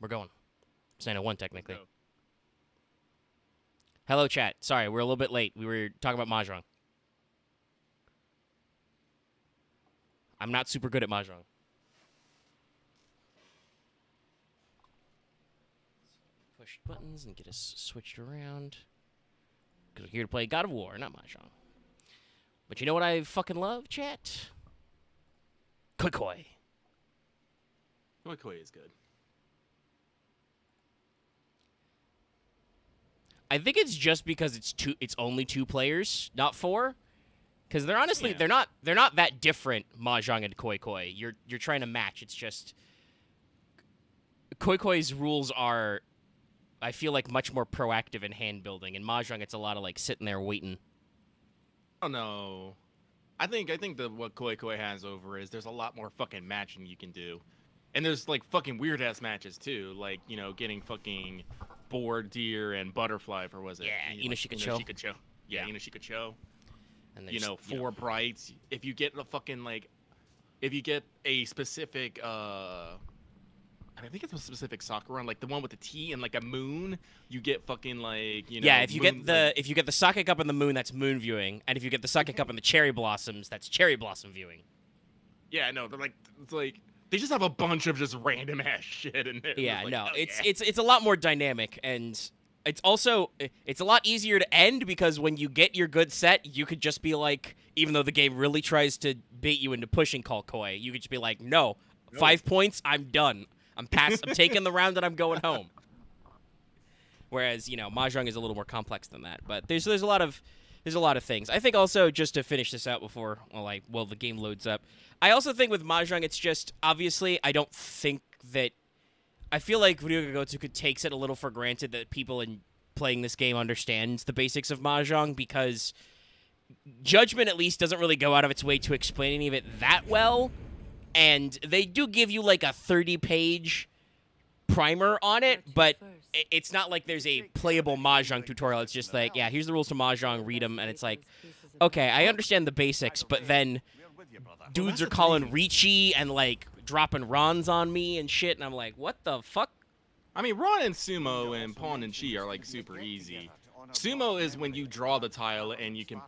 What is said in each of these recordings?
We're going. It's 9:01 technically. Go. Hello, chat. Sorry, we're a little bit late. We were talking about Mahjong. I'm not super good at Mahjong. Push buttons and get us switched around. Because we're here to play God of War, not Mahjong. But you know what I fucking love, chat? Koi Koi. Koi Koi is good. I think it's just because it's only 2 players, not 4. Because they're honestly they're not that different, Mahjong and Koi Koi. You're trying to match. It's just Koi Koi's rules are, I feel like, much more proactive in hand building. In Mahjong, it's a lot of like sitting there waiting. Oh no. I think that what Koi Koi has over is there's a lot more fucking matching you can do. And there's like fucking weird ass matches too, like, you know, getting fucking boar, deer, and butterfly for was it? Yeah, Inoshikacho. Inoshikacho. Yeah, Inoshikacho. And You know, 4 brights. If you get a fucking like, if you get a specific I think it's a specific soccer one, like the one with the T and like a moon, you get fucking like, you know. Yeah, if you moon, get the if you get the sake cup and the moon, that's moon viewing, and if you get the sake cup and the cherry blossoms, that's cherry blossom viewing. Yeah, no, they're like, it's like they just have a bunch of just random ass shit in there. Yeah, like, no, oh, it's a lot more dynamic, and it's also it's a lot easier to end because when you get your good set, you could just be like, even though the game really tries to bait you into pushing Call Koi, you could just be like, no, 5 points, I'm done. I'm taking the round and I'm going home. Whereas, you know, Mahjong is a little more complex than that. But there's a lot of things. I think also, just to finish this out before the game loads up, I also think with Mahjong it's just, obviously, I don't think that, I feel like Ryuga Gotoku takes it a little for granted that people in playing this game understand the basics of Mahjong, because Judgment at least doesn't really go out of its way to explain any of it that well. And they do give you like a 30-page primer on it, but it's not like there's a playable Mahjong tutorial. It's just like, yeah, here's the rules to Mahjong, read them, and it's like, okay, I understand the basics, but then dudes are calling Ricci and like dropping Rons on me and shit, and I'm like, what the fuck? I mean, Ron and Sumo and Pawn and Chi are like super easy. Sumo is when you draw the tile and you can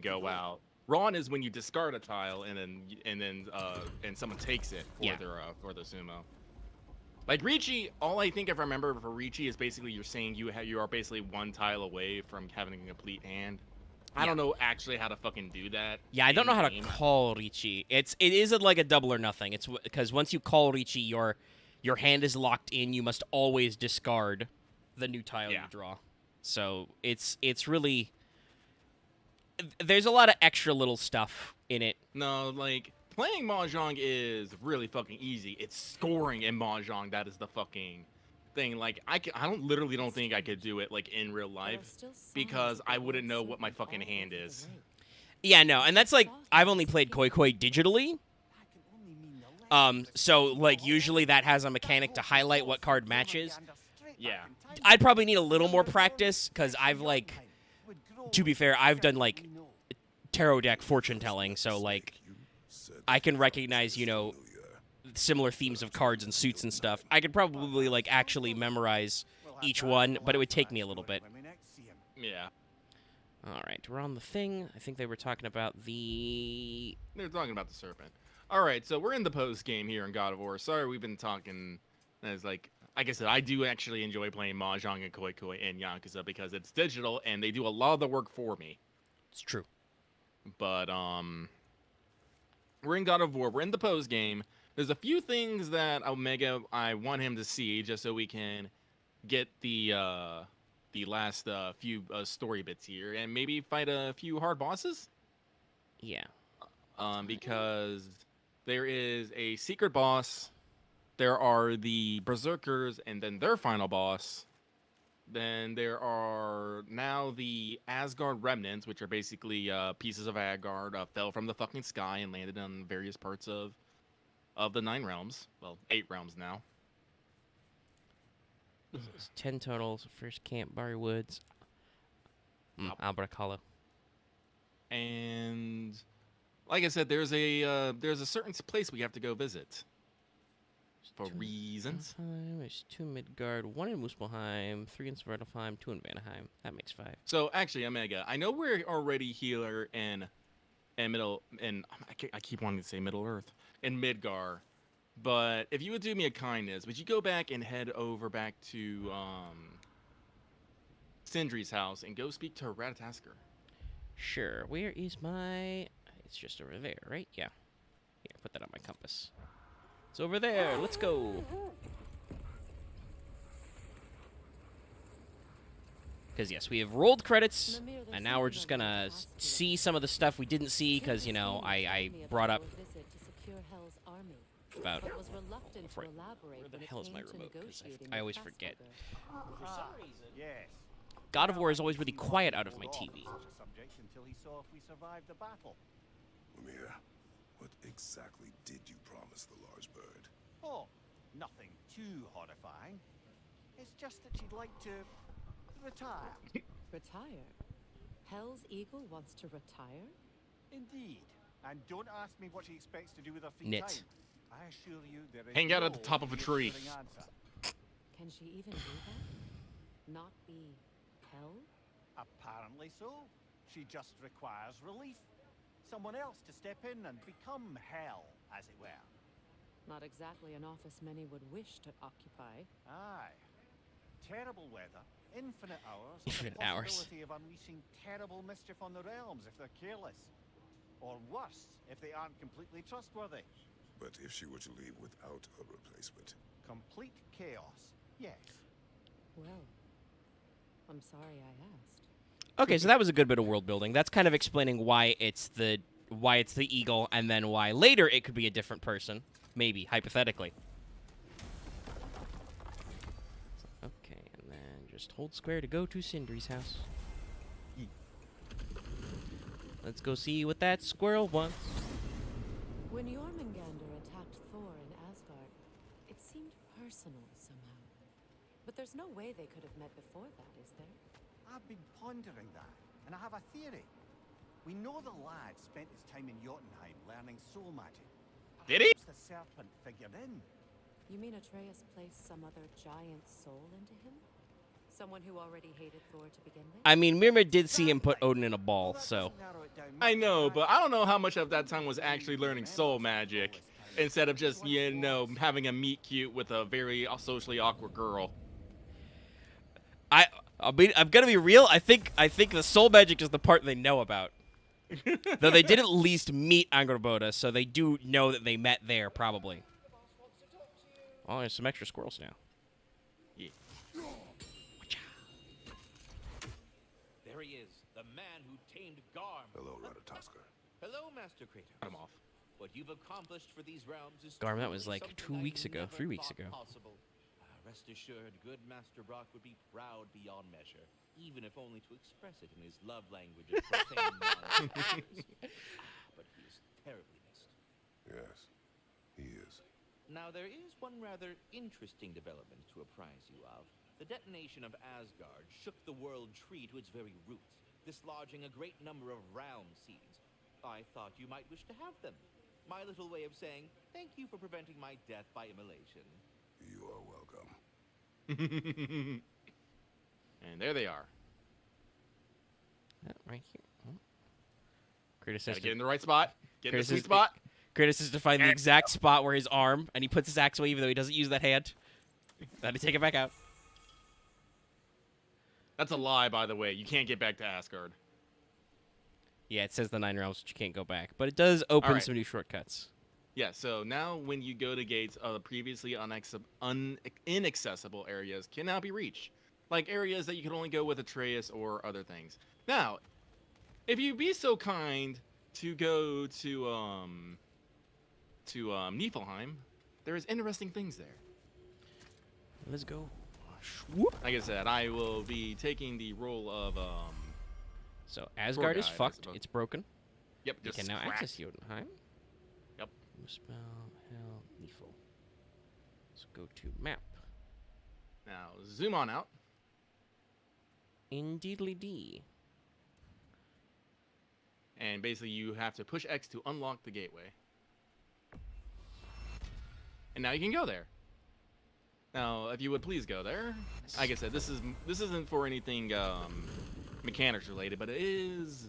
go out. Ron is when you discard a tile and someone takes it for the sumo. Like Ricci, all I think I remember for Ricci is basically you're saying you are basically 1 tile away from having a complete hand. I don't know actually how to fucking do that. Yeah, I don't know how to call Ricci. It is like a double or nothing. It's because once you call Ricci, your hand is locked in. You must always discard the new tile you draw. So it's really, there's a lot of extra little stuff in it. No, like, playing Mahjong is really fucking easy. It's scoring in Mahjong that is the fucking thing. Like, I literally don't think I could do it, like, in real life, because I wouldn't know what my fucking hand is. Yeah, no, and that's like, I've only played Koi Koi digitally. So, like, usually that has a mechanic to highlight what card matches. Yeah. I'd probably need a little more practice, because I've, like, to be fair, I've done, like, tarot deck fortune telling, so, like, I can recognize, you know, similar themes of cards and suits and stuff. I could probably, like, actually memorize each one, but it would take me a little bit. Yeah. All right, we're on the thing. I think they were talking about the... They're talking about the serpent. All right, so we're in the post game here in God of War. Sorry, we've been talking as, like I said, I do actually enjoy playing Mahjong and Koi Koi and Yakuza because it's digital and they do a lot of the work for me. It's true. But, we're in God of War. We're in the post game. There's a few things that I want him to see just so we can get the last few story bits here and maybe fight a few hard bosses. Yeah. Because there is a secret boss. There are the Berserkers and then their final boss. Then there are now the Asgard remnants, which are basically pieces of Asgard fell from the fucking sky and landed on various parts of the 9 realms. Well, 8 realms now. It's 10 totals. First camp, Barry Woods. Albert Hollow. And like I said, there's a certain place we have to go visit. for reasons. There's 2 Midgard, 1 in Muspelheim, 3 in Svartalfheim, 2 in Vanaheim. That makes 5. So actually, Omega, I know we're already here in Middle, and I keep wanting to say Middle Earth, in Midgar. But if you would do me a kindness, would you go back and head over back to Sindri's house and go speak to Ratatasker? Sure. Where is my... It's just over there, right? Yeah. Here, put that on my compass. It's over there. Let's go. Because, yes, we have rolled credits, and now we're just going to see some of the stuff we didn't see because, you know, I brought up about... Where the hell is my remote? Because I always forget. For some reason, God of War is always really quiet out of my TV. Lemire, what exactly did you promise the large bird? Oh, nothing too horrifying. It's just that she'd like to retire. Retire? Hell's Eagle wants to retire? Indeed. And don't ask me what she expects to do with her free Knit. time. I assure you there is Hang out at the no top of a tree. reassuring answer. Can she even do that? Not be Hell? Apparently so. She just requires relief. Someone else to step in and become hell, as it were. Not exactly an office many would wish to occupy. Aye. Terrible weather, infinite hours, Infinite and the hours. possibility of unleashing terrible mischief on the realms if they're careless. Or worse, if they aren't completely trustworthy. But if she were to leave without a replacement? Complete chaos, yes. Well, I'm sorry I asked. Okay, so that was a good bit of world building. That's kind of explaining why it's the eagle, and then why later it could be a different person, maybe hypothetically. Okay, and then just hold square to go to Sindri's house. Let's go see what that squirrel wants. When Jormungandr attacked Thor in Asgard, it seemed personal somehow. But there's no way they could have met before that, is there? I've been pondering that, and I have a theory. We know the lad spent his time in Jotunheim learning soul magic. Did he? Perhaps the serpent figured in. You mean Atreus placed some other giant soul into him? Someone who already hated Thor to begin with? I mean, Mimir did see him put Odin in a ball, That so... doesn't narrow it down I much, know, right? but I don't know how much of that time was actually learning soul magic instead of just, you know, having a meet cute with a very socially awkward girl. I'm gonna be real. I think the soul magic is the part they know about. Though they did at least meet Angrboda, so they do know that they met there, probably. Oh, there's some extra squirrels now. Yeah. There he is, the man who tamed Garm. Hello, Ratatasker. Hello, Master Kratos. I'm off. What you've accomplished for these realms is Garm, that was truly like something 2 weeks I ago, never 3 weeks thought ago. Possible. Rest assured, good Master Brock would be proud beyond measure, even if only to express it in his love language of profane non-words. But he is terribly missed. Yes, he is. Now, there is one rather interesting development to apprise you of. The detonation of Asgard shook the world tree to its very roots, dislodging a great number of realm seeds. I thought you might wish to have them. My little way of saying, thank you for preventing my death by immolation. You are welcome. And there they are. Right here. Oh. Kratos Gotta has get in to, the right spot. Get in the Kratos sweet is- spot. Kratos has to find the exact spot where his arm, and he puts his axe away even though he doesn't use that hand. Then he take it back out. That's a lie, by the way. You can't get back to Asgard. Yeah, it says the 9 realms, but you can't go back. But it does open Alright. some new shortcuts. Yeah, so now when you go to gates, previously inaccessible areas can now be reached. Like areas that you can only go with Atreus or other things. Now, if you be so kind to go to Niflheim, there's interesting things there. Let's go. Swoop. Like I said, I will be taking the role of So Asgard is guide, I fucked. suppose. It's broken. yep, You just can now cracked. access Jotunheim. Yep. Spell Hell Nifl. Let's go to map. Now zoom on out. Indeedly D. And basically you have to push X to unlock the gateway. And now you can go there. Now, if you would please go there. Like I said, this isn't for anything mechanics related, but it is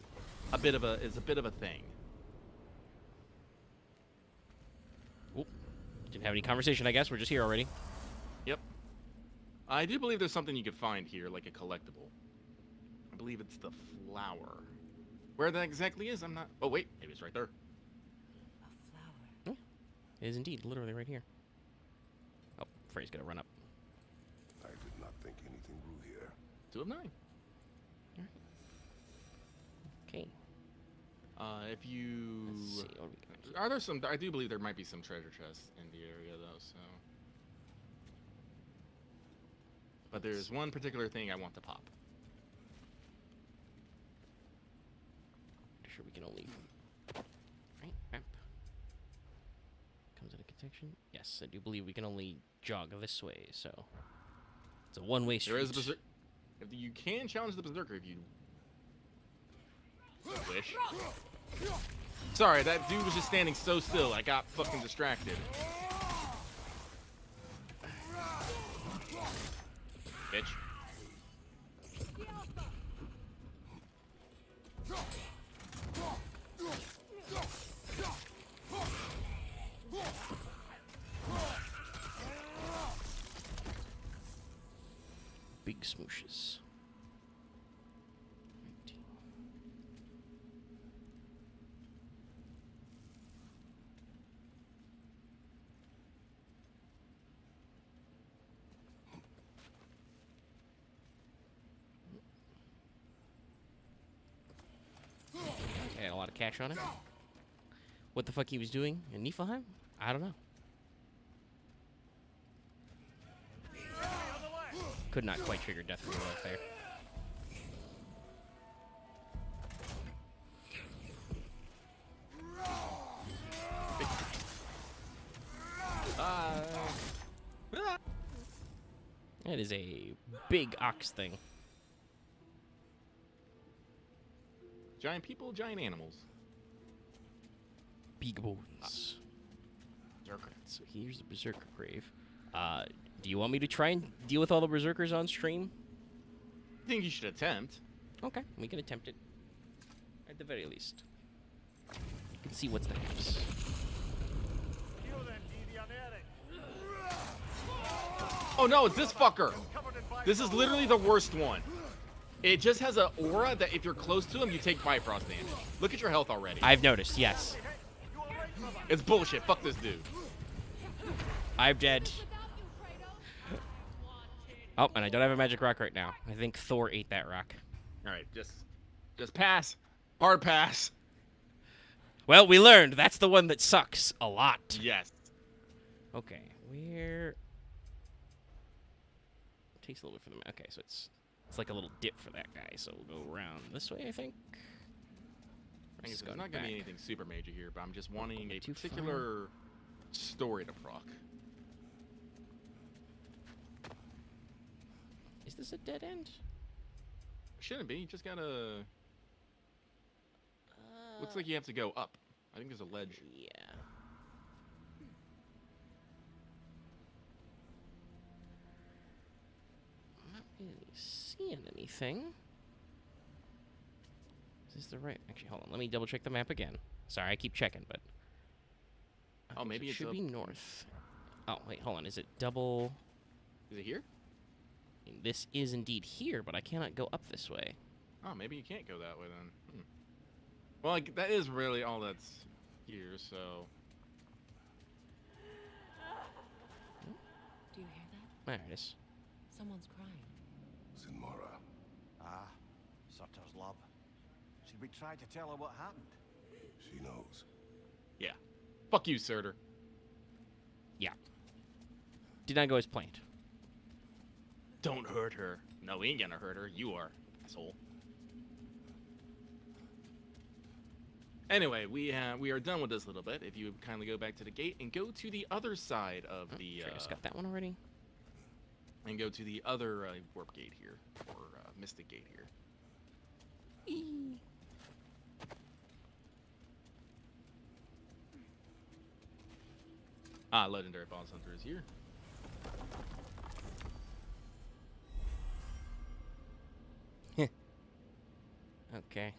a bit of a thing. Oop. Didn't have any conversation, I guess. We're just here already. Yep. I do believe there's something you could find here, like a collectible. I believe it's the flower. Where that exactly is, I'm not... Oh, wait. Maybe it's right there. A flower. It is indeed literally right here. Oh, Frey's gonna run up. I did not think anything grew here. 2 of 9. Okay. If you... Let's see. What are we gonna keep? Are there some... I do believe there might be some treasure chests in the area, though, so... But there's one particular thing I want to pop. Sure, we can only. Right, map. Comes in a contention. Yes, I do believe we can only jog this way, so it's a one-way street. There is a berserker. If you can challenge the berserker if you wish. Sorry, that dude was just standing so still. I got fucking distracted. Bitch. Big smooshes. 19. Okay, a lot of cash on it. What the fuck he was doing in Niflheim? I don't know. Could not quite trigger death from right there. That is a big ox thing. Giant people, giant animals. Big bones. Berserker. So here's the Berserker grave. Do you want me to try and deal with all the Berserkers on stream? I think you should attempt. Okay, we can attempt it. At the very least. You can see what's the haps. Oh no, it's this fucker. This is literally the worst one. It just has an aura that if you're close to him, you take Bifrost damage. Look at your health already. I've noticed, yes. It's bullshit. Fuck this dude. I'm dead. Oh, and I don't have a magic rock right now. I think Thor ate that rock. All right, just pass. Hard pass. Well, we learned that's the one that sucks a lot. Yes. Okay, where... Takes a little bit for them. Okay, so it's like a little dip for that guy. So we'll go around this way, I think. I guess Just there's going not gonna be back. anything super major here, but I'm just wanting a Too far. particular story to proc. Is this a dead end? Shouldn't be. You just gotta. Looks like you have to go up. I think there's a ledge. Yeah. I'm not really seeing anything. Is this the right? Actually, hold on. Let me double check the map again. Sorry, I keep checking, but. Oh, Okay, so maybe it it's should up. be north. Oh wait, hold on. Is it double? Is it here? This is indeed here, but I cannot go up this way. Oh, maybe you can't go that way then. Well, like, that is really all that's here, so. Do you hear that? There it is. Someone's crying. Sinmara. Ah, Sutter's love. Should we try to tell her what happened? She knows. Yeah. Fuck you, Surtur. Yeah. Did not go as planned. Don't hurt her. No, we ain't gonna hurt her. You are, asshole. Anyway, we are done with this little bit. If you would kindly go back to the gate and go to the other side of the Sure, I just got that one already. and go to the other warp gate here, or mystic gate here. Legendary boss hunter is here. Okay.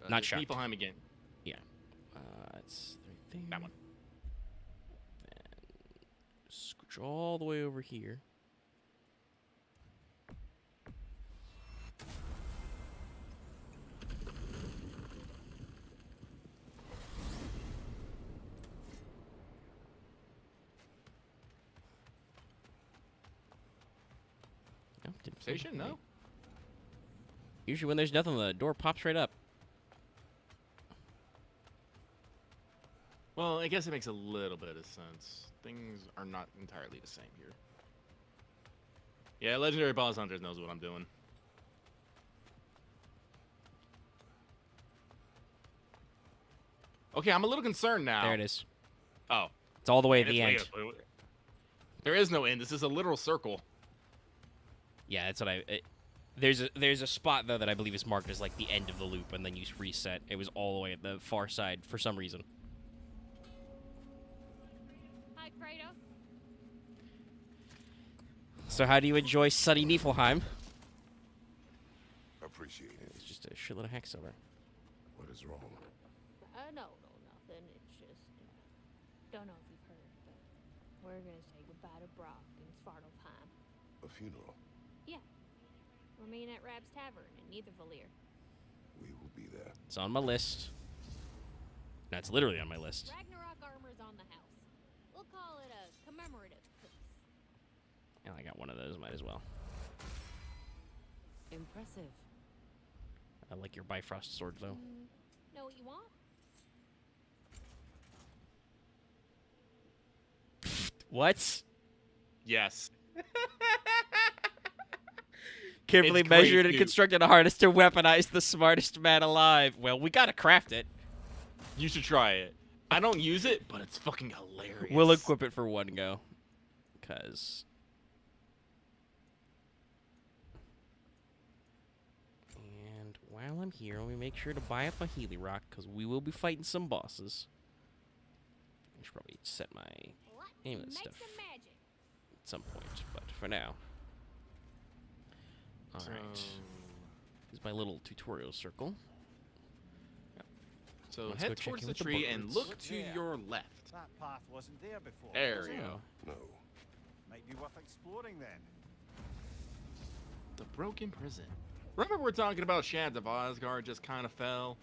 Not sharp. Niflheim again. Yeah. It's right there. That one. And scooch all the way over here. Oh, didn't say Station? No. Usually when there's nothing, the door pops right up. Well, I guess it makes a little bit of sense. Things are not entirely the same here. Yeah, Legendary Boss Hunters knows what I'm doing. Okay, I'm a little concerned now. There it is. Oh. It's all the way at It's the way end. up. There is no end. This is a literal circle. Yeah, that's what there's a spot though that I believe is marked as like the end of the loop, and then you reset. It was all the way at the far side for some reason. Hi, Kratos. So how do you enjoy sunny Niflheim? Appreciate it. It's just a shitload of hacks over. What is wrong? No, nothing. It's just, don't know if you've heard, but we're gonna say goodbye to Brock in Svartalfheim. A funeral. Yeah. We're meeting at Rab's Tavern in Nethervalir. We will be there. It's on my list. That's literally on my list. Ragnarok armor's on the house. We'll call it a commemorative piece. And I got one of those. Might as well. Impressive. I like your Bifrost sword though. Know what you want? What? Yes. Carefully It's great, measured and dude. constructed a harness to weaponize the smartest man alive. Well, we gotta craft it. You should try it. I don't use it, but it's fucking hilarious. We'll equip it for one go. Cause. And while I'm here, let me make sure to buy up a Healy Rock, because we will be fighting some bosses. I should probably set my Let's amulet make stuff some magic. at some point, but for now. Alright. So, Here's my little tutorial circle. so Let's go head check towards in the with the tree and birds. look to There. your left. That path wasn't there before. There was we it? go. No. Might be worth exploring then. The broken prison. Remember we're talking about Shards of Asgard just kind of fell?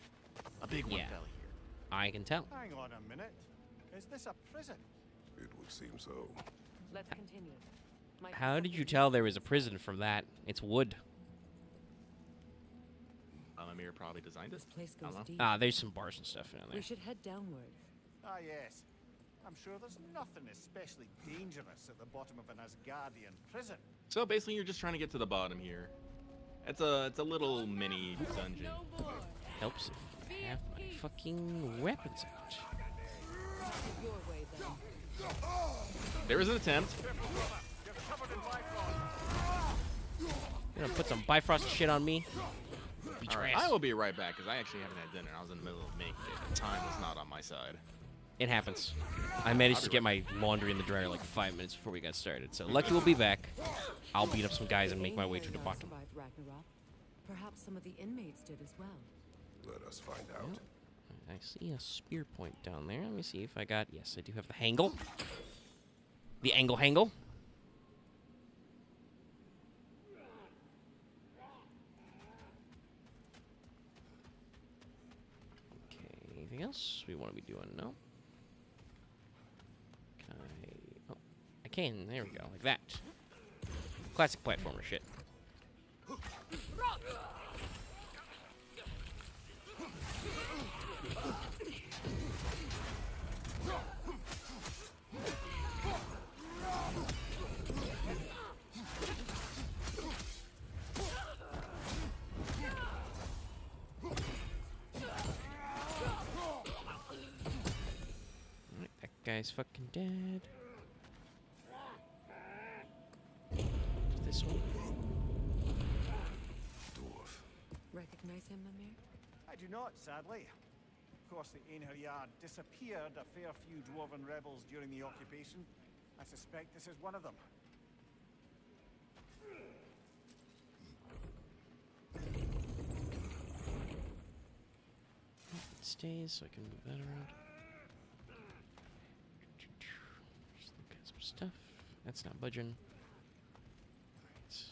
A big one Yeah. fell here. I can tell. Hang on a minute. Is this a prison? It would seem so. Let's continue. Might be How did you something tell there was a prison from that? It's wood. Amir probably designed it. This place I don't goes know. deep. Ah, there's some bars and stuff down there. We should head downward. Ah, yes. I'm sure there's nothing especially dangerous at the bottom of an Asgardian prison. So basically you're just trying to get to the bottom here. It's a little mini dungeon. No more. Helps if I have my fucking weapons out. Your way then. There is an attempt. You're gonna put some Bifrost shit on me? Beat your Alright, ass. I will be right back because I actually haven't had dinner. I was in the middle of making it. The time was not on my side. It happens. I managed to get my laundry in the dryer like 5 minutes before we got started. So Lucky will be back. I'll beat up some guys and make my way to the bottom. Survived Ragnarok. Perhaps some of the inmates did as well. Let us find out. I see a spear point down there. Let me see if I got... Yes, I do have the hangle. The angle. Okay, anything else we want to be doing? No? Can I... Oh, I can. There we go. Like that. Classic platformer shit. Alright, that guy's fucking dead. This one. Dwarf. Recognize him, Amir? I do not, sadly. Of course, the Einherjar disappeared a fair few dwarven rebels during the occupation. I suspect this is one of them. stays, so I can move that around. Just look at some stuff. That's not budging. Right.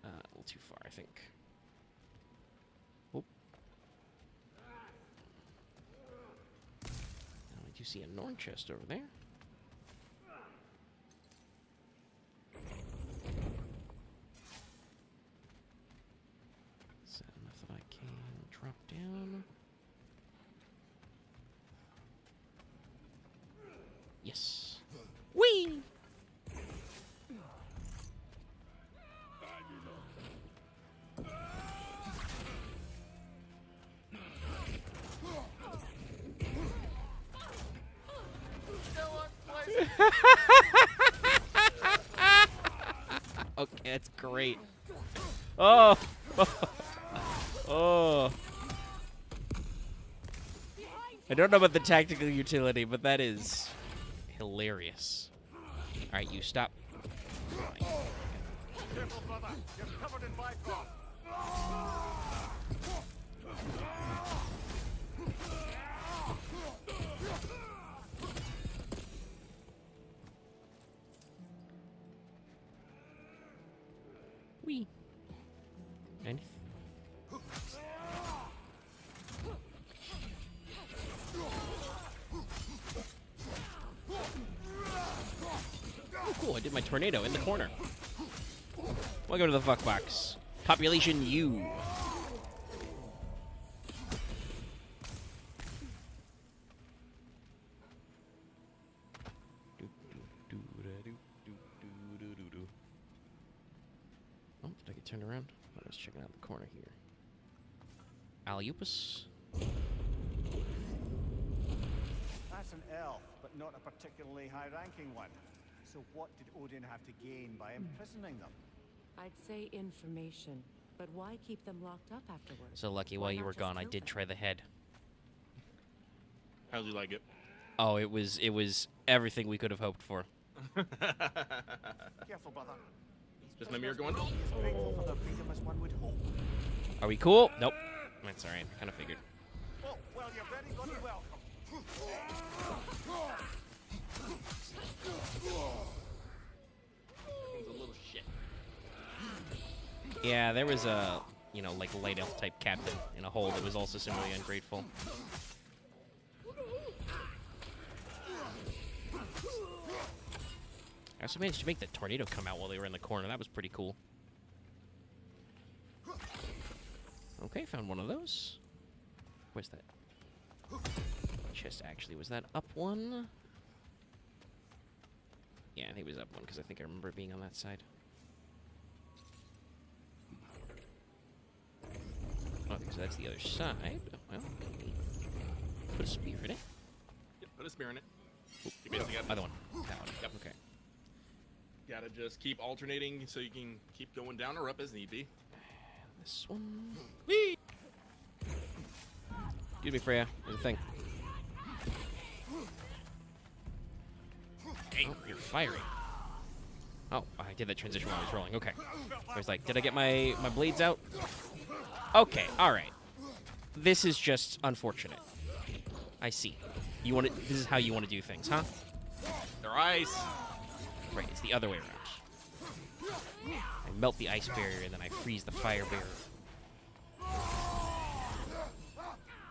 A little too far, I think. Whoop. Now I do see a Norn chest over there. Is that enough that I can drop down? Yes. Whee! Okay, that's great. Oh! Oh! I don't know about the tactical utility, but that is hilarious. Alright, you stop. Careful, brother. You're covered in Bifrost. Wee. And oh, cool! I did my tornado in the corner. Welcome to the fuck box. Population U. Oh, did I get turned around? I was checking out the corner here. Aliupus. That's an elf, but not a particularly high-ranking one. So what did Odin have to gain by imprisoning them? I'd say information, but why keep them locked up afterwards? So Lucky, while you were gone, I did try the head. How do you like it? Oh, it was everything we could have hoped for. Careful, brother. Just my mirror going. As grateful for their freedom as one would hope. Are we cool? Nope. That's alright. I kind of figured. Oh, well, you're very bloody welcome. It's a little shit. Yeah, there was a, you know, like light elf type captain in a hole that was also similarly ungrateful. I also managed to make the tornado come out while they were in the corner. That was pretty cool. Okay, found one of those. Where's that? Chest, actually. Was that up one? Yeah, I think it was up one, because I think I remember it being on that side. Okay, so that's the other side. Well, put a spear in it. Yep, put a spear in it. Oop, You basically got other one. That one. Yep. Okay. Gotta just keep alternating so you can keep going down or up as need be. This one. Whee! Excuse me, Freya. There's a thing. Dang, you're firing. Oh, I did that transition while I was rolling. Okay. I was like, did I get my blades out? Okay, alright. This is just unfortunate. I see. You want to, this is how you want to do things, huh? They're ice. Right, it's the other way around. I melt the ice barrier and then I freeze the fire barrier.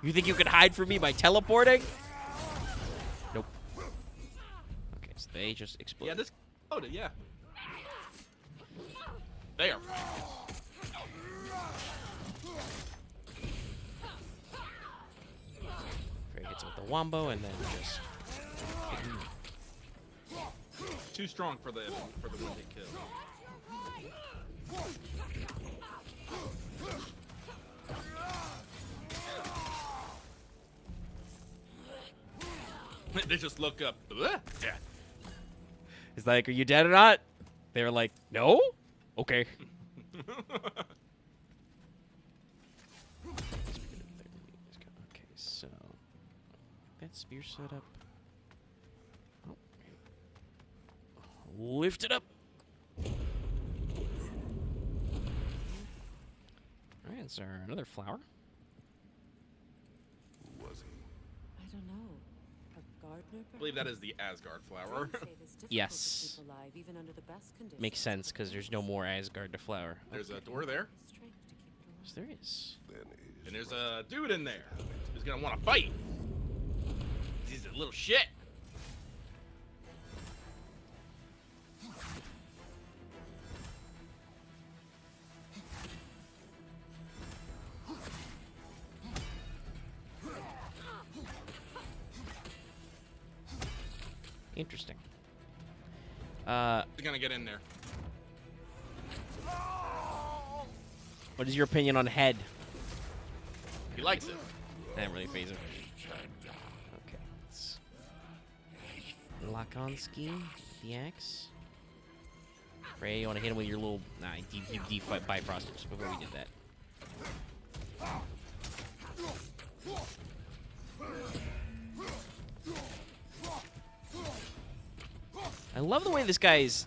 You think you can hide from me by teleporting? Nope. Okay, so they just explode. Yeah, this exploded, yeah. They are. Frey hits it with the wombo and then just. Too strong for the one hit kill. They just look up. Death. It's like, are you dead or not? They were like, no? Okay. Okay, so that spear set up. Oh. Lift it up. Alright, is there another flower? don't know. A gardener, I believe that is the Asgard flower. Yes. Makes sense, because there's no more Asgard to flower. There's a door there. Yes, there is. Then it is And there's a dude in there who's gonna want to fight. He's a little shit. Interesting. He's gonna get in there. What is your opinion on Head? He likes it. That really phase him. Okay. Let's lock on scheme. The axe. Frey, you want to hit him with your little. Nah, you Bifrost just before we did that. I love the way this guy's,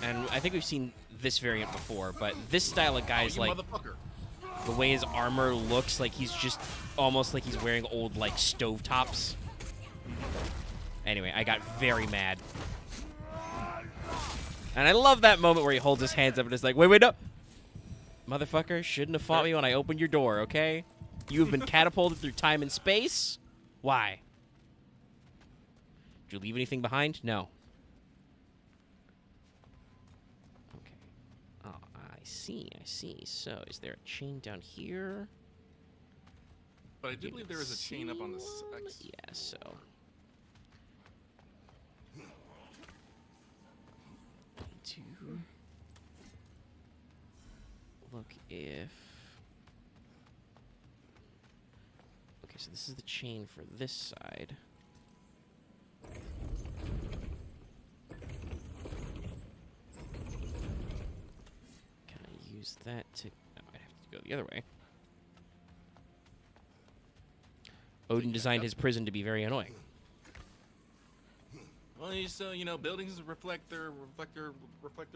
and I think we've seen this variant before, but this style of guy's You like motherfucker. the way his armor looks like he's just almost like he's wearing old like stovetops. Anyway, I got very mad. And I love that moment where he holds his hands up and is like, wait, no. Motherfucker, shouldn't have fought me when I opened your door, okay? You have been catapulted through time and space? Why? Did you leave anything behind? No. Okay. Oh, I see. So, is there a chain down here? But I do believe there is a chain up on the X. Yeah, so. To look if. Okay, so this is the chain for this side. Can I use that to. No, I have to go the other way. Odin designed his prison to be very annoying. Well, he's you know, buildings reflect their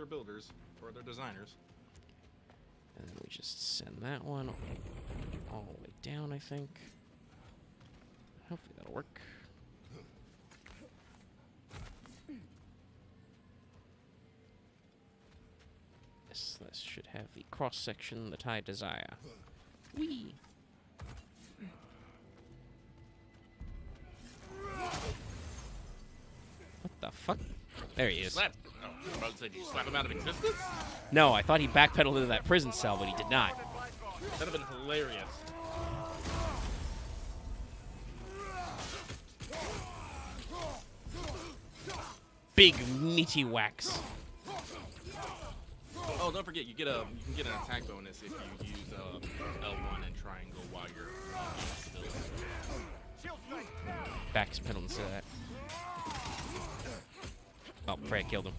builders or their designers. And then we just send that one all the way down, I think. Hopefully that'll work. This should have the cross section that I desire. Whee! What the fuck? There he is. Slap. Oh, I was about to say, did you slap him out of existence? No, I thought he backpedaled into that prison cell, but he did not. That'd have been hilarious. Big meaty wax. Oh, don't forget, you can get an attack bonus if you use L1 and triangle while you're Backpedal instead of that. Oh, Frey killed him.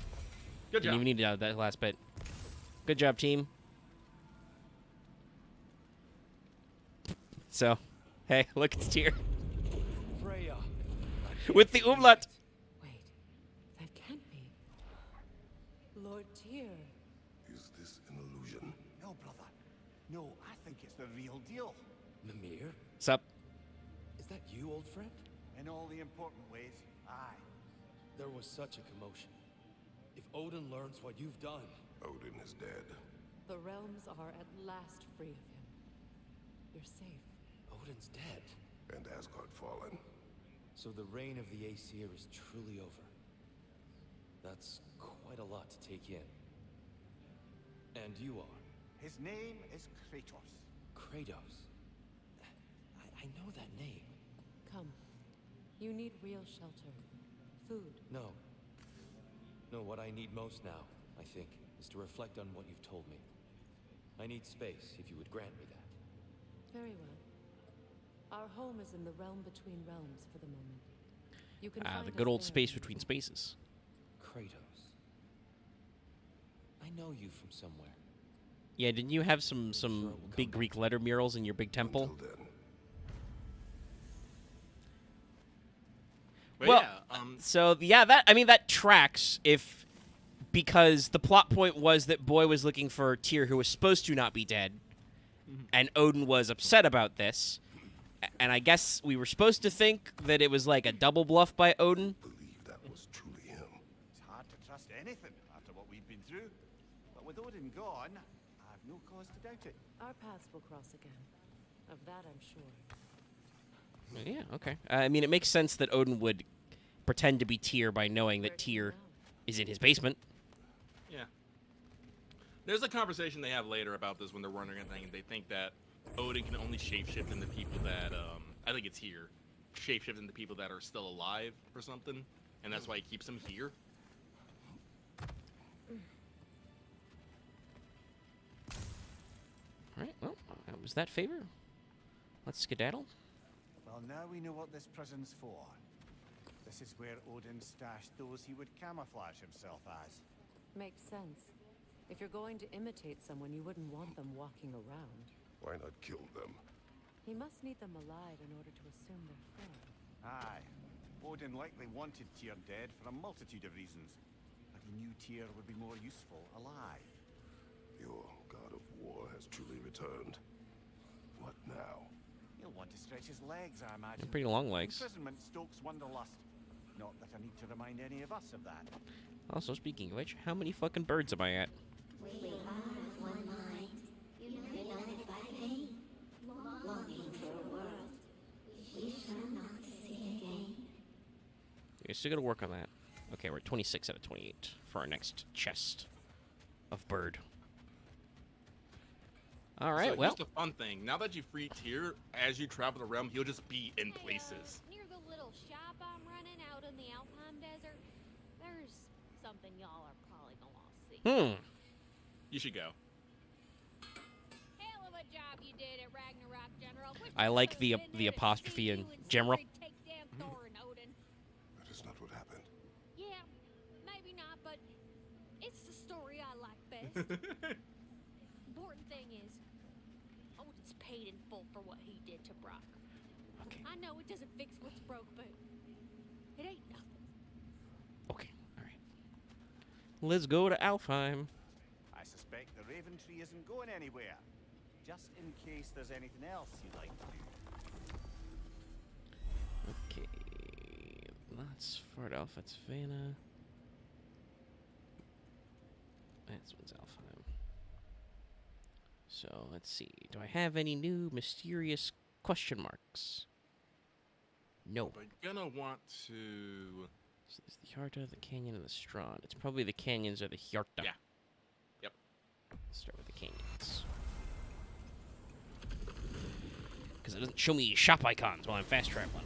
Good Didn't job. even need that last bit. Good job, team. So, hey, look, it's Tyr. Freya. With the umlaut. Wait, that can't be. Lord Tyr. Is this an illusion? No, brother. No, I think it's the real deal. Mimir? Sup? Is that you, old friend? In all the important ways, aye. There was such a commotion. If Odin learns what you've done... Odin is dead. The realms are at last free of him. You're safe. Odin's dead. And Asgard fallen. So the reign of the Aesir is truly over. That's quite a lot to take in. And you are? His name is Kratos. Kratos. I know that name. Come. You need real shelter. Food. No. No, what I need most now, I think, is to reflect on what you've told me. I need space, if you would grant me that. Very well. Our home is in the realm between realms for the moment. You can find The us good old there. space between spaces. Kratos. I know you from somewhere. Yeah, didn't you have some Sure, we'll come big back. Greek letter murals in your big temple? Until then, But Well, yeah, So yeah, that tracks if because the plot point was that Boy was looking for Tyr who was supposed to not be dead, and Odin was upset about this, And I guess we were supposed to think that it was like a double bluff by Odin. Believe that was truly him. It's hard to trust anything after what we've been through. But with Odin gone, I've no cause to doubt it. Our paths will cross again. Of that, I'm sure. Yeah, okay. I mean, it makes sense that Odin would pretend to be Tyr by knowing that Tyr is in his basement. Yeah. There's a conversation they have later about this when they're wondering a thing, and they think that Odin can only shapeshift into people that, I think it's here, shapeshift into people that are still alive or something, and that's why he keeps them here. Alright, well, that was that favor. Let's skedaddle. Well, now we know what this prison's for. This is where Odin stashed those he would camouflage himself as. Makes sense. If you're going to imitate someone, you wouldn't want them walking around. Why not kill them? He must need them alive in order to assume their form. Aye. Odin likely wanted Tyr dead for a multitude of reasons. But he knew Tyr would be more useful alive. Your god of war has truly returned. What now? He'll want to stretch his legs, I imagine. They're pretty long legs. Imprisonment stokes wanderlust. Not that I need to remind any of us of that. Also, speaking of which, how many fucking birds am I at? We are of one mind, united by pain, longing for a world we shall not see again. Okay, still gotta work on that. Okay, we're at 26 out of 28 for our next chest of bird. Alright, So well. here's the fun thing. Now that you free Tyr, as you travel the realm, he'll just be in places. Near the little shop I'm running out in the Alpine Desert, there's something y'all are probably gonna see. You should go. Hell of a job you did at Ragnarok, General. Wish I you like could've the been there to apostrophe see in you and General. Sigrid take down Thor and Odin. That is not what happened. Yeah, maybe not, but it's the story I like best. Important thing is, Odin's paid in full for what he did to Brock. Okay. I know it doesn't fix what's broke, but it ain't nothing. Okay, alright. Let's go to Alfheim. I suspect the Raven Tree isn't going anywhere. Just in case there's anything else you'd like to do. Okay. That's Fardalf, that's Vanna. That's one's Alfheim. So, let's see. Do I have any new mysterious question marks? No. But you're gonna want to... So there's the Hjarta, the Canyon, and the Strahd. It's probably the canyons or the Hjarta. Yeah. Yep. Let's start with the canyons. Because it doesn't show me shop icons while I'm fast traveling.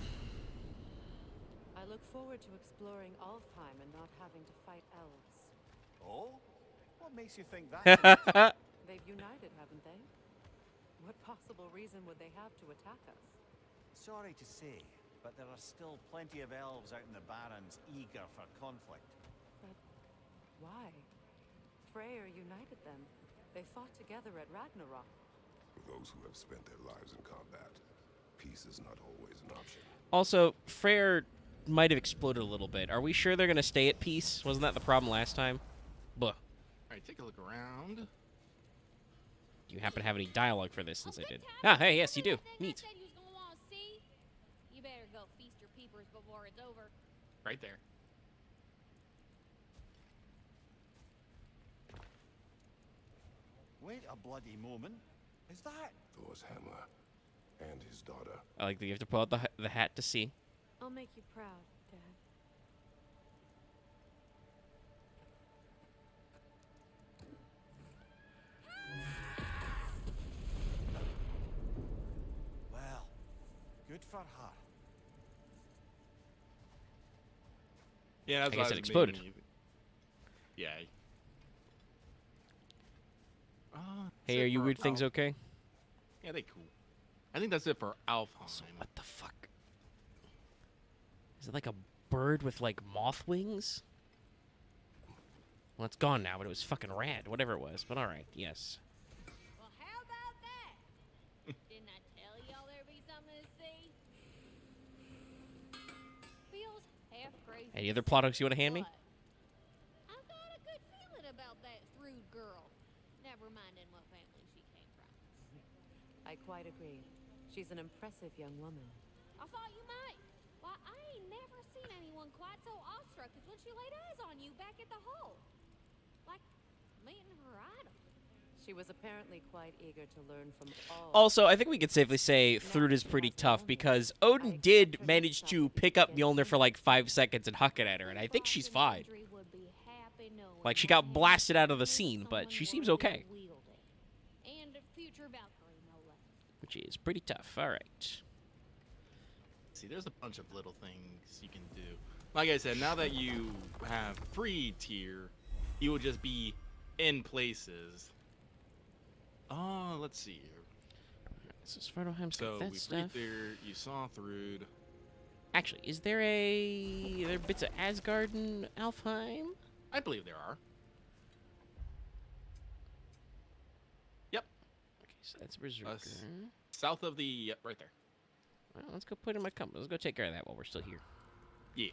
I look forward to exploring Alfheim and not having to fight elves. Oh? What makes you think that? They've united, haven't they? What possible reason would they have to attack us? Sorry to say, but there are still plenty of elves out in the Barrens eager for conflict. But why? Freyr united them. They fought together at Ragnarok. For those who have spent their lives in combat, peace is not always an option. Also, Freyr might have exploded a little bit. Are we sure they're going to stay at peace? Wasn't that the problem last time? Buh. Alright, take a look around. Do you happen to have any dialogue for this since I did? Ah, hey, yes, you do. Neat. Said you was gonna want to see. You better go feast your peepers before it's over. Right there. Wait a bloody moment. Is that? Thor's hammer and his daughter. I like that you have to pull out the hat to see. I'll make you proud, Dad. Well, good for her. Yeah, that's I what guess it was exploded. thinking. Yeah. Hey, are you weird things okay? Yeah, they cool. I think that's it for Alfheim. So what the fuck? Is it like a bird with like moth wings? Well, it's gone now, but it was fucking rad, whatever it was. But all right, yes. Well, how about that? Didn't I tell y'all there'd be something to see? Feels half crazy. Any to other say, products you want to hand me? but I've got a good feeling about that Thrud girl. Never minding what family she came from. I quite agree. She's an impressive young woman. I thought you might. Why, I ain't never seen anyone quite so awestruck as when she laid eyes on you back at the hole. Like meeting her idol. She was apparently quite eager to learn from all. Also, I think we could safely say Thrud is pretty tough because Odin did manage to pick up Mjolnir for like 5 seconds and huck it at her, and I think she's fine. Like, she got blasted out of the scene, but she seems okay. And future Valkyrie, no less. Which is pretty tough. All right. See, there's a bunch of little things you can do. Like I said, now that you have free tier, you will just be in places. Oh, let's see here. So Svartalheim's So got that we stuff. free there. You saw Thrud. Actually, are there bits of Asgard and Alfheim? I believe there are. Yep. Okay, so that's Berserker. South of the right there. Well, let's go put in my compass. Let's go take care of that while we're still here. Yeah.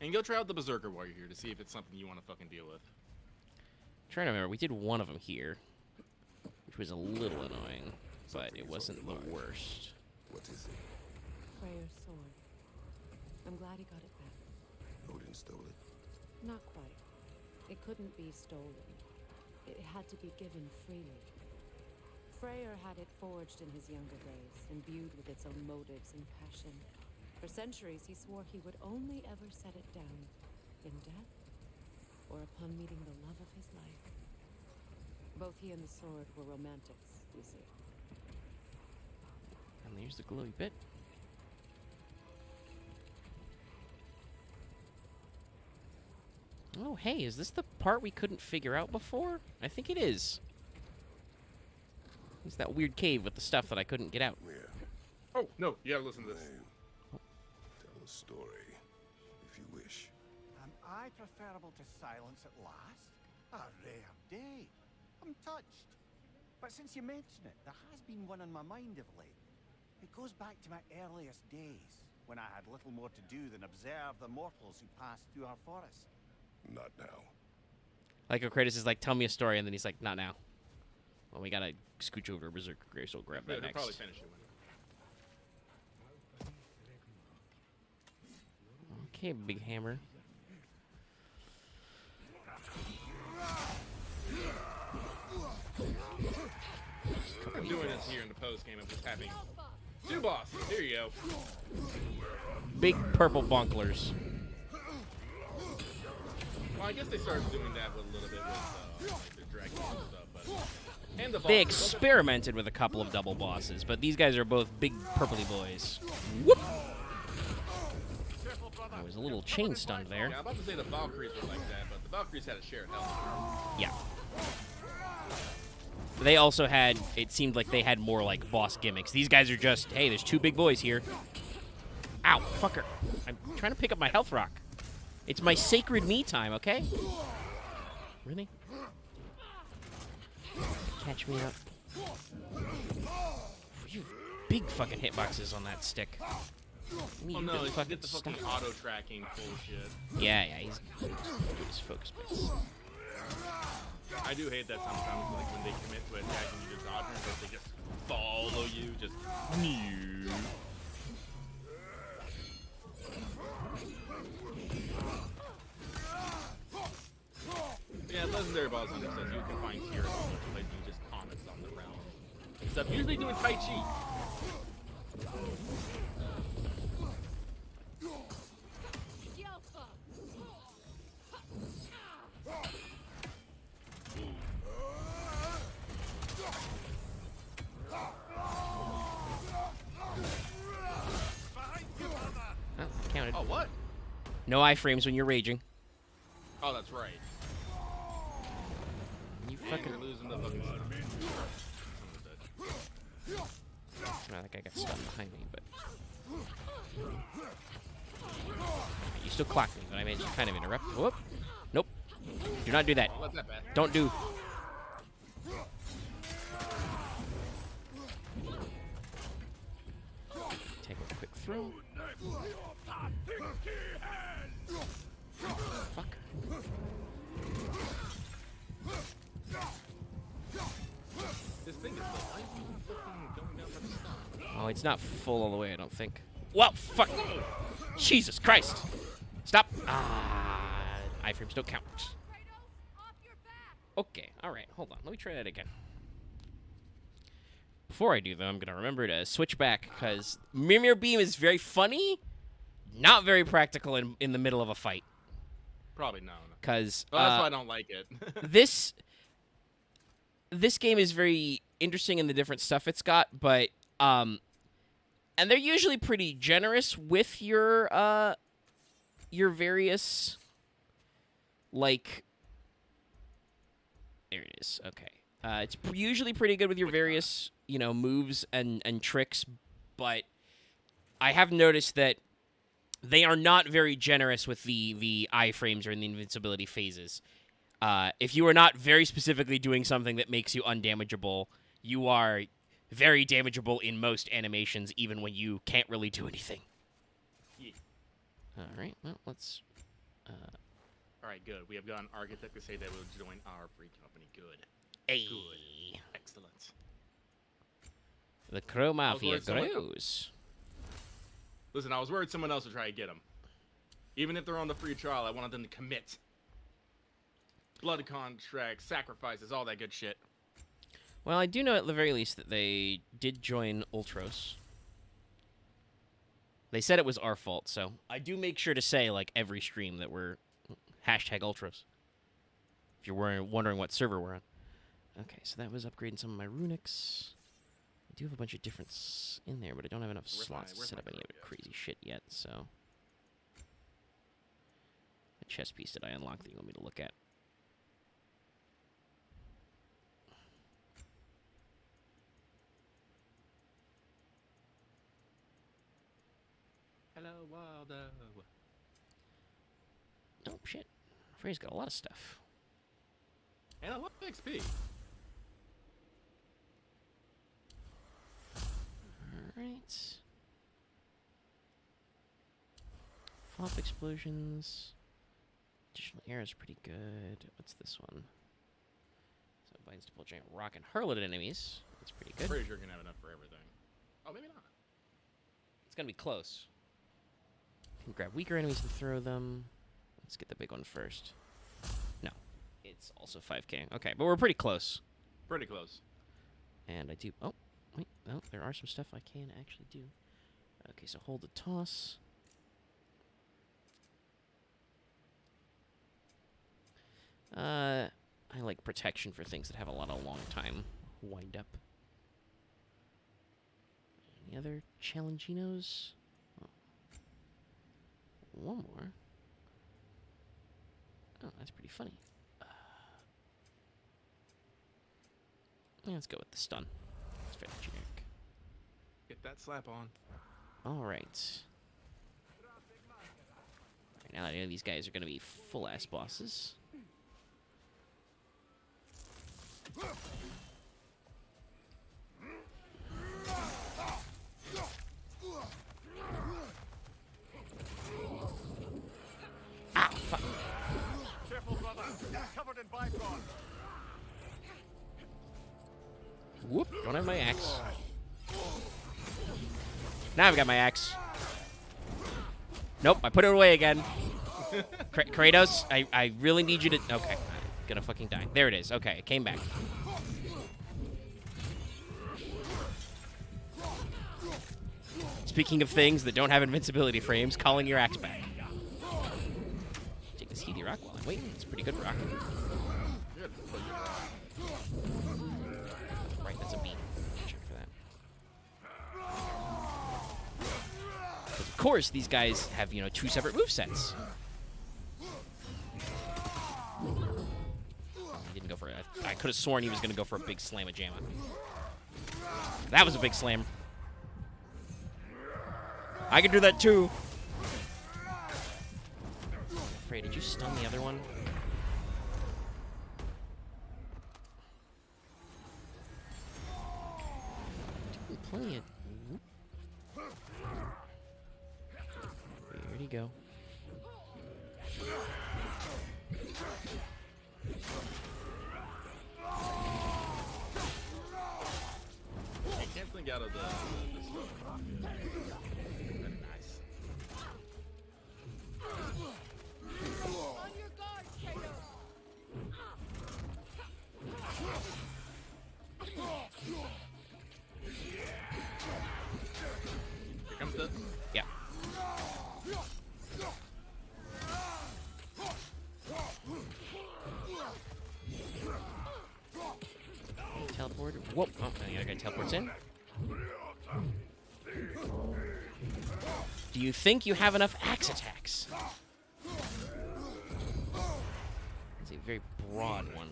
And go try out the Berserker while you're here to see if it's something you want to fucking deal with. Trying to remember, we did one of them here, which was a little annoying, but it wasn't the worst. What is it? Freyr's sword. I'm glad he got it back. Odin stole it. Not quite. It couldn't be stolen. It had to be given freely. Freyr had it forged in his younger days, imbued with its own motives and passion. For centuries, he swore he would only ever set it down in death or upon meeting the love of his life. Both he and the sword were romantics, you see. And there's the glowy bit. Oh, hey, is this the part we couldn't figure out before? I think it is. It's that weird cave with the stuff that I couldn't get out. Yeah. Oh, no. You gotta listen to this. Name. Tell a story, if you wish. Am I preferable to silence at last? A rare day. I'm touched. But since you mention it, there has been one on my mind of late. It goes back to my earliest days, when I had little more to do than observe the mortals who passed through our forest. Not now. Like, Kratos is like, tell me a story, and then he's like, not now. Well, we gotta scooch over to Berserker Grave, so we'll grab that They'll next. probably finish it. Okay, big hammer. I'm doing this here in the post game of just having 2 bosses. Here you go. Big purple bonklers. Well, I guess they started doing that with a little bit with like the dragon and stuff, but and the They bosses. experimented with a couple of double bosses, but these guys are both big purpley boys. Whoop! I was a little chain stunned there. Yeah, I'm about to say the Valkyries were like that, but the Valkyries had a shared health. Yeah. They also had, it seemed like they had more like boss gimmicks. These guys are just, hey, there's 2 big boys here. Ow, fucker. I'm trying to pick up my health rock. It's my sacred me time, okay? Really? Catch me up. You have big fucking hitboxes on that stick. Oh no, they did the fucking auto tracking bullshit. Yeah, he's good as focus bits. I do hate that sometimes, like when they commit to attack and you just dodge them, but they just follow you, just Yeah, legendary boss hunter says you can find heroes in places you just comments on the realm. Except usually doing Tai Chi. Oh, counted. Oh, what? No iframes when you're raging. Oh, that's right. You And fucking... you're losing the fucking I think I got stunned behind me, but... You still clocked me, but I managed to kind of interrupt. Whoop. Nope. Do not do that. Oh, that's not bad. Don't do. Take a quick throw. Fuck. This thing is like, why is it fucking going down for the stun? Oh, it's not full all the way, I don't think. Well, fuck. Jesus Christ. Stop. Iframes don't count. Okay, alright, hold on. Let me try that again. Before I do, though, I'm going to remember to switch back, because Mimir Beam is very funny, not very practical in the middle of a fight. Probably no. Because Well, that's why I don't like it. this game is very interesting in the different stuff it's got, but and they're usually pretty generous with your various, like, there it is. Okay, it's usually pretty good with your various, you know, moves and tricks, but I have noticed that they are not very generous with the iframes or in the invincibility phases. If you are not very specifically doing something that makes you undamageable, you are very damageable in most animations, even when you can't really do anything. Yeah. All right, well, let's... All right, good. We have got an architect to say that will join our free company. Good. Hey. Good. Excellent. The Crow Mafia worried someone- grows. Listen, I was worried someone else would try to get them. Even if they're on the free trial, I wanted them to commit. Blood contracts, sacrifices, all that good shit. Well, I do know at the very least that they did join Ultros. They said it was our fault, so I do make sure to say, like, every stream that we're #Ultros. If you're wondering what server we're on. Okay, so that was upgrading some of my runics. I do have a bunch of difference in there, but I don't have enough slots to set up any of the crazy shit yet, so... What chest piece did I unlock that you want me to look at? Hello, Waldo. Oh, shit. Frey's got a lot of stuff. And I love XP. Alright. Flop explosions. Additional air is pretty good. What's this one? So it binds to pull giant rock and hurl it at enemies. That's pretty good. Pretty sure you're gonna have enough for everything. Oh, maybe not. It's gonna be close. Can grab weaker enemies and throw them. Let's get the big one first. No. It's also 5k. Okay, but we're pretty close. Pretty close. And I do... Oh, wait. No, there are some stuff I can actually do. Okay, so hold the toss. I like protection for things that have a lot of long time wind up. Any other challenginos? Oh. One more. Oh, that's pretty funny. Let's go with the stun. It's fairly generic. Get that slap on. All right. Now that I know these guys are going to be full-ass bosses. Ah, fuck. Careful, brother. Covered in bifrost. Whoop, don't have my axe. Now I've got my axe. Nope, I put it away again. Kratos, I really need you to... Okay, I'm gonna fucking die. There it is. Okay, it came back. Speaking of things that don't have invincibility frames, calling your axe back. Take this heathy rock while I'm waiting. It's pretty good rock. Right, that's a beam. Check for that. But of course, these guys have, you know, 2 separate movesets. He didn't go for it. I could have sworn he was going to go for a big slam-a-jamma. That was a big slam. I can do that too. Frey, did you stun the other one? Plenty of... Where'd he go? Hey, can't think out of the stuff. teleporter. Whoop! Oh, the other guy teleports in. Do you think you have enough axe attacks? It's a very broad one.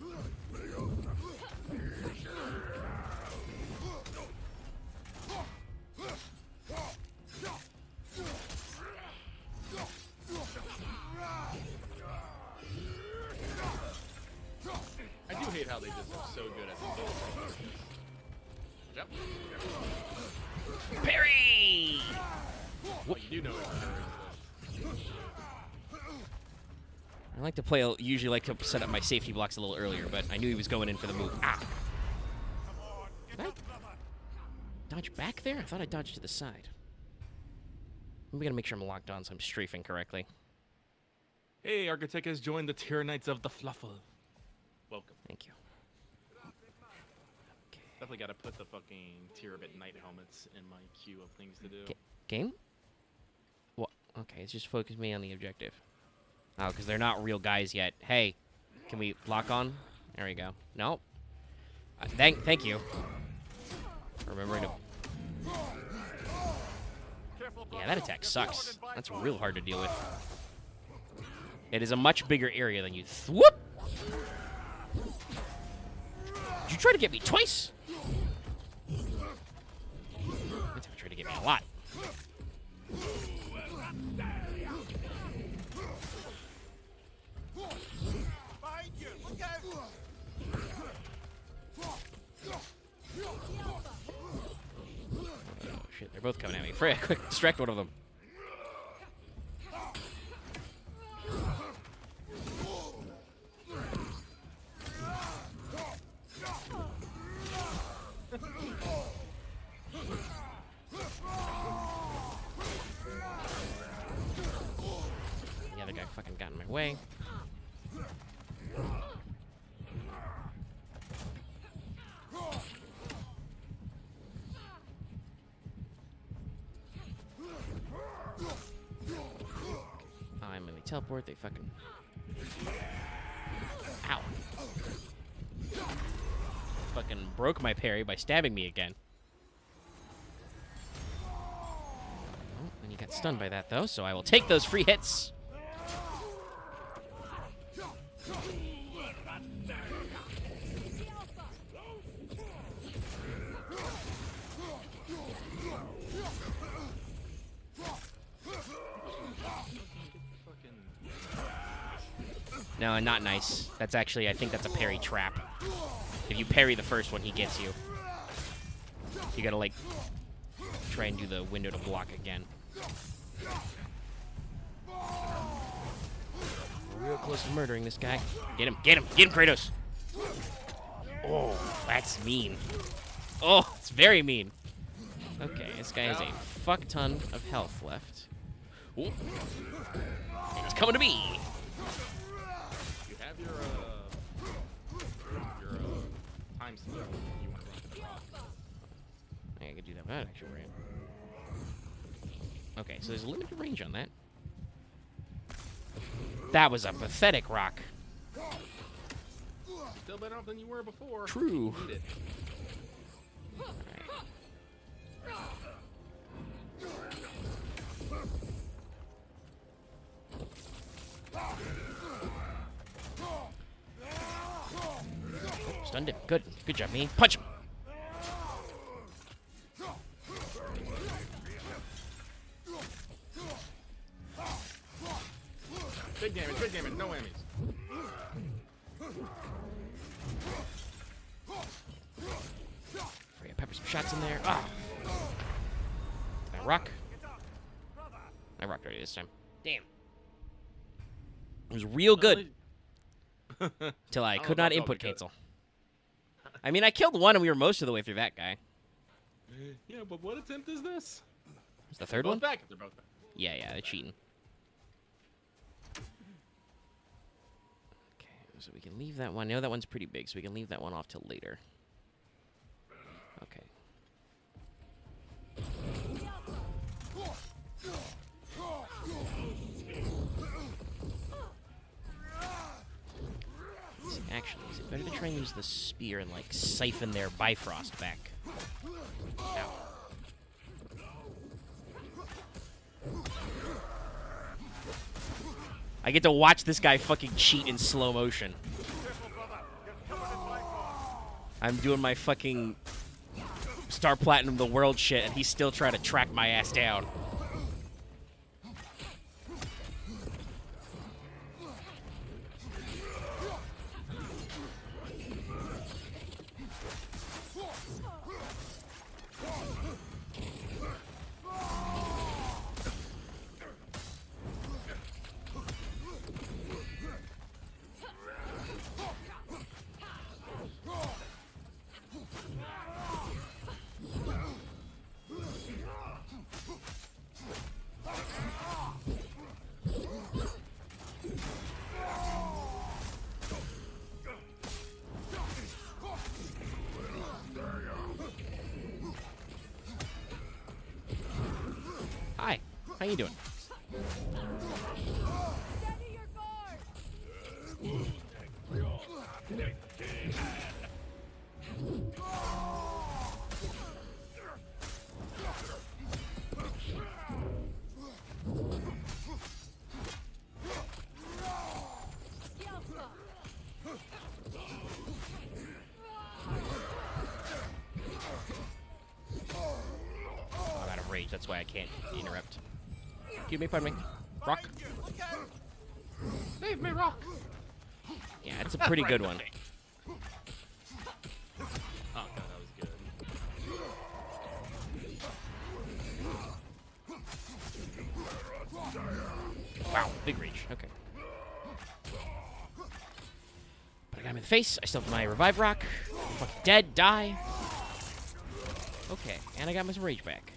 I do hate how they just are so good at the Yep. Parry! Well, you do know it. I like to play, usually like to set up my safety blocks a little earlier, but I knew he was going in for the move. Ah! Did I dodge back there? I thought I dodged to the side. I'm gonna make sure I'm locked on so I'm strafing correctly. Hey, Architect has joined the Tyrannites of the Fluffle. Welcome. Thank you. Definitely gotta put the fucking Terabit Knight helmets in my queue of things to do. Game? What? Okay, it's just focus me on the objective. Oh, because they're not real guys yet. Hey, can we lock on? There we go. No. Thank you. Remembering to... Yeah, that attack sucks. That's real hard to deal with. It is a much bigger area than you... Whoop! Did you try to get me twice? You tried to get me a lot. Oh shit, they're both coming at me. Freya, quick, distract one of them. The other guy fucking got in my way. I'm in the teleport, they fucking... Ow. Fucking broke my parry by stabbing me again. Oh, and you got stunned by that, though, so I will take those free hits. No, not nice. That's actually, I think that's a parry trap. If you parry the first one, he gets you. You gotta, like, try and do the window to block again. We're real close to murdering this guy. Get him, get him, get him, Kratos! Oh, that's mean. Oh, it's very mean. Okay, this guy has a fuck ton of health left. Ooh. It's coming to me! You have your time slip. You want to run to the rock. I could do that without actually ran. Okay, so there's a limited range on that. That was a pathetic rock. Still better off than you were before. True. Need it. Stunned him. Good. Good job, me. Punch him. Big damage, no enemies. Freya, pepper some shots in there. Ah. Did I rock? I rocked already this time. Damn. It was real good. Till I could not input cancel. I mean, I killed one and we were most of the way through that guy. Yeah, but what attempt is this? Is the third Both one? back. They're both back. Yeah, they're cheating. Okay, so we can leave that one. I know that one's pretty big, so we can leave that one off till later. Okay. Actually, is it Better to try and use the spear and, like, siphon their Bifrost back. Ow. I get to watch this guy fucking cheat in slow motion. I'm doing my fucking Star Platinum the World shit, and he's still trying to track my ass down. Hi, how you doing? I'm out of rage, that's why I can't interrupt. Excuse me, pardon me. Rock? Save me, Rock! Yeah, it's a pretty good one. Oh, God, that was good. Wow, big reach. Okay. But I got him in the face. I still have my revive rock. Fucking dead. Die. Okay, and I got my rage back.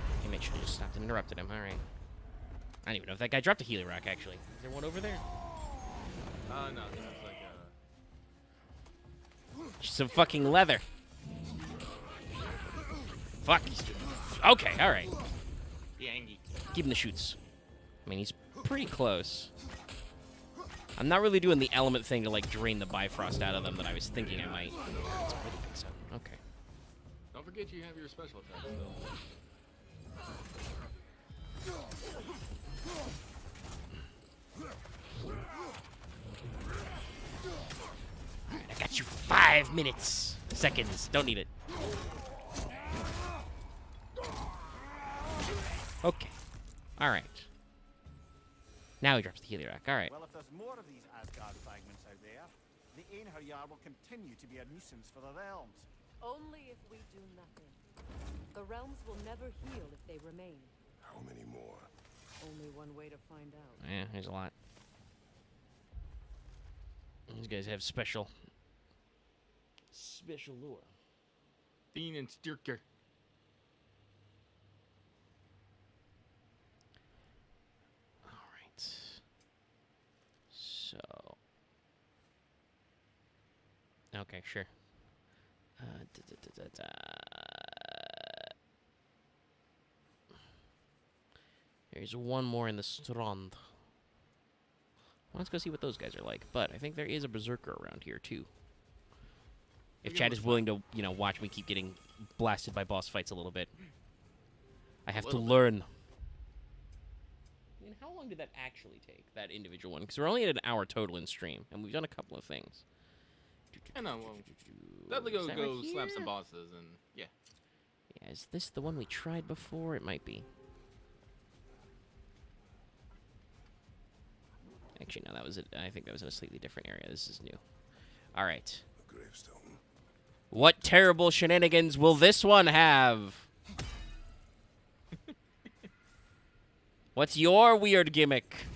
Okay, make sure you just stopped and interrupted him. All right. I don't even know if that guy dropped a healer rock, actually. Is there one over there? No, that's like Some fucking leather. Fuck. Okay, all right. Yangi. Give him the shoots. I mean, he's pretty close. I'm not really doing the element thing to, like, drain the Bifrost out of them that I was thinking I might. So, okay. Don't forget you have your special attack still. Alright, I got you for 5 minutes. Seconds. Don't need it. Okay. Alright. Now he drops the Heliorock. Alright. Well, if there's more of these Asgard fragments out there, the Einherjar will continue to be a nuisance for the realms. Only if we do nothing. The realms will never heal if they remain. How many more? Only one way to find out. Yeah, there's a lot. These guys have special lure. Dean and Styrker. Alright. So. Okay, sure. There's one more in the Strand. Let's go see what those guys are like. But I think there is a Berserker around here, too. If Chad is willing to, you know, watch me keep getting blasted by boss fights a little bit. I have to learn. I mean, how long did that actually take, that individual one? Because we're only at an hour total in stream, and we've done a couple of things. I know, well, definitely go slap some bosses, and yeah. Yeah, is this the one we tried before? It might be. Actually, no, that was it. I think that was in a slightly different area. This is new. All right. A gravestone. What terrible shenanigans will this one have? What's your weird gimmick?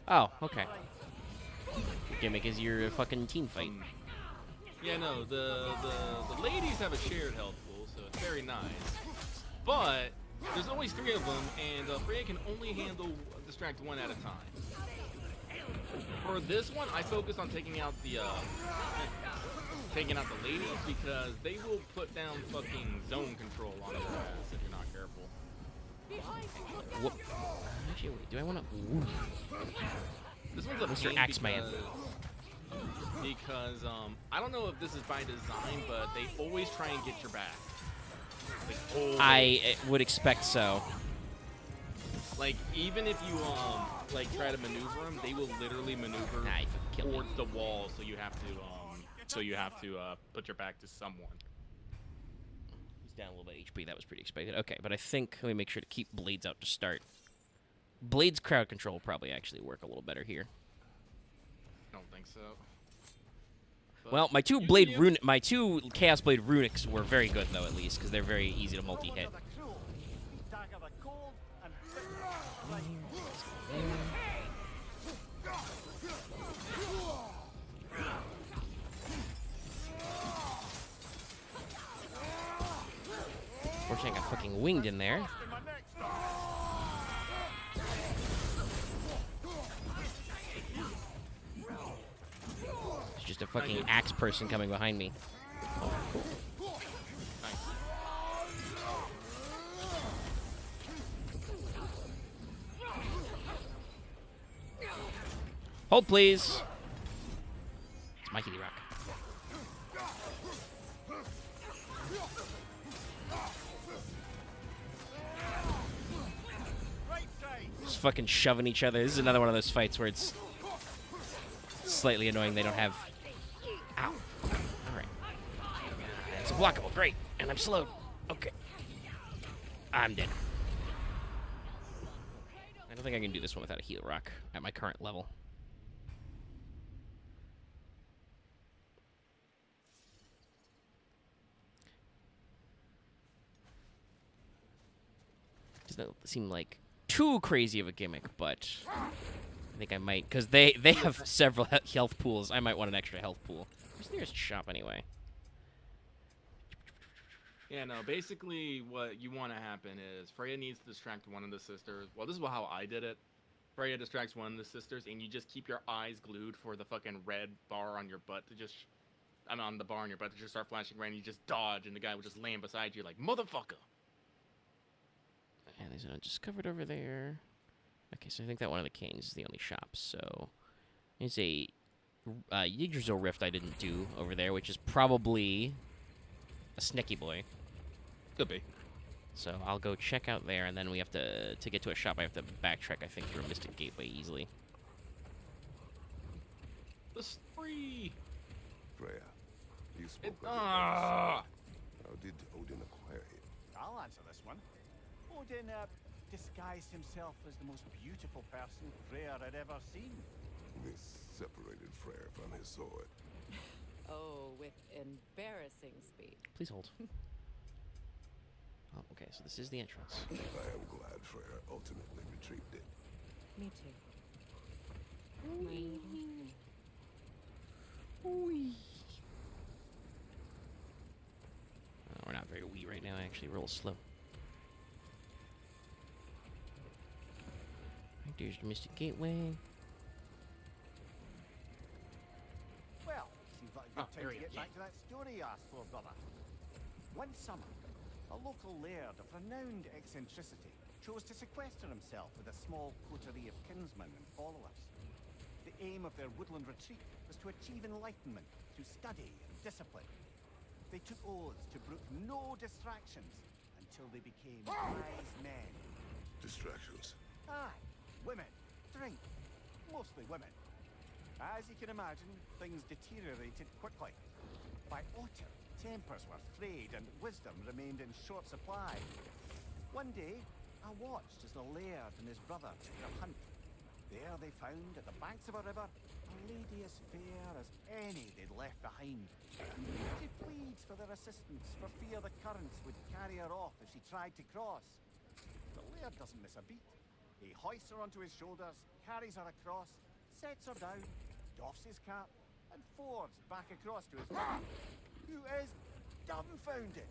Oh, okay. gimmick is your fucking team fight. Yeah, no, the ladies have a shared health pool, so it's very nice. But there's always 3 of them, and Freya can only handle distract 1 at a time. For this one, I focused on taking out the ladies because they will put down fucking zone control on your ass if you're not careful. What? Actually, wait, do I want to? This one's a Mr. pain Axeman. because I don't know if this is by design, but they always try and get your back. Like, always. I would expect so. Like, even if you like try to maneuver them, they will literally maneuver Nah, you fucking killed me. towards the wall, so you have to put your back to someone. He's down a little bit HP. That was pretty expected. Okay, but I think let me make sure to keep Blades out to start. Blades crowd control will probably actually work a little better here. I don't think so. But Well, my two Chaos Blade Runics were very good though, at least, because they're very easy to multi-hit. Fortunately, I got fucking winged in there. It's just a fucking axe person coming behind me. Oh, cool. Nice. Hold, please. It's Mikey D. Rock. Just fucking shoving each other. This is another one of those fights where it's slightly annoying they don't have... Ow. Alright. It's blockable. Great. And I'm slowed. Okay. I'm dead. I don't think I can do this one without a heal rock at my current level. Doesn't seem like too crazy of a gimmick, but I think I might, because they have several health pools. I might want an extra health pool. Where's the nearest shop anyway? Yeah, no, basically what you want to happen is Freya needs to distract one of the sisters. Well, this is how I did it. Freya distracts one of the sisters, and you just keep your eyes glued for the fucking red bar on your butt to just... on the bar on your butt to just start flashing red, and you just dodge, and the guy will just land beside you like, motherfucker! And there's an undiscovered over there. Okay, so I think that one of the canes is the only shop, so... There's a Yggdrasil Rift I didn't do over there, which is probably a Snecky Boy. Could be. So I'll go check out there, and then we have to get to a shop, I have to backtrack, I think, through a Mystic Gateway easily. The spree! Freya, you spoke of Ah! How did Odin acquire it? I'll answer this one. Odin disguised himself as the most beautiful person Freyr had ever seen. This separated Freyr from his sword. Oh, with embarrassing speed. Please hold. Oh, okay, so this is the entrance. I am glad Freyr ultimately retrieved it. Me too. We're not very wee right now, actually. Real slow. Right, there's the Mystic Gateway. Well, seems like a good time there to he get is. back to that story you asked for, brother. One summer, a local laird of renowned eccentricity chose to sequester himself with a small coterie of kinsmen and followers. The aim of their woodland retreat was to achieve enlightenment through study and discipline. They took oaths to brook no distractions until they became wise men. Distractions. Aye, women, drink, mostly women. As you can imagine, things deteriorated quickly. By autumn, tempers were frayed and wisdom remained in short supply. One day, I watched as the laird and his brother took their hunt. There they found, at the banks of a river, a lady as fair as any they'd left behind. She pleads for their assistance, for fear the currents would carry her off if she tried to cross. The laird doesn't miss a beat. He hoists her onto his shoulders, carries her across, sets her down, doffs his cap and fords back across to his mother, who is dumbfounded,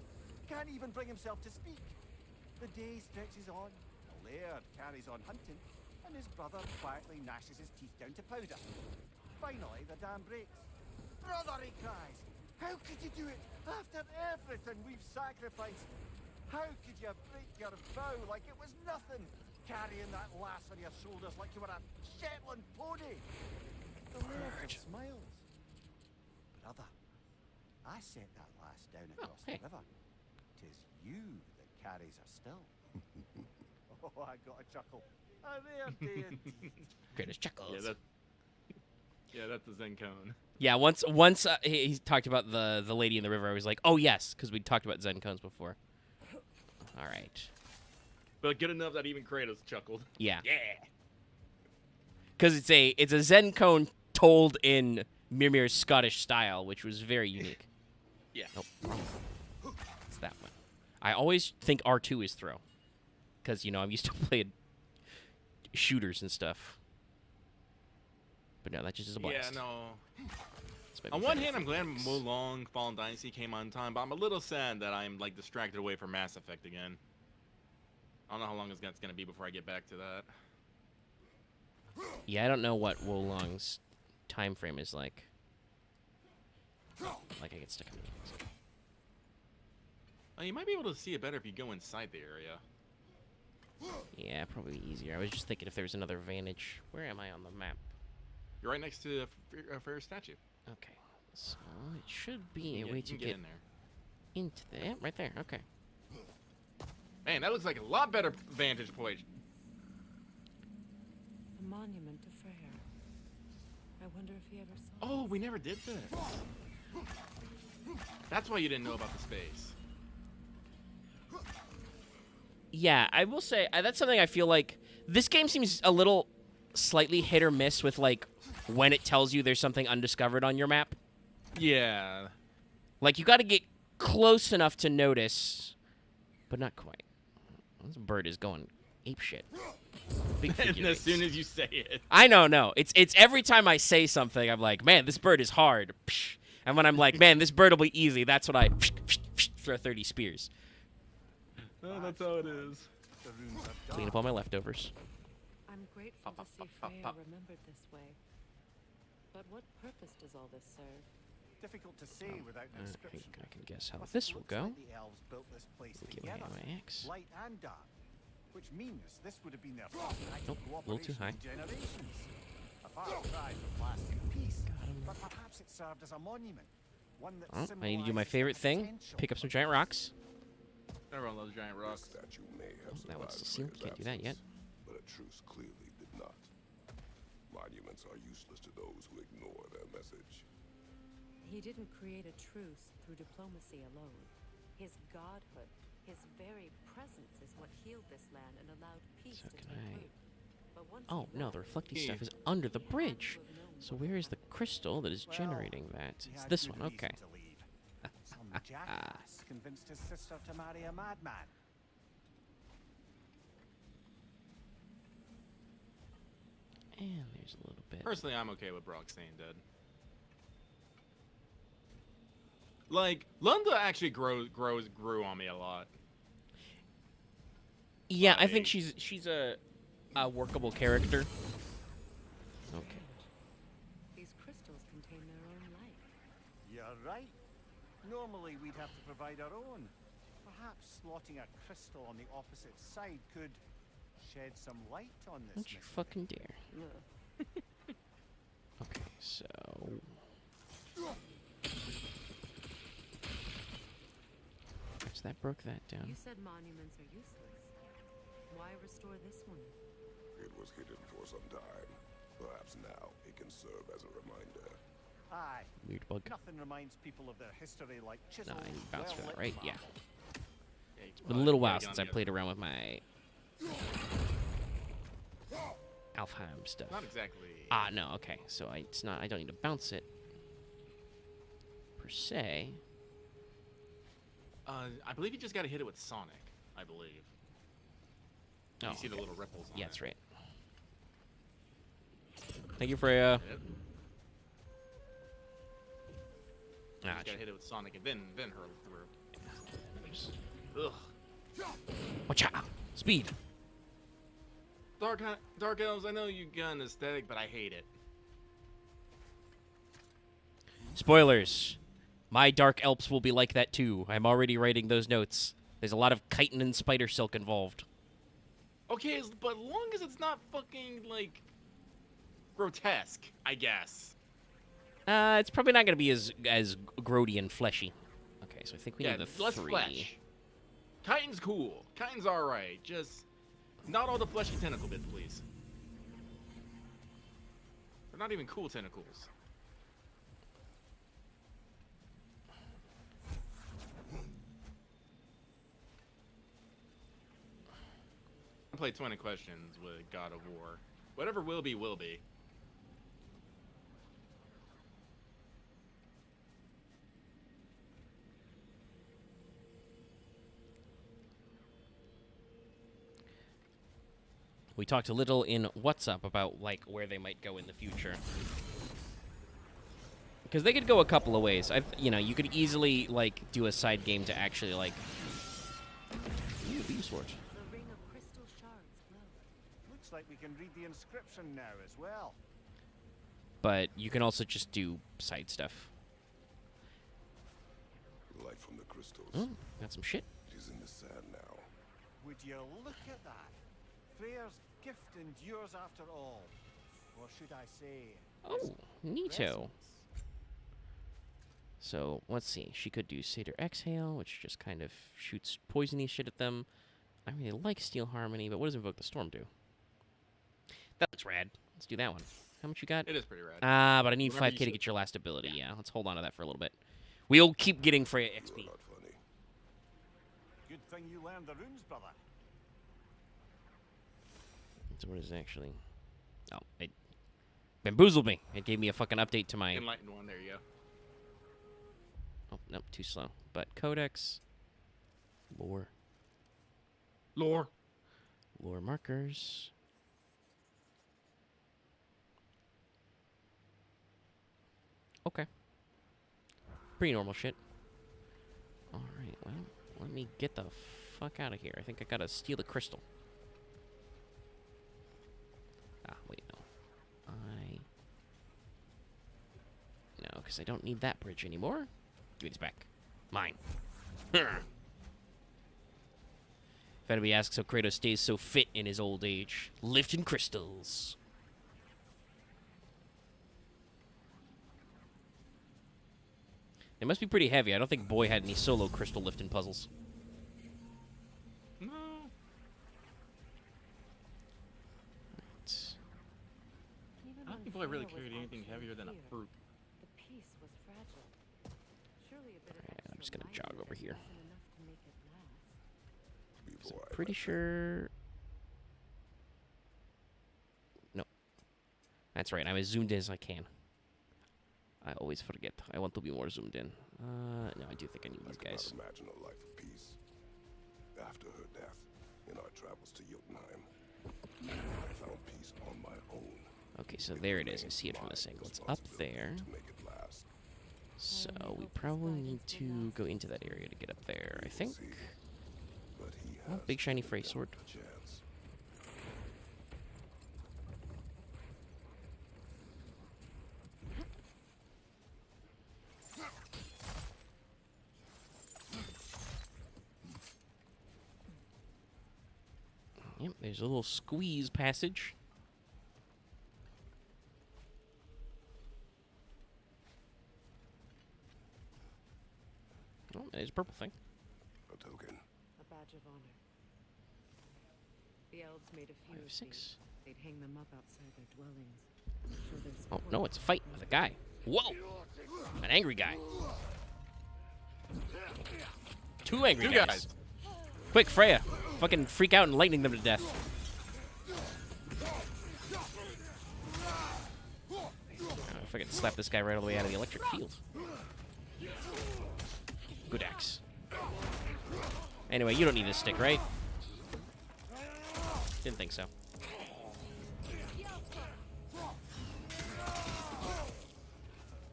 can't even bring himself to speak. The day stretches on, the laird carries on hunting, and his brother quietly gnashes his teeth down to powder. Finally, the dam breaks. Brother, he cries, how could you do it after everything we've sacrificed? How could you break your vow like it was nothing, carrying that lass on your shoulders like you were a Shetland pony? The laird smiles. Brother, I sent that lass down across the river. 'Tis you that carries her still. Oh, I got a chuckle. A rare day indeed. Greatest chuckles. That's the Zen cone. Yeah, once he talked about the lady in the river, I was like, oh yes, because we talked about Zen cones before. All right. But good enough that even Kratos chuckled. Yeah. Yeah. Because it's a Zen cone told in Mirmir's Scottish style, which was very unique. Yeah. Nope. It's that one. I always think R2 is throw. Because, I'm used to playing shooters and stuff. But no, that just is a blast. Yeah, no. It's my On one favorite hand, I'm glad things. Mulong Fallen Dynasty came on time, but I'm a little sad that I'm like distracted away from Mass Effect again. I don't know how long it's gonna be before I get back to that. Yeah, I don't know what Wolong's time frame is like. Like, I get stuck in the games. Oh, you might be able to see it better if you go inside the area. Yeah, probably easier. I was just thinking if there was another vantage. Where am I on the map? You're right next to a fair statue. Okay, so it should be a Yeah, way you to can get in there. into there. Right there, okay. Man, that looks like a lot better vantage point. A monument to Freyr. I wonder if he ever saw Oh, this. we never did this. That's why you didn't know about the space. Yeah, I will say, that's something I feel like this game seems a little slightly hit or miss with, like, when it tells you there's something undiscovered on your map. Yeah. Like, you got to get close enough to notice, but not quite. This bird is going apeshit. Big And figure as soon eights. as you say it. I know, no. It's every time I say something, I'm like, man, this bird is hard. Psh. And when I'm like, man, this bird will be easy, that's when I throw 30 spears. Oh, that's how it is. The runes are Clean dark. up all my leftovers. I'm grateful to see Freyr remembered this way. But what purpose does all this serve? Difficult to say without I description. think I can guess how Plus, this it will looks go. like the elves built this place Give me together, my axe. light and dark, which means this would have been their first act Nope, of a little too cooperation high. in generations. A far cry from lasting peace, Got him. but perhaps it served as a monument, one that Oh, I need to do my symbolises favorite the thing. potential Pick up some of giant rocks. Everyone loves giant This rocks. statue may have That one's survived still sealed. Freya's Can't do that yet. absence, but a truce clearly did not. Monuments are useless to those who ignore their message. He didn't create a truce through diplomacy alone. His godhood, his very presence is what healed this land and allowed peace So to can take I- root. But once Oh, he no, the left, reflecting Here. stuff is under the he had bridge. to have known So what where is the crystal that is Well, generating that? He It's had this good one, reason okay. to leave. Some jackass convinced his sister to marry a madman. And there's a little bit. Personally, I'm okay with Brock staying dead. Like, Lunda actually grew on me a lot. Yeah, I think like- she's a workable character. Okay. these crystals contain their own light. You're right. Normally we'd have to provide our own. Perhaps slotting a crystal on the opposite side could shed some light on this Don't you mystery. fucking dare. Okay, so so that broke that down. You said monuments are useless. Why restore this one? It was hidden for some time. Perhaps now it can serve as a reminder. Aye. Weird bug. Nothing reminds people of their history like No, chiseled, I didn't bounce for that, well-lit right? Yeah. marble. It's been a little while since I played around with my Alfheim stuff. Not exactly. Ah, no, okay. So it's not. I don't need to bounce it per se. I believe you just got to hit it with Sonic. I believe. Oh, You see the little ripples on yeah, it. that's right. Thank you, Freya. Yep. You Ah, just gotta hit it with Sonic and then hurl it through. Ugh. Watch out! Speed. Dark Elves, I know you got an aesthetic, but I hate it. Spoilers. My Dark Elves will be like that too. I'm already writing those notes. There's a lot of chitin and spider silk involved. Okay, but long as it's not fucking, like, grotesque, I guess. It's probably not going to be as grody and fleshy. Okay, so I think we need the less 3. flesh. Chitin's cool. Chitin's alright. Just not all the fleshy tentacle bits, please. They're not even cool tentacles. I played 20 questions with God of War. Whatever will be, will be. We talked a little in What's Up about, like, where they might go in the future. Because they could go a couple of ways. You know, you could easily, like, do a side game to actually, like... Ooh, beam sword. The ring of crystal shards glow. Looks like we can read the inscription now as well. But you can also just do side stuff. Light from the crystals. Oh, got some shit. It is in the sand now. Would you look at that? Freyr's gift endures after all. Or should I say... Oh, neato. presence. So, let's see. She could do Seder Exhale, which just kind of shoots poisony shit at them. I really like Steel Harmony, but what does Invoke the Storm do? That looks rad. Let's do that one. How much you got? It is pretty rad. But I need Remember 5k you to said- get your last ability. Yeah, let's hold on to that for a little bit. We'll keep getting Freya You're XP. not funny. Good thing you learned the runes, brother. So what is it actually? Oh, it bamboozled me. It gave me a fucking update to my... Enlightened one, there you go. Oh, nope, too slow. But Codex, Lore, Lore. Lore markers. Okay. Pretty normal shit. Alright, well, let me get the fuck out of here. I think I gotta steal the crystal. Ah, wait, no. No, because I don't need that bridge anymore. Give me this back. Mine. If anybody asks how Kratos stays so fit in his old age, lifting crystals. They must be pretty heavy. I don't think Boy had any solo crystal lifting puzzles. No. Even I don't when think Boy really Freya was carried anything actually heavier than a here, fruit. The piece was fragile. Surely a bit of Alright, I'm extra just gonna light jog over wasn't here. enough to make it last. So Before I'm pretty sure... No. That's right. I'm as zoomed in as I can. I always forget. I want to be more zoomed in. No, I do think I need I these cannot guys. imagine a life of peace. After her death, in our travels to Jotunheim, I found peace on my own. Okay, so there it is. I see it from this angle. It's up there. To make it last. So we probably need to go into that area to get up there, I think. But he Oh, has big shiny given Frey them sword. a chance. Yep, there's a little squeeze passage. Oh, there's a purple thing. A token. A badge of honor. The elves made a few Five, of six. these. They'd hang them up outside their dwellings. Show their Oh, support. no, it's a fight with a guy. Whoa! An angry guy. Two angry Two guys. guys. Quick, Freya. Fucking freak out and lightning them to death. If I could slap this guy right all the way out of the electric field. Good axe. Anyway, you don't need this stick, right? Didn't think so.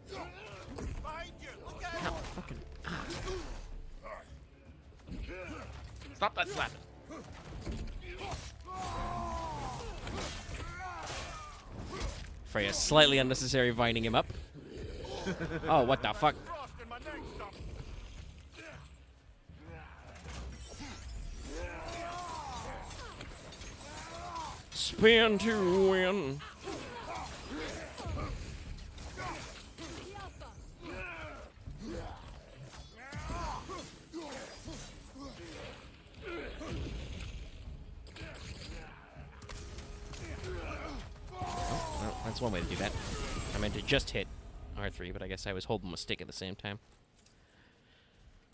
Behind you! Look out! Ow. Stop that slapping. Freya slightly unnecessary vining him up. Oh, what the fuck? Spin to win. Well, that's one way to do that. I meant to just hit R3, but I guess I was holding my stick at the same time.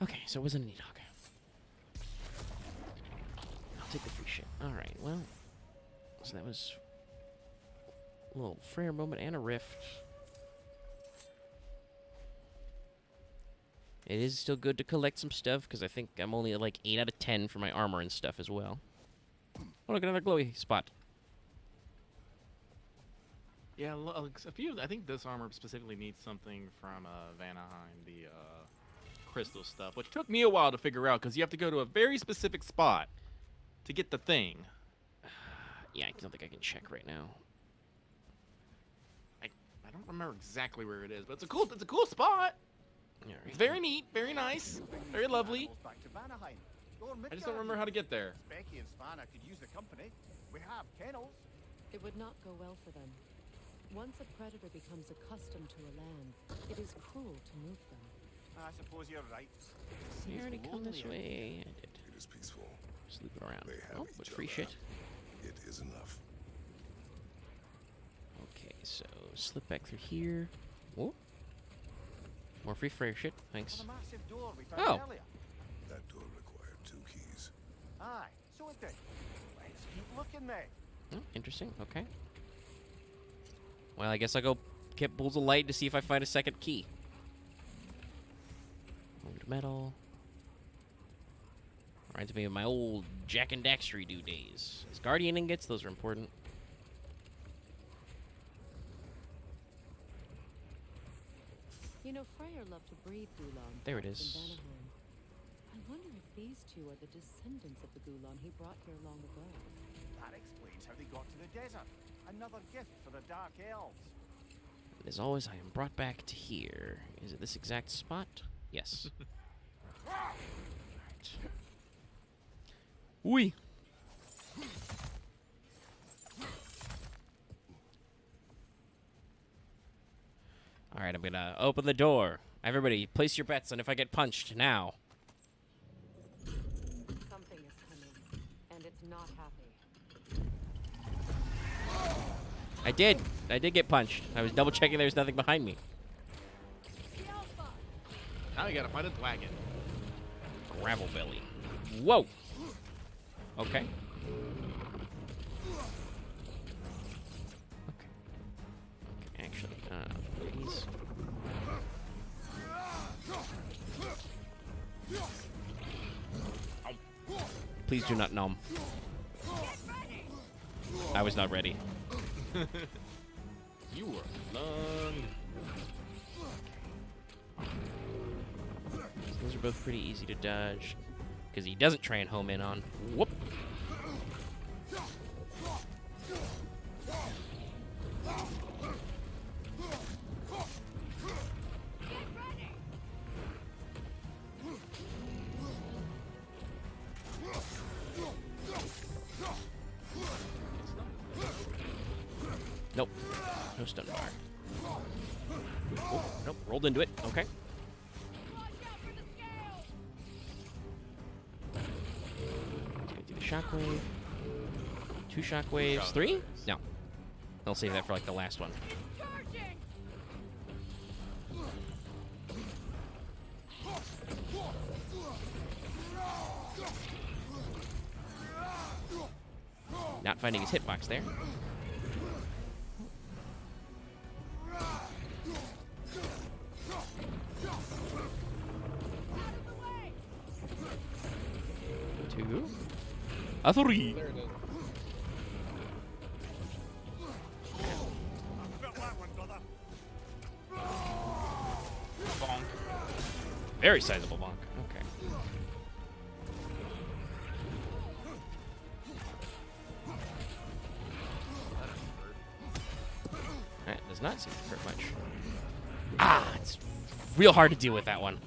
Okay, so it wasn't an E-Dog. I'll take the free shit. Alright, well. So that was a little Freyr moment and a rift. It is still good to collect some stuff, because I think I'm only at like 8 out of 10 for my armor and stuff as well. Oh, look, another glowy spot. Yeah, a few. I think this armor specifically needs something from Vanaheim, the crystal stuff, which took me a while to figure out because you have to go to a very specific spot to get the thing. Yeah, I don't think I can check right now. I don't remember exactly where it is, but it's a cool spot. Yeah, right. Very neat, very nice, very lovely. Back to Vanaheim. I just don't remember how to get there. Becky and Spanner could use the company. We have kennels. It would not go well for them. Once a predator becomes accustomed to a land, it is cruel to move them. I suppose you're right. You already come this lonely. way. I did. It is peaceful. Just loop it around. They have Oh, each but free other. shit. It is enough. Okay, so slip back through here. Whoa. More free Freyr shit. Thanks. The massive door we found Oh. earlier. That door required 2 keys. Aye, so it did. Let's keep looking there. Oh, interesting. Okay. Well, I guess I'll go get Bulls of Light to see if I find a second key. Moved metal. Reminds me of my old Jack and Daxter do days. As Guardian ingots, those are important. You know, Freyr loved to breed Gulan. There it in is. Vanaheim. I wonder if these two are the descendants of the Gulan he brought here long ago. That explains how they got to the desert. Another gift for the Dark Elves. And as always, I am brought back to here. Is it this exact spot? Yes. Alright. Wee. Alright, I'm gonna open the door. Everybody, place your bets on if I get punched now. Something is coming, and it's not happy. I did get punched. I was double checking there's nothing behind me. Now you gotta find a wagon. Gravel belly. Whoa. Okay. Okay. Okay, actually, please. Please do not numb. I was not ready. You were lung. Those are both pretty easy to dodge. Because he doesn't try and home in on. Whoop. Nope. No stun bar. Oh, nope. Rolled into it. Okay. Let's go do the shockwave. 2 shockwaves. 3? No. I'll save that for like the last one. Not finding his hitbox there. Two. A 3. There it is. Felt that one, brother. Bonk. Very sizable bonk. Okay. does not seem to hurt much. Ah, it's real hard to deal with that one.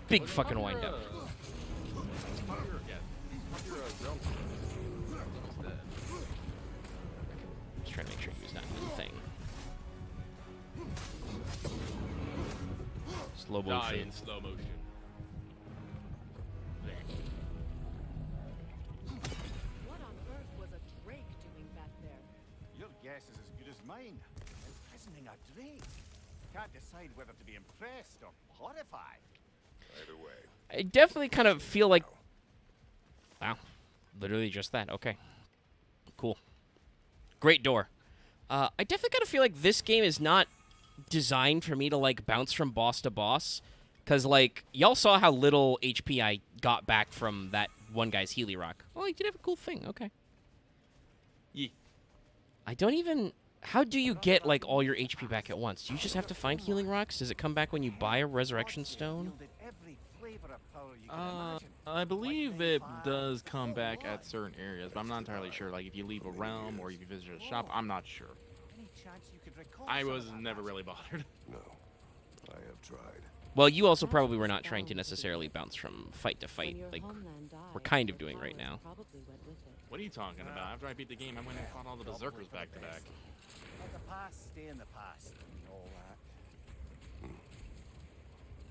Big fucking wind up. Just trying to make sure he was not in the thing. Slow Die motion. in slow motion. What on earth was a drake doing back there? Your guess is as good as mine. Imprisoning a drake. Can't decide whether to be impressed or horrified. Either way. I definitely kind of feel like... Wow. Literally just that. Okay. Cool. Great door. I definitely kind of feel like this game is not designed for me to, like, bounce from boss to boss. Because, like, y'all saw how little HP I got back from that one guy's Healy Rock. Oh, he did have a cool thing. Okay. Yeah. I don't even... How do you get, like, all your HP back at once? Do you just have to find healing rocks? Does it come back when you buy a resurrection stone? I believe it does come back at certain areas, but I'm not entirely sure. Like, if you leave a realm or if you visit a shop, I'm not sure. I was never really bothered. No, I have tried. Well, you also probably were not trying to necessarily bounce from fight to fight, When your like homeland died, we're kind of the doing right flowers now. probably went with it. What are you talking about? After I beat the game, I went and fought all the berserkers back to back. Let the past stay in the past and all that.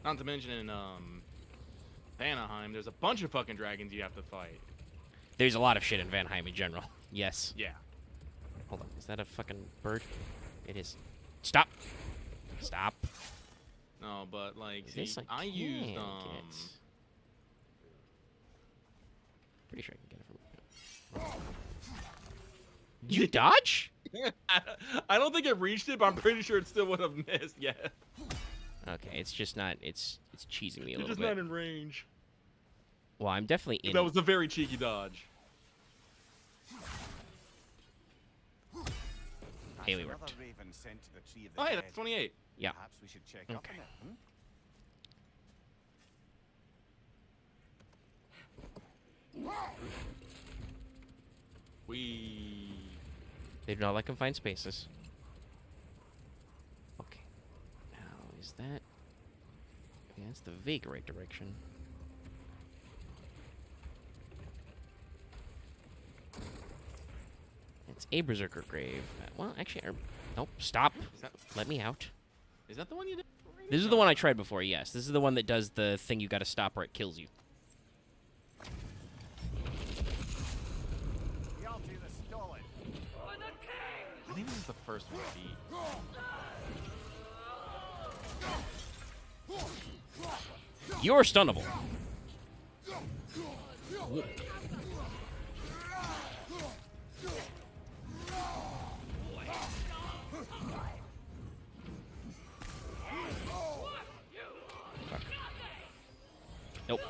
Not to mention in Vanaheim, there's a bunch of fucking dragons you have to fight. There's a lot of shit in Vanheim in general. Yes. Yeah. Hold on. Is that a fucking bird? It is. Stop. Stop. No, but like, see, This I can't used get. Pretty sure I can get it from. You dodge? I don't think it reached it, but I'm pretty sure it still would have missed. Yeah. Okay, it's just not. It's cheesing me a You're little just bit. not in range. Well, I'm definitely in. That was a very cheeky dodge. Haley Another worked. raven sent to the tree of the Oh, hey, dead. that's 28. Yeah. Perhaps we should check up Okay. on it. Hmm? They do not like confined spaces. Okay. Now, is that... Yeah, that's the vague right direction. It's a Berserker Grave. Well, actually, nope, stop. Let me out. Is that the one you did? This is the one I tried before, yes. This is the one that does the thing you gotta stop or it kills you. The altar is stolen. I think this is the first one I beat. You're stunnable. Nope.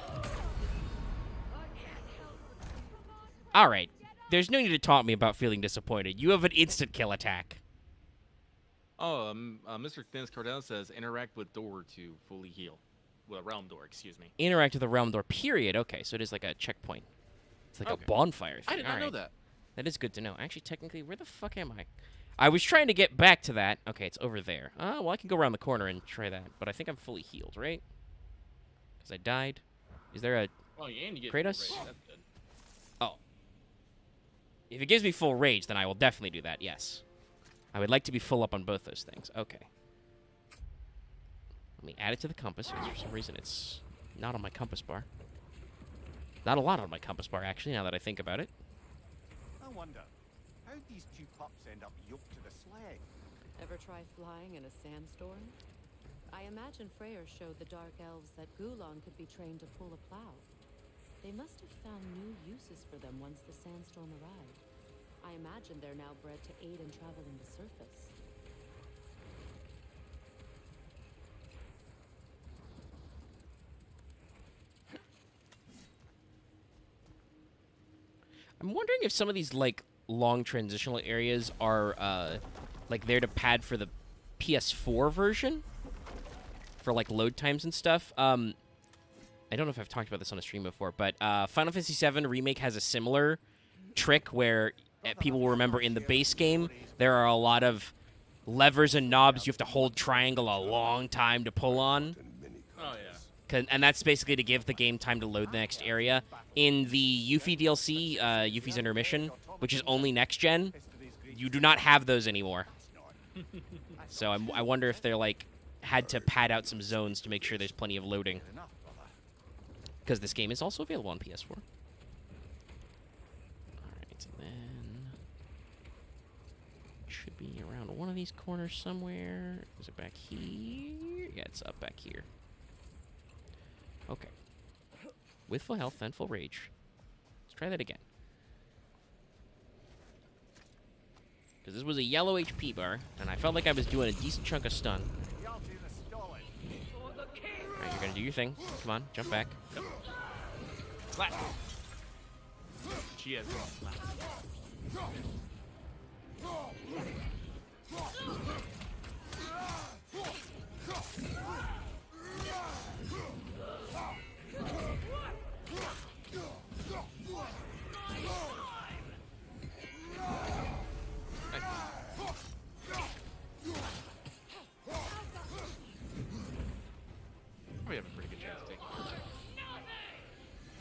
All right. There's no need to taunt me about feeling disappointed. You have an instant kill attack. Oh, Mr. Dennis Cordell says interact with door to fully heal. Well, realm door, excuse me. Interact with the realm door, period. Okay, so it is like a checkpoint. It's like Okay. a bonfire thing. I did not All know right. that. That is good to know. Actually, technically, where the fuck am I? I was trying to get back to that. Okay, it's over there. Well, I can go around the corner and try that. But I think I'm fully healed, right? Because I died. Is there a... Oh, yeah, and you get Kratos? full rage. That's good. Oh. If it gives me full rage, then I will definitely do that, yes. I would like to be full up on both those things. Okay. Let me add it to the compass, because for some reason it's not on my compass bar. Not a lot on my compass bar, actually, now that I think about it. I wonder, how'd these two pups end up yoked to the sled? Ever try flying in a sandstorm? I imagine Freyr showed the Dark Elves that Gulon could be trained to pull a plow. They must have found new uses for them once the sandstorm arrived. I imagine they're now bred to aid in traveling the surface. I'm wondering if some of these, like, long transitional areas are, like, there to pad for the PS4 version? For, like, load times and stuff. I don't know if I've talked about this on a stream before, but Final Fantasy VII Remake has a similar trick where people will remember in the base game there are a lot of levers and knobs you have to hold triangle a long time to pull on. Oh yeah. And that's basically to give the game time to load the next area. In the Yuffie DLC, Yuffie's Intermission, which is only next gen, you do not have those anymore. So I wonder if they're like had to pad out some zones to make sure there's plenty of loading. Because this game is also available on PS4. Alright, and then should be around one of these corners somewhere. Is it back here? Yeah, it's up back here. Okay. With full health and full rage. Let's try that again. Because this was a yellow HP bar, and I felt like I was doing a decent chunk of stun. Alright, you're gonna do your thing. Come on, jump back. Slap. She has one slap. We have a pretty good chance to take it.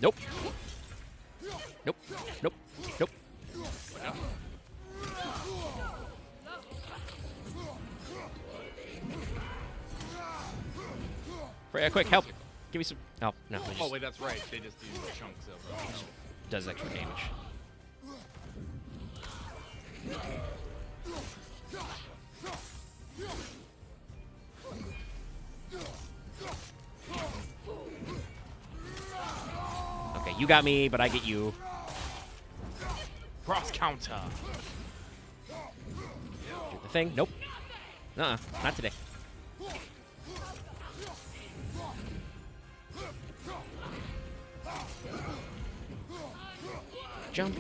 Nope. Nope. Nope. Nope. Quick, help. Give me some... Oh, no. It Oh just wait, that's right. They just do chunks of. does extra damage. Okay, you got me, but I get you. Cross counter. Do the thing. Nope. Not today. Jump.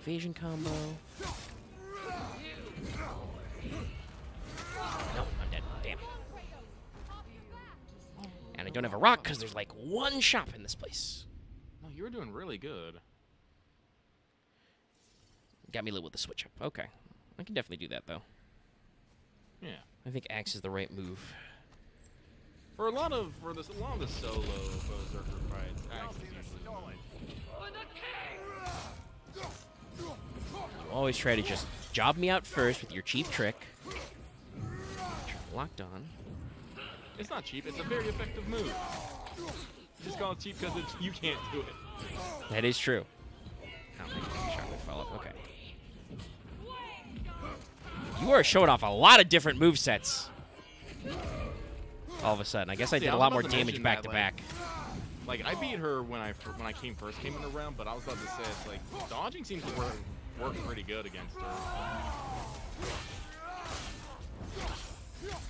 Evasion combo. Nope, I'm dead. Damn. And I don't have a rock because there's like one shop in this place. No, you were doing really good. Got me lit with the switch up. Okay. I can definitely do that, though. Yeah. I think axe is the right move. For a lot of the solo berserker fights, axe is usually You always try to just job me out first with your cheap trick. Locked on. It's not cheap. It's a very effective move. You just call it cheap because you can't do it. That is true. Oh, my shot with follow-up. Okay. You are showing off a lot of different movesets. All of a sudden. I guess I did a lot more damage back to back. Like, I beat her when I first came in the round, but I was about to say, it's like, dodging seems to work pretty good against her.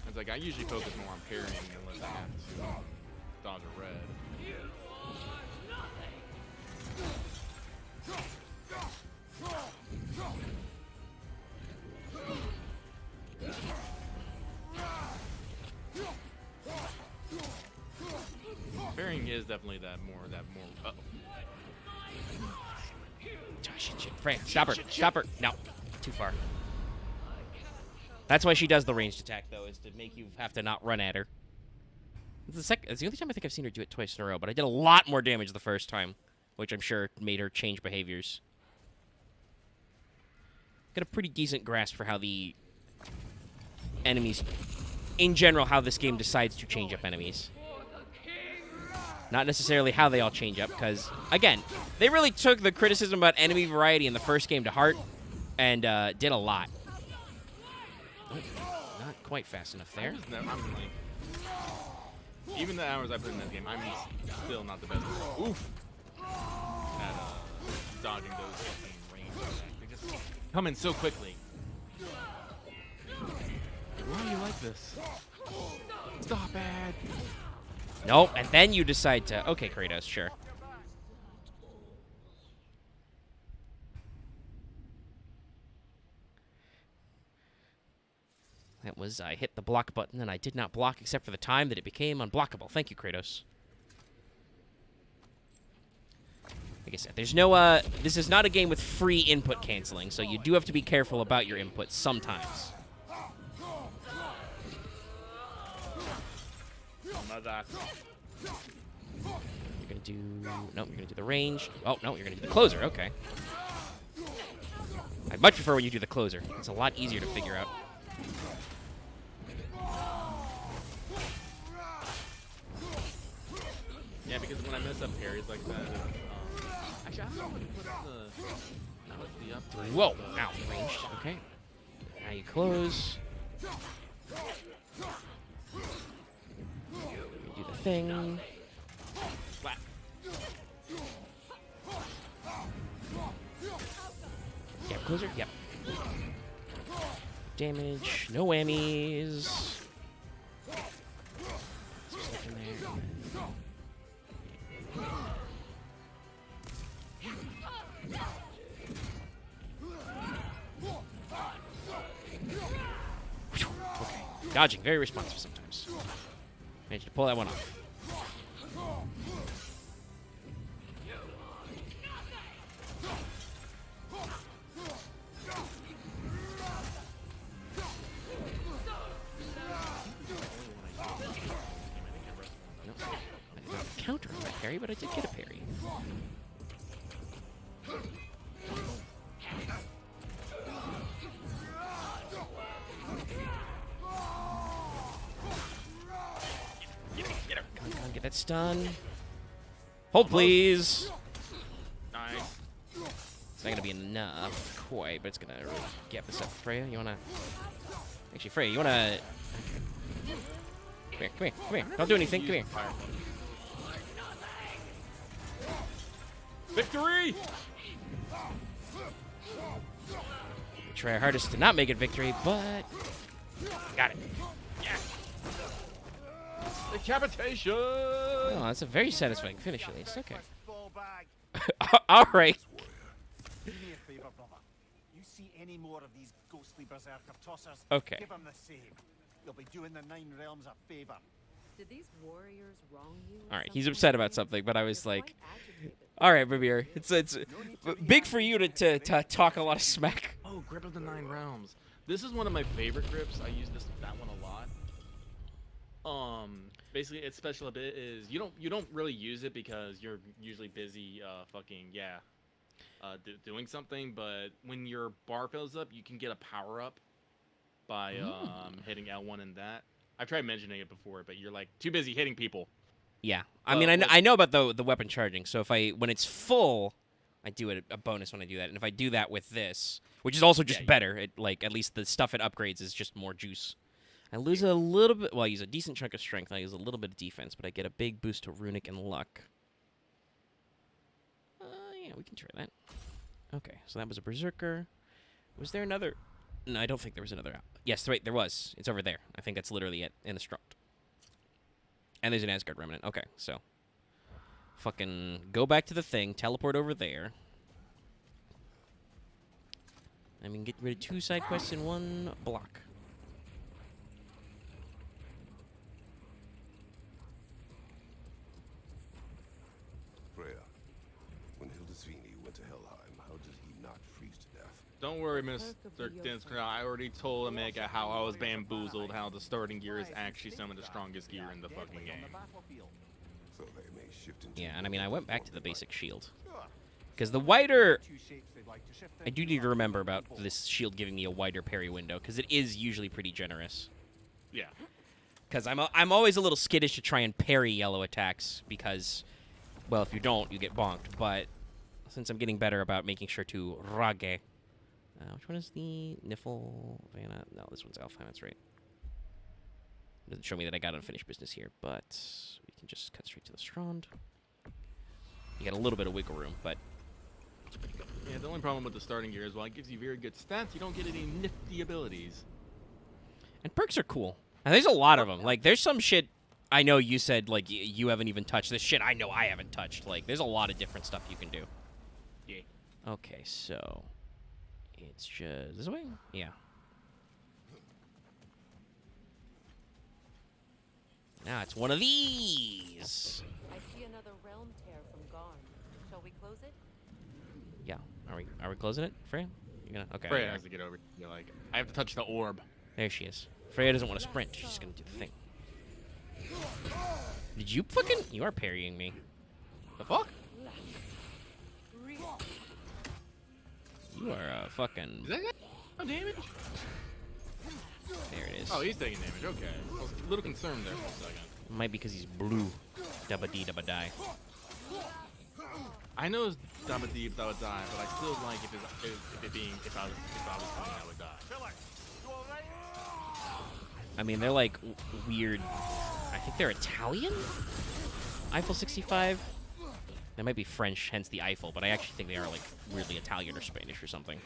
It's like, I usually focus more on parrying unless I have to dodge a red. Parrying is definitely that more. Uh-oh. Shit. Frank, stop her. Stop her. No. Too far. That's why she does the ranged attack, though, is to make you have to not run at her. It's the only time I think I've seen her do it twice in a row, but I did a lot more damage the first time, which I'm sure made her change behaviors. Got a pretty decent grasp for how the enemies, in general, how this game decides to change up enemies. Not necessarily how they all change up, because, again, they really took the criticism about enemy variety in the first game to heart, and did a lot. Oh, not quite fast enough there. I'm like, even the hours I put in this game, I'm still not the best. Oof. At dodging those fucking range attacks. They just come in so quickly. Why do you like this? Stop it. Nope, and then you decide to... Okay, Kratos, sure. That was, I hit the block button, and I did not block except for the time that it became unblockable. Thank you, Kratos. Like I said, there's no, this is not a game with free input canceling, so you do have to be careful about your inputs sometimes. Not that. You're gonna do, nope, you're gonna do the range. Oh, no, you're gonna do the closer, okay. I'd much prefer when you do the closer. It's a lot easier to figure out. Yeah, because when I mess up parries like that, actually, I don't know what's the upgrade. Whoa, ow, ranged, okay. Now you close. You do the thing. Slap. Yeah, closer, yep. Damage, no whammies. Stuff in there. Okay. Dodging, very responsive sometimes. Managed to pull that one off. Nope. I did not counter that parry, but I did get a parry. Come on, get that stun. Hold, please. Nice. It's not gonna be enough, quite, but it's gonna really get this up. Freya, you wanna? Actually, Freya, you wanna? Come here, come here, come here. Don't do anything. Come here. Victory! Try our hardest to not make it victory, but got it. Decapitation! Oh, that's a very satisfying finish, at least. Okay. Ball bag. All right. Do me a favor, brother. You see any more of these ghostly berserker tossers? Okay. Give them the same. You'll be doing the Nine Realms a favor. Did these warriors wrong you? All right. He's upset about something, but I was like, all right, Mimir. It's big for you to talk a lot of smack. Oh, Grip of the Nine Realms. This is one of my favorite grips. I use that one a lot. Basically, its special bit is you don't really use it because you're usually busy doing something. But when your bar fills up, you can get a power up by hitting L1 and that. I've tried mentioning it before, but you're like too busy hitting people. Yeah. I mean, I know about the weapon charging. So when it's full, I do a bonus when I do that. And if I do that with this, which is also just better, it at least the stuff it upgrades is just more juice. I lose a little bit. Well, I use a decent chunk of strength. I use a little bit of defense, but I get a big boost to runic and luck. Yeah, we can try that. Okay, so that was a berserker. Was there another? No, I don't think there was another. Yes, right, there was. It's over there. I think that's literally it in the struct. And there's an Asgard remnant. Okay, so fucking go back to the thing. Teleport over there. I mean, get rid of 2 side quests in 1 block. Freya, when Hildisvini went to Helheim, how did he not freeze to death? Don't worry, Mr. Dinscrow. I already told Omega how I was bamboozled, how the starting gear is actually some of the strongest gear in the fucking game. So they may shift into Yeah, and I mean, I went back to the basic shield. Because the wider... I do need to remember about this shield giving me a wider parry window, because it is usually pretty generous. Yeah. Because I'm always a little skittish to try and parry yellow attacks, because, well, if you don't, you get bonked. But since I'm getting better about making sure to rage... which one is the Niffle? Vanna? No, this one's Alfheim, that's right. It doesn't show me that I got unfinished business here, but we can just cut straight to the Strand. You got a little bit of wiggle room, but... Yeah, the only problem with the starting gear is while it gives you very good stats, you don't get any nifty abilities. And perks are cool. And there's a lot of them. Like, there's some shit I know you said, like, you haven't even touched. This shit I know I haven't touched. Like, there's a lot of different stuff you can do. Yeah. Okay, so... It's just... This way? Yeah. Now it's one of these! I see another realm tear from Garn. Shall we close it? Yeah. Are we closing it, Freya? You gonna? Okay. Freya there. has to get over. You're like, I have to touch the orb. There she is. Freya doesn't want to sprint. She's just gonna do the thing. Did you fucking? You are parrying me. The fuck? You are fucking. Is that guy no damage? There it is. Oh, he's taking damage. Okay. I was a little concerned there for a second. Might be because he's blue. Dabba dee dabba die. I know it's dabba deep, dabba die, but I still like if I was playing, I would die. I mean, they're like weird. I think they're Italian. Eiffel 65. They might be French, hence the Eiffel, but I actually think they are like weirdly Italian or Spanish or something.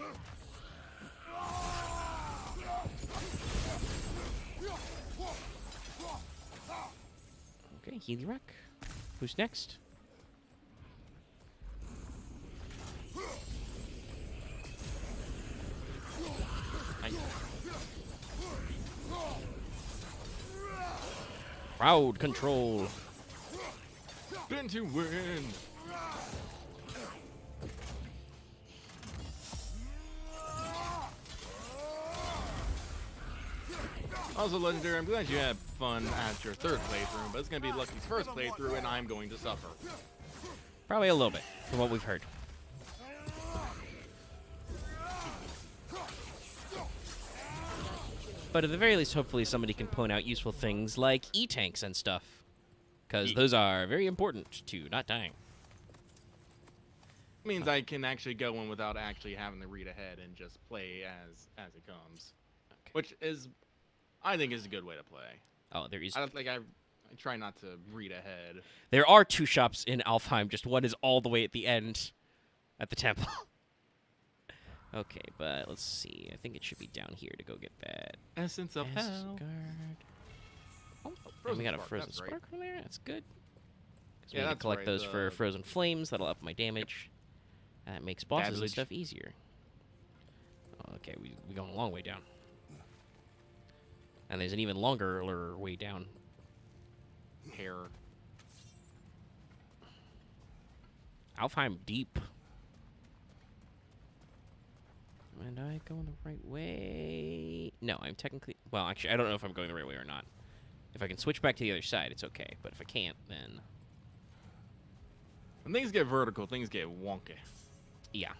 Okay, Healy Rock. Who's next? Crowd control. Spin to win. Also, Legendary, I'm glad you had fun at your third playthrough, but it's going to be Lucky's first playthrough, and I'm going to suffer. Probably a little bit, from what we've heard. But at the very least, hopefully somebody can point out useful things like E-tanks and stuff. Because those are very important to not dying. Means I can actually go in without actually having to read ahead and just play as it comes. Okay. Which is, I think, is a good way to play. Oh, there is. I don't think I try not to read ahead. There are two shops in Alfheim. Just one is all the way at the end, at the temple. Okay, but let's see. I think it should be down here to go get that. Essence of Hell. Asgard. Oh, and Frozen we got a Spark, frozen that's right. spark from there. That's good. 'Cause Yeah, we need to that's collect right, those for the- frozen flames. That'll up my damage. That makes bosses and Damage. stuff easier. Okay, we going a long way down. And there's an even longer way down. Hair. Alfheim deep. Am I going the right way? No, I'm technically... Well, actually, I don't know if I'm going the right way or not. If I can switch back to the other side, it's okay. But if I can't, then... When things get vertical, things get wonky. Yeah.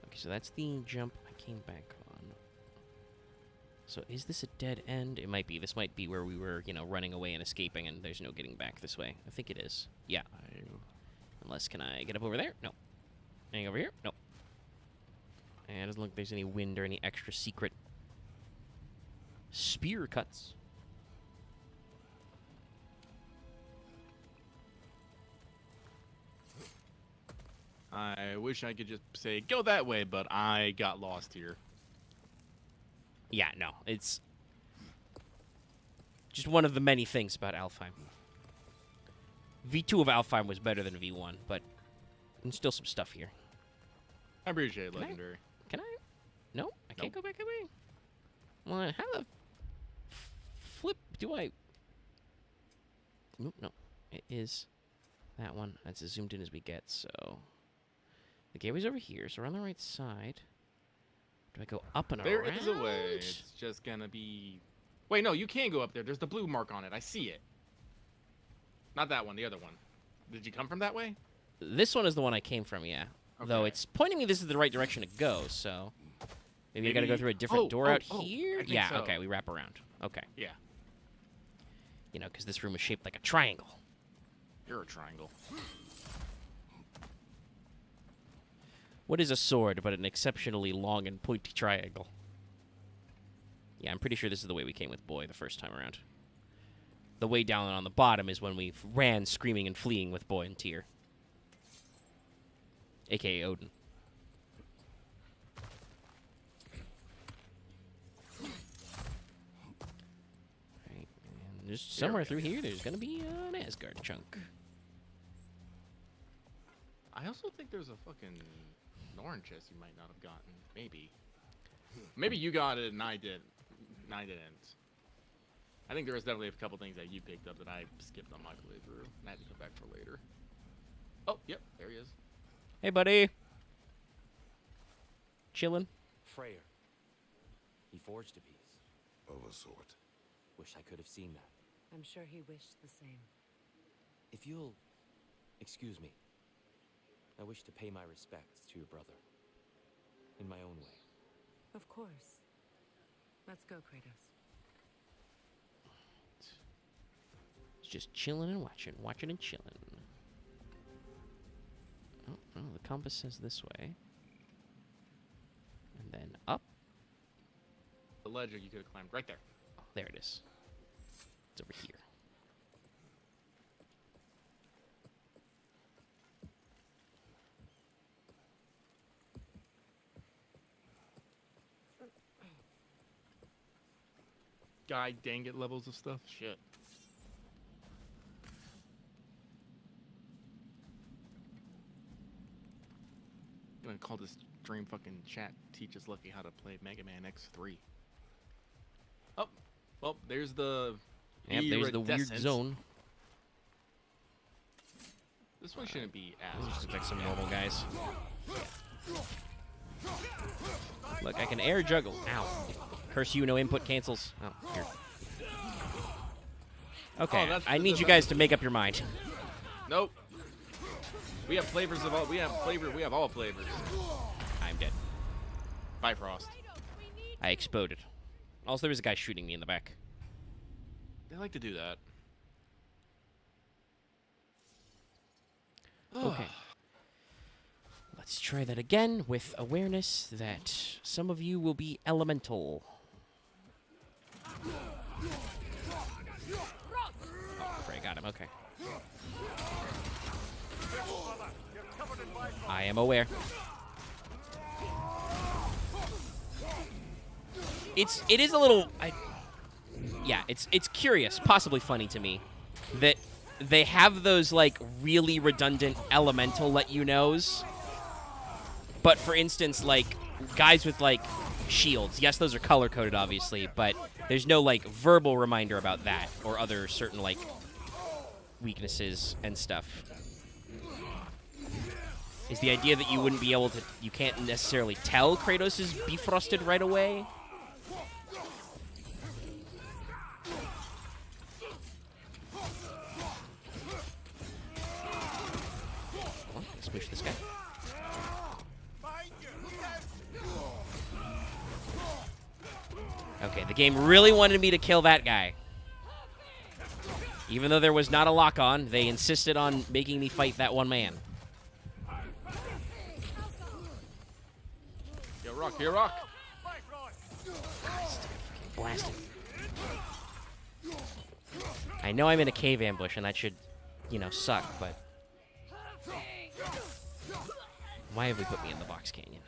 Okay, so that's the jump I came back on. So is this a dead end? It might be. This might be where we were, you know, running away and escaping, and there's no getting back this way. I think it is. Yeah. Unless, can I get up over there? No. Anything over here? No. And it doesn't look like there's any wind or any extra secret spear cuts. I wish I could just say, go that way, but I got lost here. Yeah, no. It's just one of the many things about Alfheim. V2 of Alfheim was better than V1, but there's still some stuff here. I appreciate it, Can I- Legendary. Can I? No, I can't go back that way. Well, how the flip do I? Nope, no. It is that one. That's as zoomed in as we get, so... The gateway's over here, so we're on the right side. Do I go up and There around? is a way. It's just gonna be... Wait, no, you can go up there. There's the blue mark on it. I see it. Not that one, the other one. Did you come from that way? This one is the one I came from, yeah. Though Okay. it's pointing me this is the right direction to go, so... Maybe I gotta go through a different door out here? I think Yeah, so. okay, we wrap around. Okay. Yeah. You know, because this room is shaped like a triangle. You're a triangle. What is a sword but an exceptionally long and pointy triangle? Yeah, I'm pretty sure this is the way we came with Boy the first time around. The way down on the bottom is when we ran screaming and fleeing with Boy and Tyr. A.k.a. Odin. Right, and just somewhere through here, there's going to be an Asgard chunk. I also think there's a fucking Norn chest you might not have gotten. Maybe. Maybe you got it and I did. And I didn't. I think there was definitely a couple things that you picked up that I skipped on my playthrough, and I had to come back for later. Oh, yep, there he is. Hey, buddy. Chillin'. Freyr. He forged a piece. Of a sort. Wish I could have seen that. I'm sure he wished the same. If you'll excuse me, I wish to pay my respects to your brother. In my own way. Of course. Let's go, Kratos. Just chilling and watching and chilling. Oh, no, the compass says this way. And then up. The ledger you could have climbed right there. Oh, there it is. It's over here. Guy dang it levels of stuff. Shit. I'm gonna call this stream fucking chat teaches Lucky how to play Mega Man X3. Oh, well, there's the Yep, there's the weird iridescence. zone. This one shouldn't be Let's as just affect some normal guys. Look, I can air juggle. Ow. Curse you, no input cancels. Oh, here. Okay, Oh, that's I the- need you guys to make up your mind. Nope. We have flavors of all. We have all flavors. I'm dead. Bifrost. I exploded. Also, there was a guy shooting me in the back. They like to do that. Okay. Let's try that again with awareness that some of you will be elemental. Oh, Frey got him. Okay. I am aware. It is a little yeah, it's curious, possibly funny to me that they have those like really redundant elemental let you knows. But for instance, like guys with like shields, yes, those are color coded obviously, but there's no like verbal reminder about that or other certain like weaknesses and stuff. Is the idea that you wouldn't be able to, you can't necessarily tell Kratos is bifrosted right away? Well, let's push this guy. Okay, the game really wanted me to kill that guy. Even though there was not a lock-on, they insisted on making me fight that one man. Yo, rock, yo, rock. Blasted. I know I'm in a cave ambush, and that should, you know, suck, but... Why have we put me in the box canyon?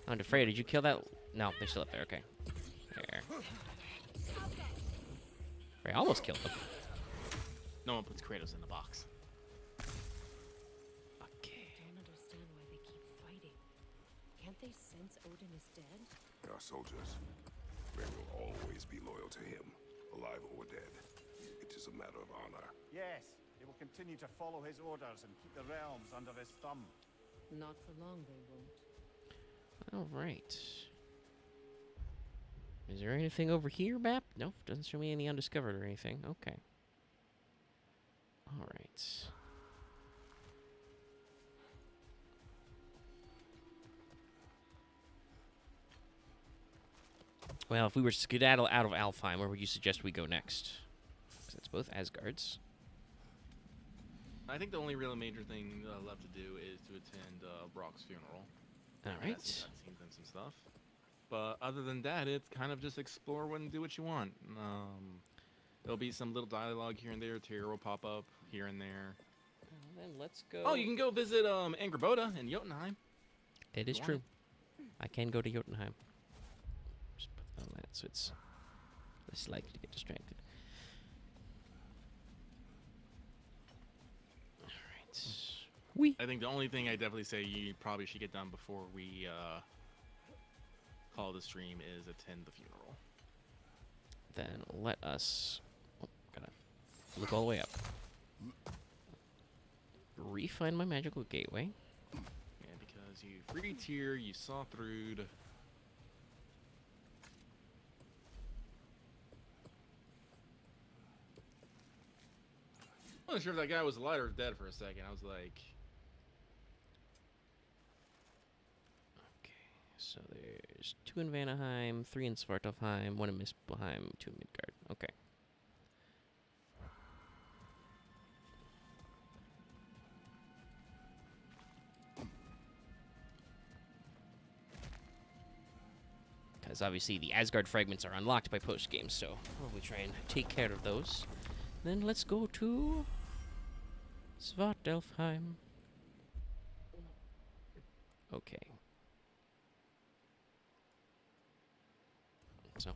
I'm afraid. Did you kill that? No, they're still up there. Okay. There. I almost killed them. No one puts Kratos in the box. Okay. I don't understand why they keep fighting. Can't they sense Odin is dead? Our soldiers, they will always be loyal to him, alive or dead. It is a matter of honor. Yes, they will continue to follow his orders and keep the realms under his thumb. Not for long, they won't. All right. Is there anything over here, map? Nope, doesn't show me any undiscovered or anything. Okay. All right. Well, if we were to skedaddle out of Alfheim, where would you suggest we go next? Because it's both Asgards. I think the only real major thing left to do is to attend Brock's funeral. All I've right. seen them some stuff. But other than that, it's kind of just explore and do what you want. There'll be some little dialogue here and there. Tyr will pop up here and there. Well, then let's go. Oh, you can go visit Angerboda in Jotunheim. It is Why? true. I can go to Jotunheim. Just put that on that so it's less likely to get distracted. All right. We. I think the only thing I definitely say you probably should get done before we call the stream is attend the funeral. then let us... Oh, gotta look all the way up. Refine my magical gateway. Yeah, because you free tier, you saw through. I wasn't sure if that guy was alive or dead for a second. I was like, Okay, so there's 2 in Vanaheim, 3 in Svartalfheim, 1 in Muspelheim, 2 in Midgard. Okay. Because obviously the Asgard fragments are unlocked by post-game, so we'll try and take care of those. Then let's go to Svartalfheim. Okay. So.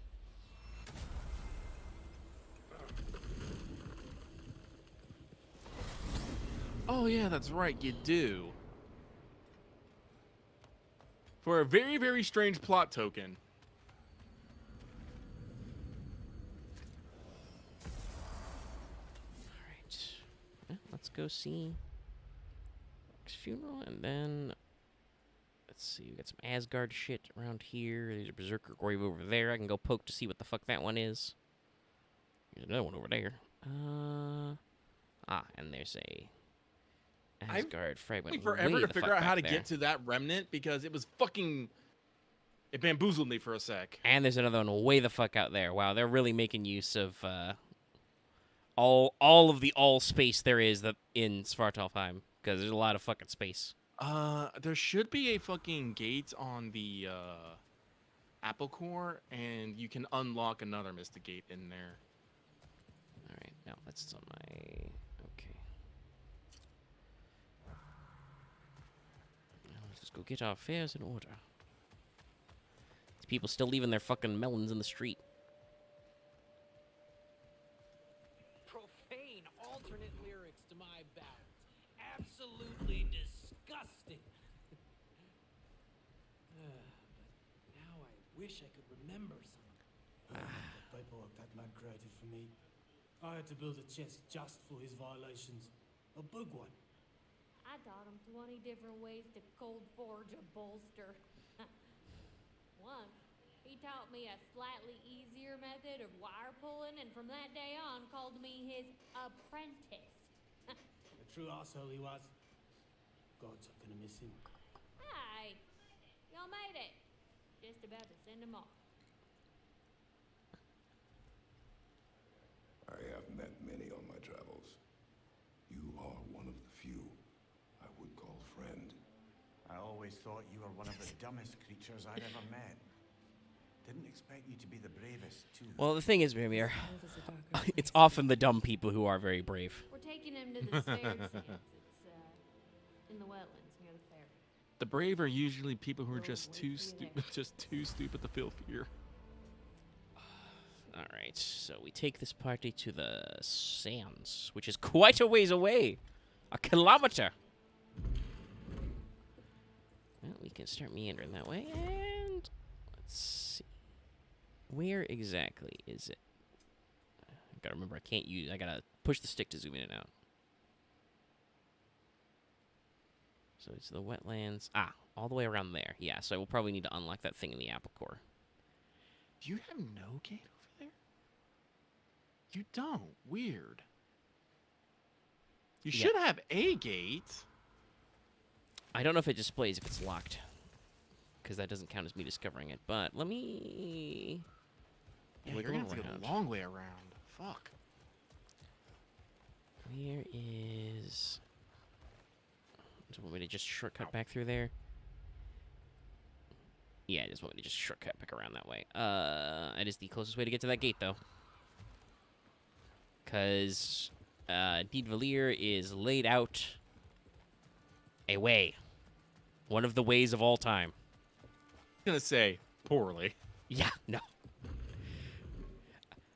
oh yeah, that's right, you do. For a very, very strange plot token. Alright. Yeah, let's go see Rock's funeral, and then... Let's see, we got some Asgard shit around here. There's a Berserker grave over there. I can go poke to see what the fuck that one is. There's another one over there. And there's a Asgard fragment. Took me forever way to the figure fuck out how back to there. get to that remnant because it was fucking... It bamboozled me for a sec. And there's another one way the fuck out there. Wow, they're really making use of all of the all space there is that in Svartalfheim, because there's a lot of fucking space. There should be a fucking gate on the Apple Core, and you can unlock another Mystic Gate in there. All right, now that's on my okay. Now let's just go get our affairs in order. These people still leaving their fucking melons in the street. Profane alternate lyrics to my ballads. Absolutely disgusting. But now I wish I could remember some of them. The paperwork that lad created for me. I had to build a chest just for his violations. A big one. I taught him 20 different ways to cold forge a bolster. Once, he taught me a slightly easier method of wire pulling, and from that day on called me his apprentice. A true asshole he was. Gods, I'm gonna miss him. Hi, y'all made it. Just about to send him off. I have met many on my travels. You are one of the few I would call friend. I always thought you were one of the dumbest creatures I'd ever met. Didn't expect you to be the bravest, too. Well, the thing is, Mimir, Cold as a darker it's place. often the dumb people who are very brave. We're taking him to the Sfared Sands. It's in the wetlands near the ferry. The brave are usually people who are We'll just wait too for you stupid, there. just too stupid to feel fear. All right, so we take this party to the sands, which is quite a ways away. A kilometer. Well, we can start meandering that way, and let's see. Where exactly is it? I gotta remember, I gotta push the stick to zoom in and out. So it's the wetlands. All the way around there. Yeah, so we'll probably need to unlock that thing in the apple core. Do you have no gate over there? You don't. Weird. You Yeah. should have a gate. I don't know if it displays if it's locked, because that doesn't count as me discovering it. But let me. Yeah, wiggle you're gonna have to go around. the long way around. Fuck. Where is? Do you want me to just shortcut back through there? Yeah, I just want me to just shortcut back around that way. It is the closest way to get to that gate, though. Because Nidavellir is laid out a way. One of the ways of all time. I'm gonna say poorly. Yeah, no.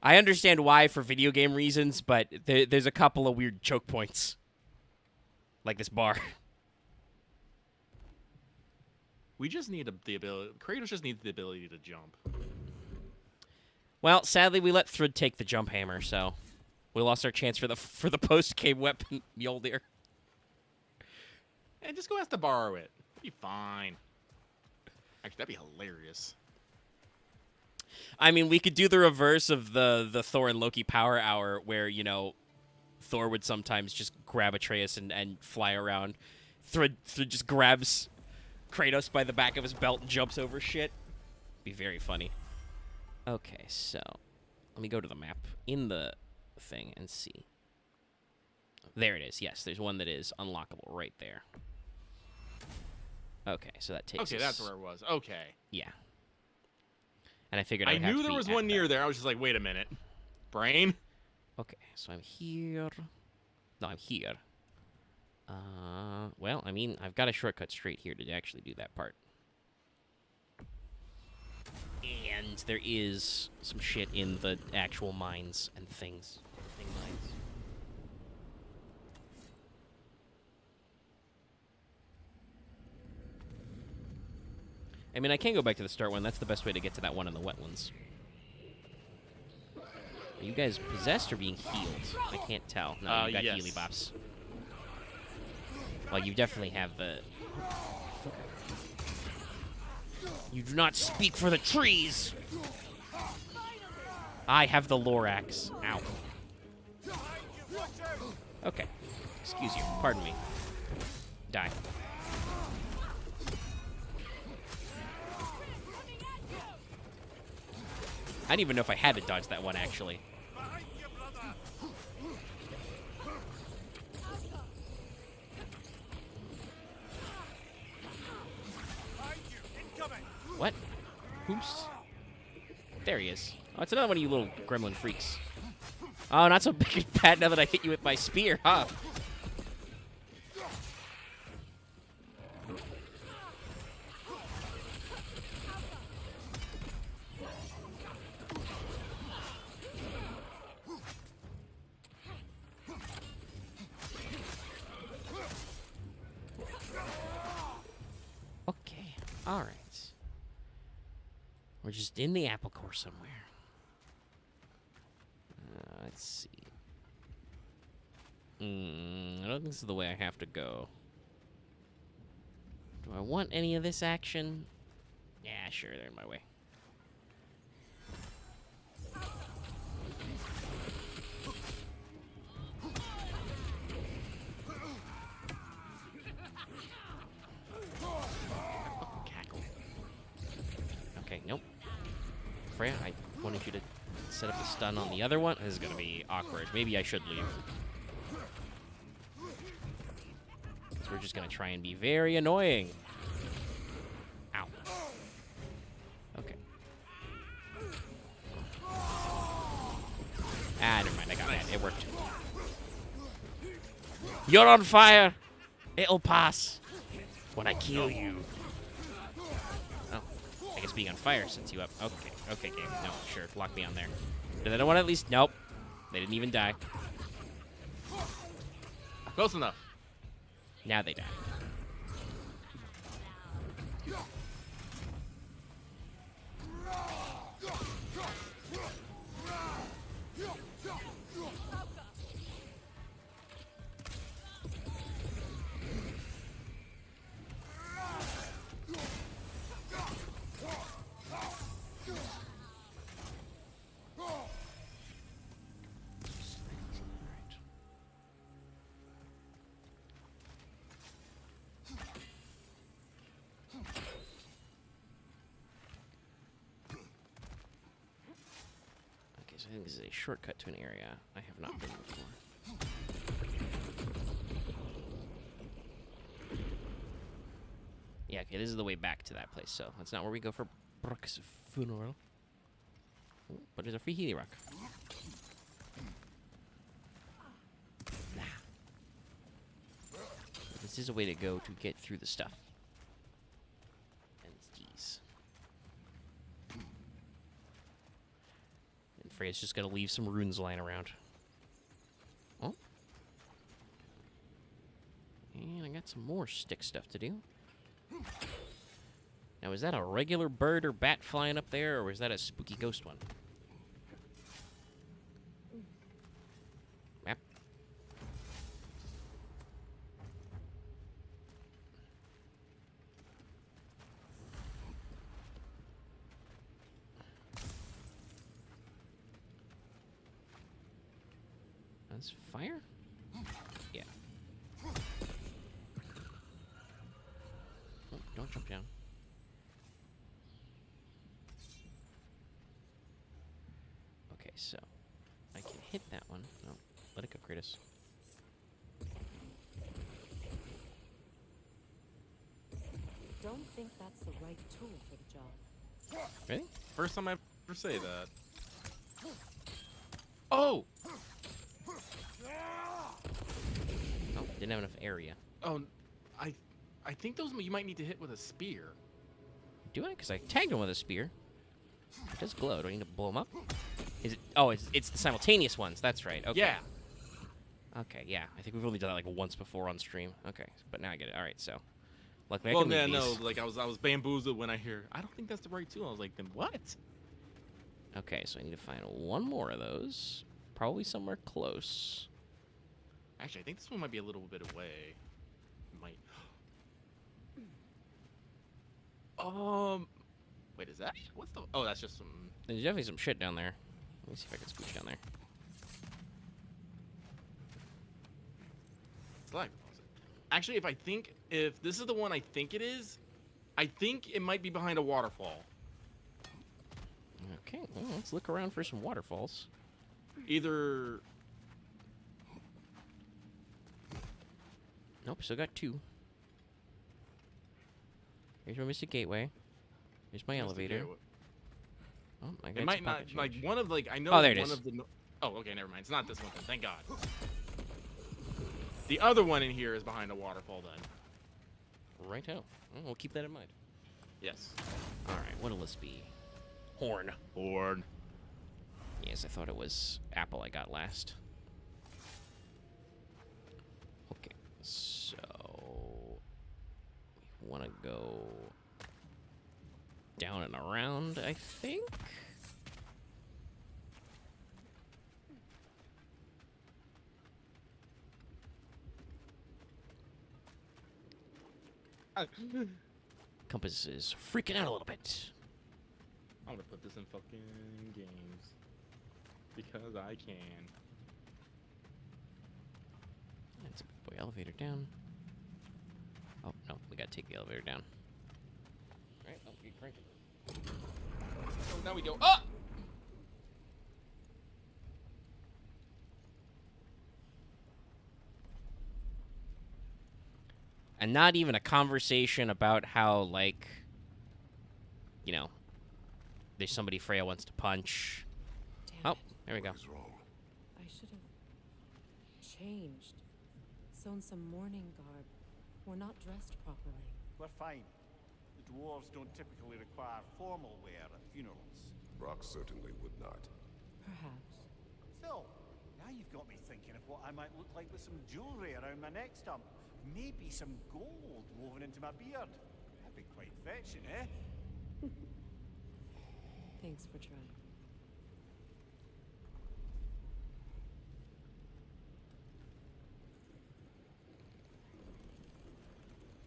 I understand why for video game reasons, but there's a couple of weird choke points. Like this bar. We just need the ability. Kratos just needs the ability to jump. Well, sadly, we let Thrud take the jump hammer, so we lost our chance for the post-game weapon, Mjolnir. And just go ask to borrow it. It'll be fine. Actually, that'd be hilarious. I mean, we could do the reverse of the Thor and Loki power hour, where, you know, Thor would sometimes just grab Atreus and fly around. Thrud just grabs Kratos by the back of his belt and jumps over shit. Be very funny. Okay, so let me go to the map in the thing and see. There it is. Yes, there's one that is unlockable right there. Okay, so that takes Okay, us... that's where it was. Okay. Yeah. And I figured I knew there was one near there. I was just like, wait a minute. Brain? Okay, so I'm here. No, I'm here. Well, I mean, I've got a shortcut straight here to actually do that part. And there is some shit in the actual mines and things. Thing mines. I mean, I can go back to the start one. That's the best way to get to that one in the wetlands. Are you guys possessed or being healed? I can't tell. No, you got yes. healy bops. Well, you definitely have the... You do not speak for the trees! I have the Lorax. Ow. Okay. Excuse you. Pardon me. Die. I didn't even know if I had to dodge that one, actually. What? Who's? There he is. Oh, it's another one of you little gremlin freaks. Oh, not so big and bad now that I hit you with my spear, huh? Okay, all right. We're just in the apple core somewhere. Let's see. I don't think this is the way I have to go. Do I want any of this action? Yeah, sure, they're in my way. Cackle. Okay, nope. Freya, I wanted you to set up a stun on the other one. This is going to be awkward. Maybe I should leave. So we're just going to try and be very annoying. Ow. Okay. Ah, never mind. I got that. It worked. You're on fire. It'll pass when I kill you. Oh, I guess being on fire sets you up. Okay. Okay, game. No, sure. Lock me on there. Did I want to at least... Nope. They didn't even die. Close enough. Now they die. I think this is a shortcut to an area I have not been before. Yeah, okay, this is the way back to that place, so that's not where we go for Brook's funeral. Ooh, but there's a free Healy Rock. Nah. But this is a way to go to get through the stuff. And these. Freya's just gonna leave some runes lying around. Oh. And I got some more stick stuff to do. Now, is that a regular bird or bat flying up there, or is that a spooky ghost one? That's fire? Yeah. Oh, don't jump down. Okay, so I can hit that one. No, let it go, Kratos. Don't think that's the right tool for the job. Really? First time I ever say that. Oh! Oh, didn't have enough area. Oh, I think those you might need to hit with a spear. Do I? Because I tagged him with a spear. It does glow. Do I need to blow him up? Is it? Oh, it's the simultaneous ones. That's right. Okay. Yeah. Okay, yeah. I think we've only done that like once before on stream. Okay, but now I get it. All right, so luckily I Well, can read no, these. like I was bamboozled when I hear. I don't think that's the right tool. I was like, then what? Okay, so I need to find one more of those. Probably somewhere close. Actually, I think this one might be a little bit away. Might. Wait, is that? What's the? Oh, that's just some. There's definitely some shit down there. Let me see if I can scooch down there. Slag. Actually, if this is the one I think it is, I think it might be behind a waterfall. Okay, well, let's look around for some waterfalls. Either. Nope, still got two. Here's my Mystic Gateway. Here's my elevator. Oh, I got It might some not pocket like change. one of like I know. Oh, there it one is. Of the. Oh, okay, never mind. It's not this one then. Thank God. The other one in here is behind a waterfall then. Righto. Well, we'll keep that in mind. Yes. All right, what'll this be? Horn. Horn. Yes, I thought it was apple I got last. Okay, so we want to go down and around, I think. Compass is freaking out a little bit. I'm gonna put this in fucking games because I can. That's a big boy elevator down. Oh no, we gotta take the elevator down. All right, get cranking. Oh, now we go up. And not even a conversation about how, like, you know, there's somebody Freya wants to punch. Damn Oh, it. there we go. What is wrong? I should have changed. Sewn some mourning garb. We're not dressed properly. We're fine. The dwarves don't typically require formal wear at funerals. Brock certainly would not. Perhaps. Still, now you've got me thinking of what I might look like with some jewelry around my neck stump. Maybe some gold woven into my beard. That'd be quite fetching, eh? Thanks for trying.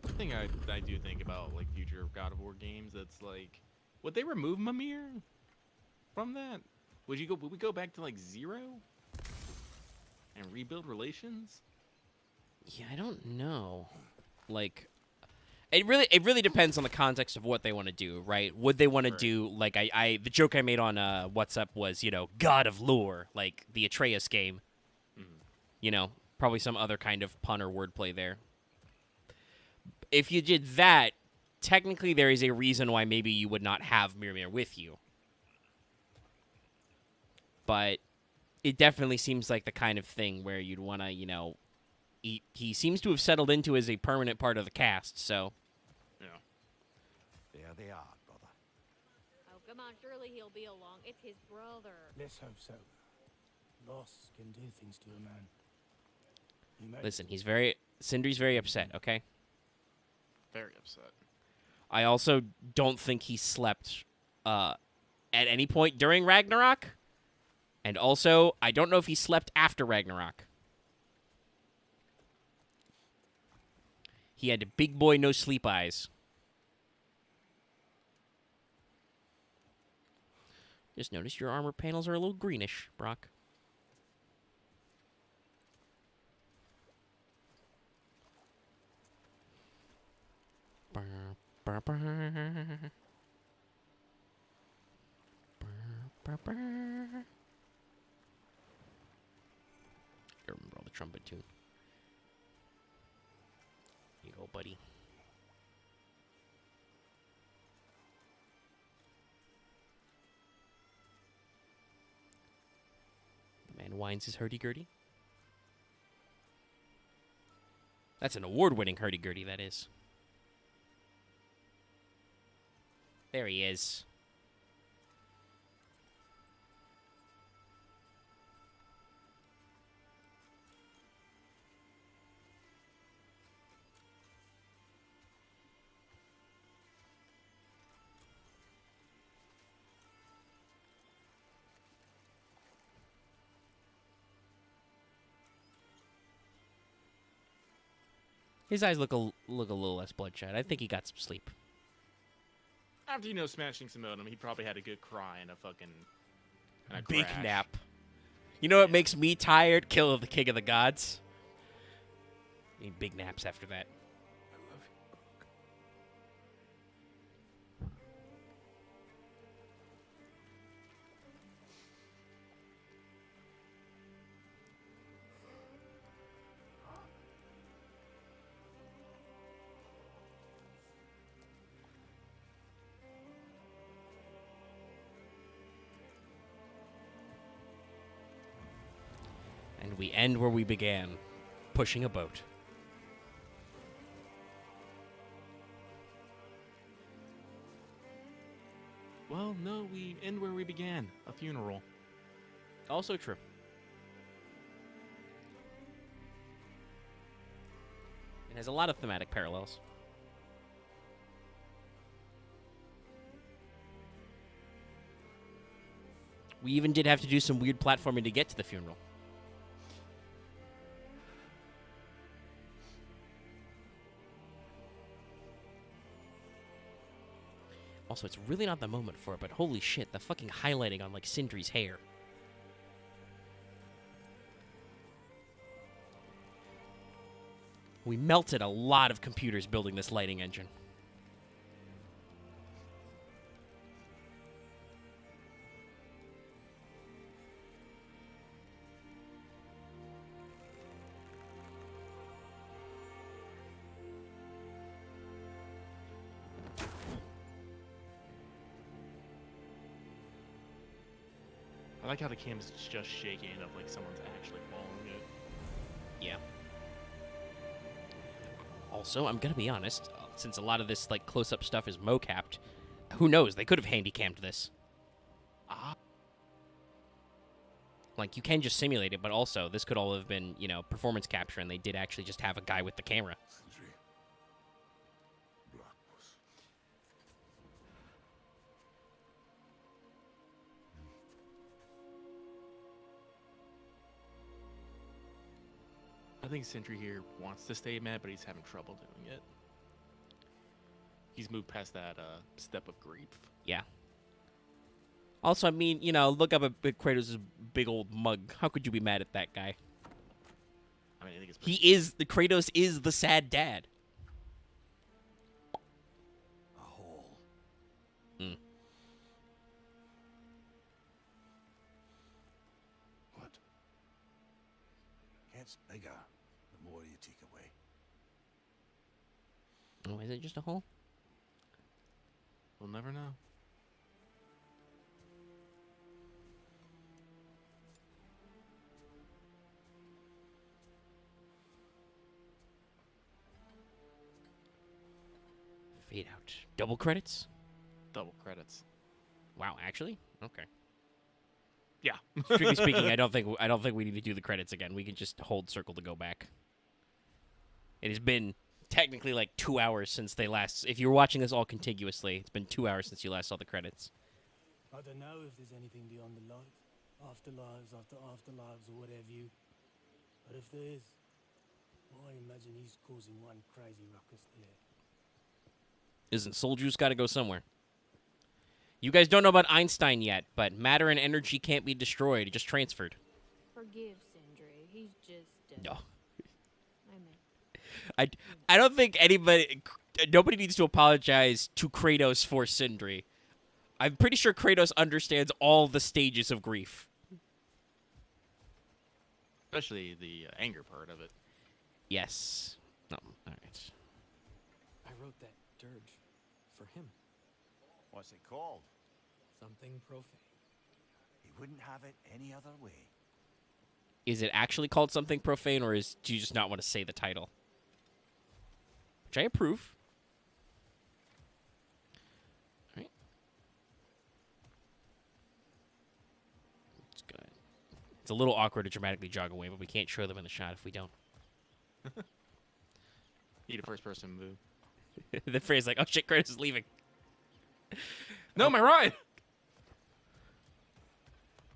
The thing I do think about like future God of War games, that's like, would they remove Mimir from that? Would we go back to like 0 and rebuild relations? Yeah, I don't know. Like, it really depends on the context of what they want to do, right? Would they want to do like the joke I made on What's Up was, you know, God of Lore, like the Atreus game. You know, probably some other kind of pun or wordplay there. If you did that, technically there is a reason why maybe you would not have Mimir with you. But it definitely seems like the kind of thing where you'd want to, you know, he seems to have settled into as a permanent part of the cast, so. Yeah. There they are, brother. Oh, come on, surely he'll be along. It's his brother. Let's hope so. Loss can do things to a man. You may Listen, Sindri's very upset, okay? Very upset. I also don't think he slept at any point during Ragnarok. And also, I don't know if he slept after Ragnarok. He had big boy no sleep eyes. Just notice your armor panels are a little greenish, Brock. I remember all the trumpet tune. Here you go, buddy. The man winds his hurdy-gurdy. That's an award-winning hurdy-gurdy, that is. There he is. His eyes look a little less bloodshot. I think he got some sleep. After, you know, smashing some modem, he probably had a good cry and a fucking... and a Big crash. nap. You know what makes me tired? Kill of the King of the Gods. Need big naps after that. And we end where we began, pushing a boat. Well, no, we end where we began. A funeral. Also true. It has a lot of thematic parallels. We even did have to do some weird platforming to get to the funeral. Also, it's really not the moment for it, but holy shit, the fucking highlighting on, like, Sindri's hair. We melted a lot of computers building this lighting engine. I like how the cam's just shaking it up like someone's actually following it. Yeah. Also, I'm gonna be honest, since a lot of this, like, close-up stuff is mocapped, who knows? They could have handy-cammed this. Ah. Like, you can just simulate it, but also, this could all have been, you know, performance capture, and they did actually just have a guy with the camera. Sindri. Blackbush. I think Sentry here wants to stay mad, but he's having trouble doing it. He's moved past that step of grief. Yeah. Also, I mean, you know, look up at Kratos' big old mug. How could you be mad at that guy? I mean, I think it's Kratos is the sad dad. A hole. Mm. What? Gets bigger the more you take away. Oh, is it just a hole? We'll never know. Fade out. Double credits? Double credits. Wow, actually? Okay. Yeah. Strictly speaking, I don't think we need to do the credits again. We can just hold circle to go back. It has been technically like 2 hours since they last. If you're watching this all contiguously, it's been 2 hours since you last saw the credits. I don't know if there's anything beyond the light. Afterlives after afterlives or whatever you. But if there is, I imagine he's causing one crazy ruckus there. Isn't Soul Juice got to go somewhere? You guys don't know about Einstein yet, but matter and energy can't be destroyed. It just transferred. Forgive Sindri. He's just. No. I mean, I don't think anybody. nobody needs to apologize to Kratos for Sindri. I'm pretty sure Kratos understands all the stages of grief. Especially the anger part of it. Yes. No. All right. I wrote that dirge for him. What's it called? Something profane. He wouldn't have it any other way. Is it actually called something profane, or do you just not want to say the title? Which I approve. All right. It's a little awkward to dramatically jog away, but we can't show them in the shot if we don't. Need a first-person move. The phrase like, "Oh shit, Kratos is leaving." No, my ride.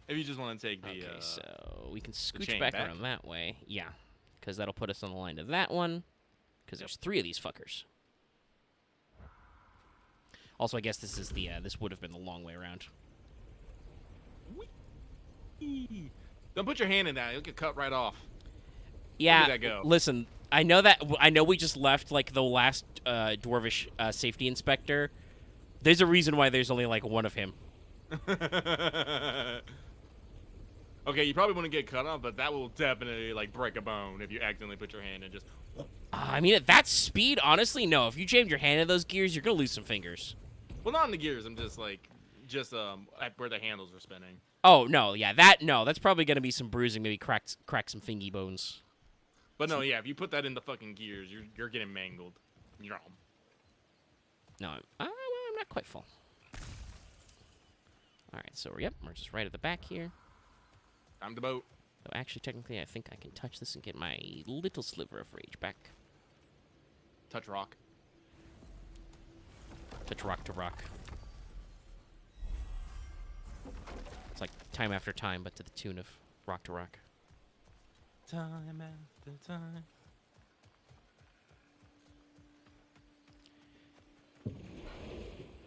If you just want to take the. Okay, so we can scooch chain back back. around that way. Yeah, because that'll put us on the line to that one. Because there's 3 of these fuckers. Also, I guess this is the this would have been the long way around. Don't put your hand in that; it'll get cut right off. Yeah. Where did that go? Listen, I know we just left like the last dwarvish safety inspector. There's a reason why there's only like 1 of him. Okay, you probably want to get cut off, but that will definitely like break a bone if you accidentally put your hand in. Just. I mean, at that speed, honestly, no. If you jammed your hand in those gears, you're gonna lose some fingers. Well, not in the gears. I'm just like, at where the handles are spinning. Oh no, yeah, that's probably gonna be some bruising, maybe crack some fingy bones. But no, yeah, if you put that in the fucking gears, you're getting mangled. You're on. No, well, I'm not quite full. All right, so we're just right at the back here. Time to boat. So actually, technically, I think I can touch this and get my little sliver of rage back. Touch rock. Touch rock to rock. It's like time after time, but to the tune of rock to rock. Time after time.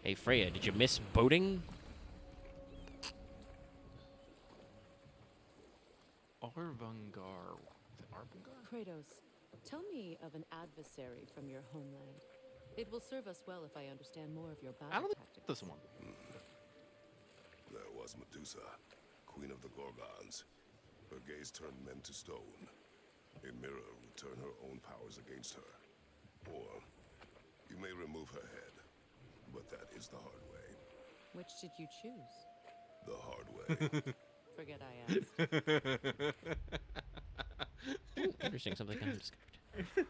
Hey, Freya, did you miss boating? Arvangar. Is it Arvangar? Kratos, tell me of an adversary from your homeland. It will serve us well if I understand more of your I battle don't tactics. think this one. There was Medusa, queen of the Gorgons. Her gaze turned men to stone. A mirror would turn her own powers against her. Or you may remove her head, but that is the hard way. Which did you choose? The hard way. Forget I asked. Ooh, interesting, something I discovered.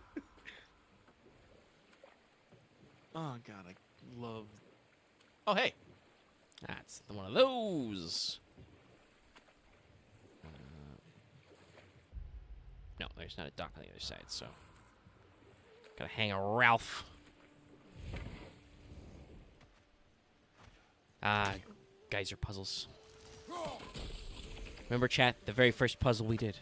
Oh god, I love. Oh hey. That's one of those. No, there's not a dock on the other side, so gotta hang a Ralph. Geyser puzzles. Remember, chat, the very first puzzle we did.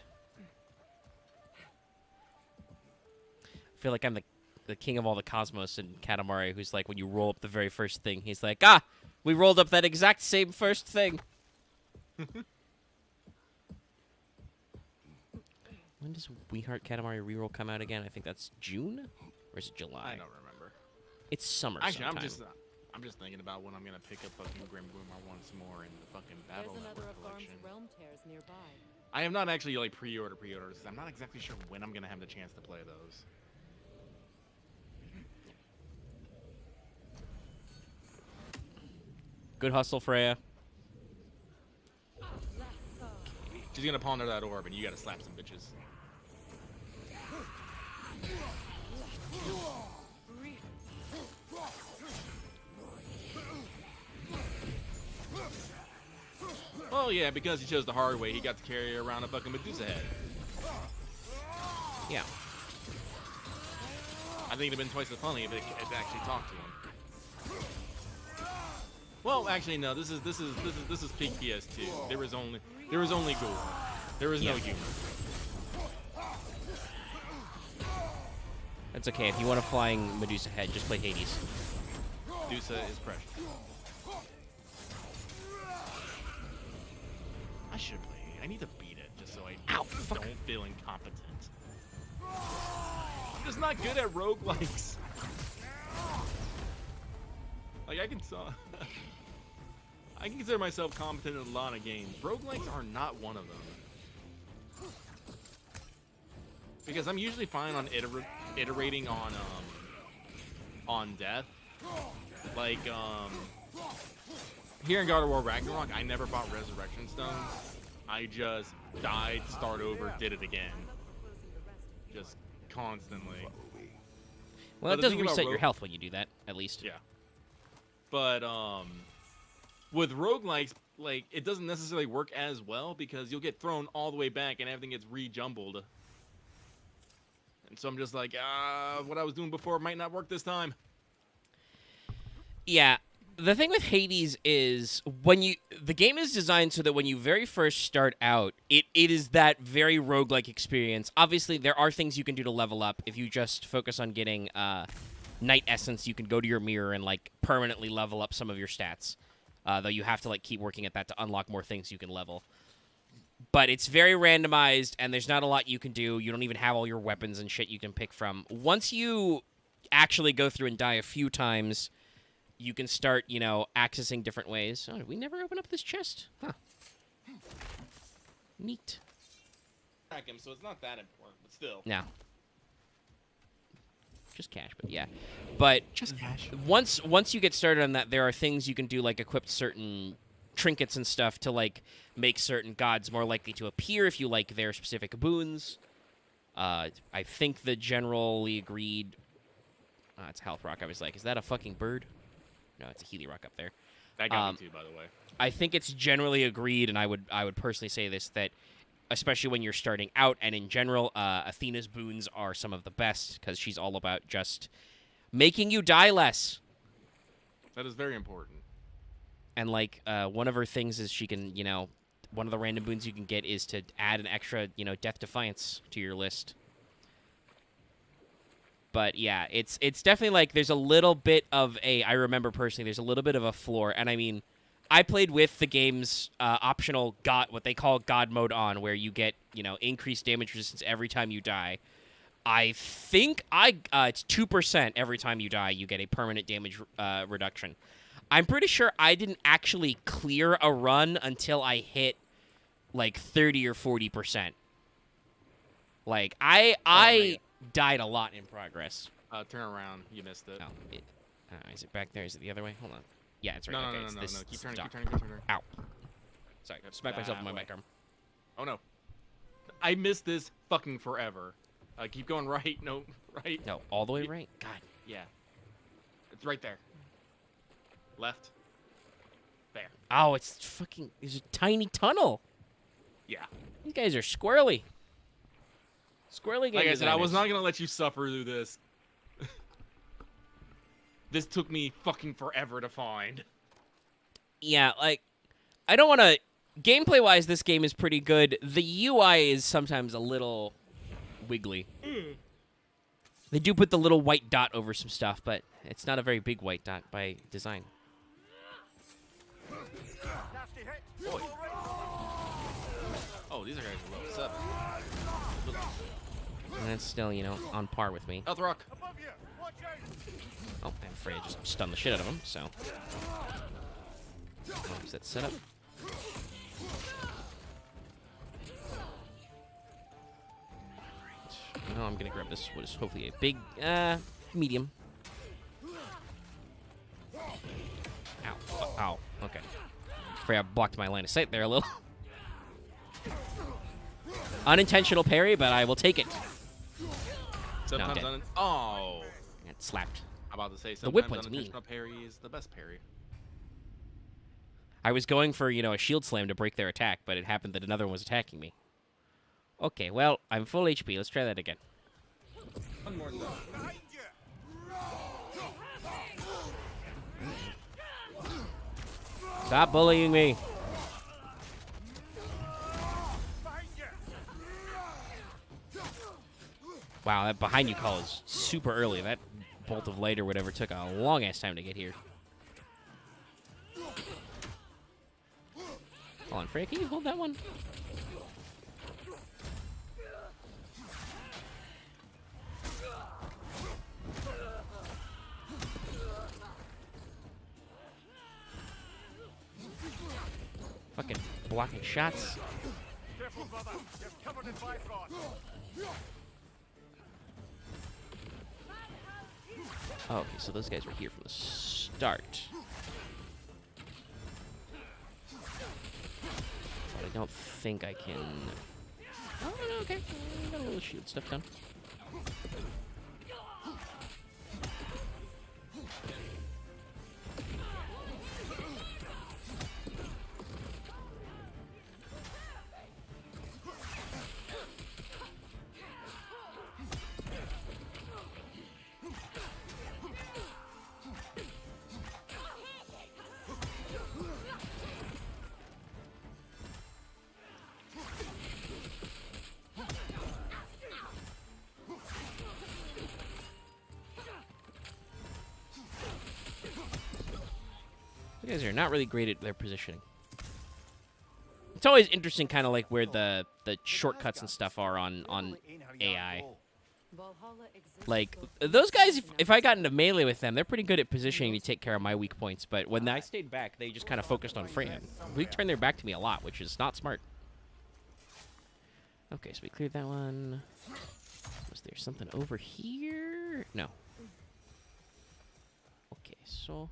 I feel like I'm the king of all the cosmos in Katamari, who's like, when you roll up the very first thing, he's like, we rolled up that exact same first thing. When does We Heart Katamari reroll come out again? I think that's June? Or is it July? I don't remember. It's summer Actually, sometime. I'm just thinking about when I'm gonna pick up fucking Grim Grimoire once more in the fucking Battle There's another Network of Garm's collection. realm tears nearby. I have not actually like pre-ordered this. I'm not exactly sure when I'm gonna have the chance to play those. Good hustle, Freya. She's gonna ponder that orb, and you gotta slap some bitches. Oh yeah, because he chose the hard way, he got to carry around a fucking Medusa head. Yeah. I think it'd have been twice as funny if it actually talked to him. Well, actually, no. This is peak PS2. There was only gore. There was no humor. That's okay. If you want a flying Medusa head, just play Hades. Medusa is precious. I should play it. I need to beat it just so I don't feel incompetent. I'm just not good at roguelikes. Like I can I can consider myself competent in a lot of games. Roguelikes are not one of them. Because I'm usually fine on iterating on death. Like here in God of War Ragnarok, I never bought resurrection stones. I just died, start over, did it again. Just constantly. Well, it does reset your health when you do that, at least. Yeah. But with roguelikes, like it doesn't necessarily work as well because you'll get thrown all the way back and everything gets rejumbled. And so I'm just like, what I was doing before might not work this time. Yeah. The thing with Hades is the game is designed so that when you very first start out, it is that very roguelike experience. Obviously, there are things you can do to level up. If you just focus on getting Night Essence, you can go to your mirror and like permanently level up some of your stats. Though you have to like keep working at that to unlock more things you can level. But it's very randomized, and there's not a lot you can do. You don't even have all your weapons and shit you can pick from. Once you actually go through and die a few times, you can start, you know, accessing different ways. Oh, did we never open up this chest? Huh. Neat. Track him, so it's not that important, but still. No. Just cash, but yeah. But Just cash. Once you get started on that, there are things you can do, like equip certain trinkets and stuff to like make certain gods more likely to appear if you like their specific boons. I think the generally agreed. It's Health Rock. I was like, is that a fucking bird? No, it's a Healy Rock up there. That got me too, by the way. I think it's generally agreed, and I would personally say this, that especially when you're starting out and in general, Athena's boons are some of the best because she's all about just making you die less. That is very important. And like one of her things is she can, you know, one of the random boons you can get is to add an extra, you know, Death Defiance to your list. But yeah, it's definitely like there's a little bit of I remember personally, there's a little bit of a floor. And I mean, I played with the game's optional what they call God mode on, where you get, you know, increased damage resistance every time you die. I think it's 2% every time you die, you get a permanent damage reduction. I'm pretty sure I didn't actually clear a run until I hit like 30 or 40%. Like I died a lot in progress. Turn around. You missed it. Oh, is it back there? Is it the other way? Hold on. Yeah, it's right. No, okay, no. Keep turning, keep turning. Ow. Sorry, smacked myself in my back arm. Oh, no. I missed this fucking forever. Keep going right. No, right. No, all the way right? God. Yeah. It's right there. Left. There. Oh, it's fucking... There's a tiny tunnel. Yeah. These guys are squirrely. Squirrely game Like I said, I was designers. not going to let you suffer through this. This took me fucking forever to find. Yeah, like... I don't want to... Gameplay-wise, this game is pretty good. The UI is sometimes a little wiggly. They do put the little white dot over some stuff, but it's not a very big white dot by design. Boy. Oh, these are guys are level 7. And that's still, you know, on par with me. Health Rock. Oh, I'm afraid I just stunned the shit out of him, so... Oh, is that set up? No, I'm gonna grab this, what is hopefully a big, medium. Ow. Ow. Okay. Afraid I blocked my line of sight there a little. Unintentional parry, but I will take it. Sometimes no, oh. Got slapped. I'm about to say The whip sometimes one's mean. unintentional parry is the best parry. I was going for, you know, a shield slam to break their attack, but it happened that another one was attacking me. Okay, well, I'm full HP. Let's try that again. One more though. Stop bullying me. Wow, that behind you call is super early. That bolt of light or whatever took a long-ass time to get here. Hold on, Freya, can you hold that one? Fucking blocking shots. Careful, brother. You're covered in Bifrost. Oh, okay, so those guys were here from the start. But I don't think I can... Oh, no, okay. I got a little shield stuff done. You guys are not really great at their positioning. It's always interesting, kind of like where the shortcuts and stuff are on AI. Valhalla exists Like so those guys, far if I got into melee with them, they're pretty good at positioning to take care of my weak points. But when I stayed back, they just kind of focused on Fran. They turned their back to me a lot, which is not smart. Okay, so we cleared that one. Was there something over here? No. Okay, so.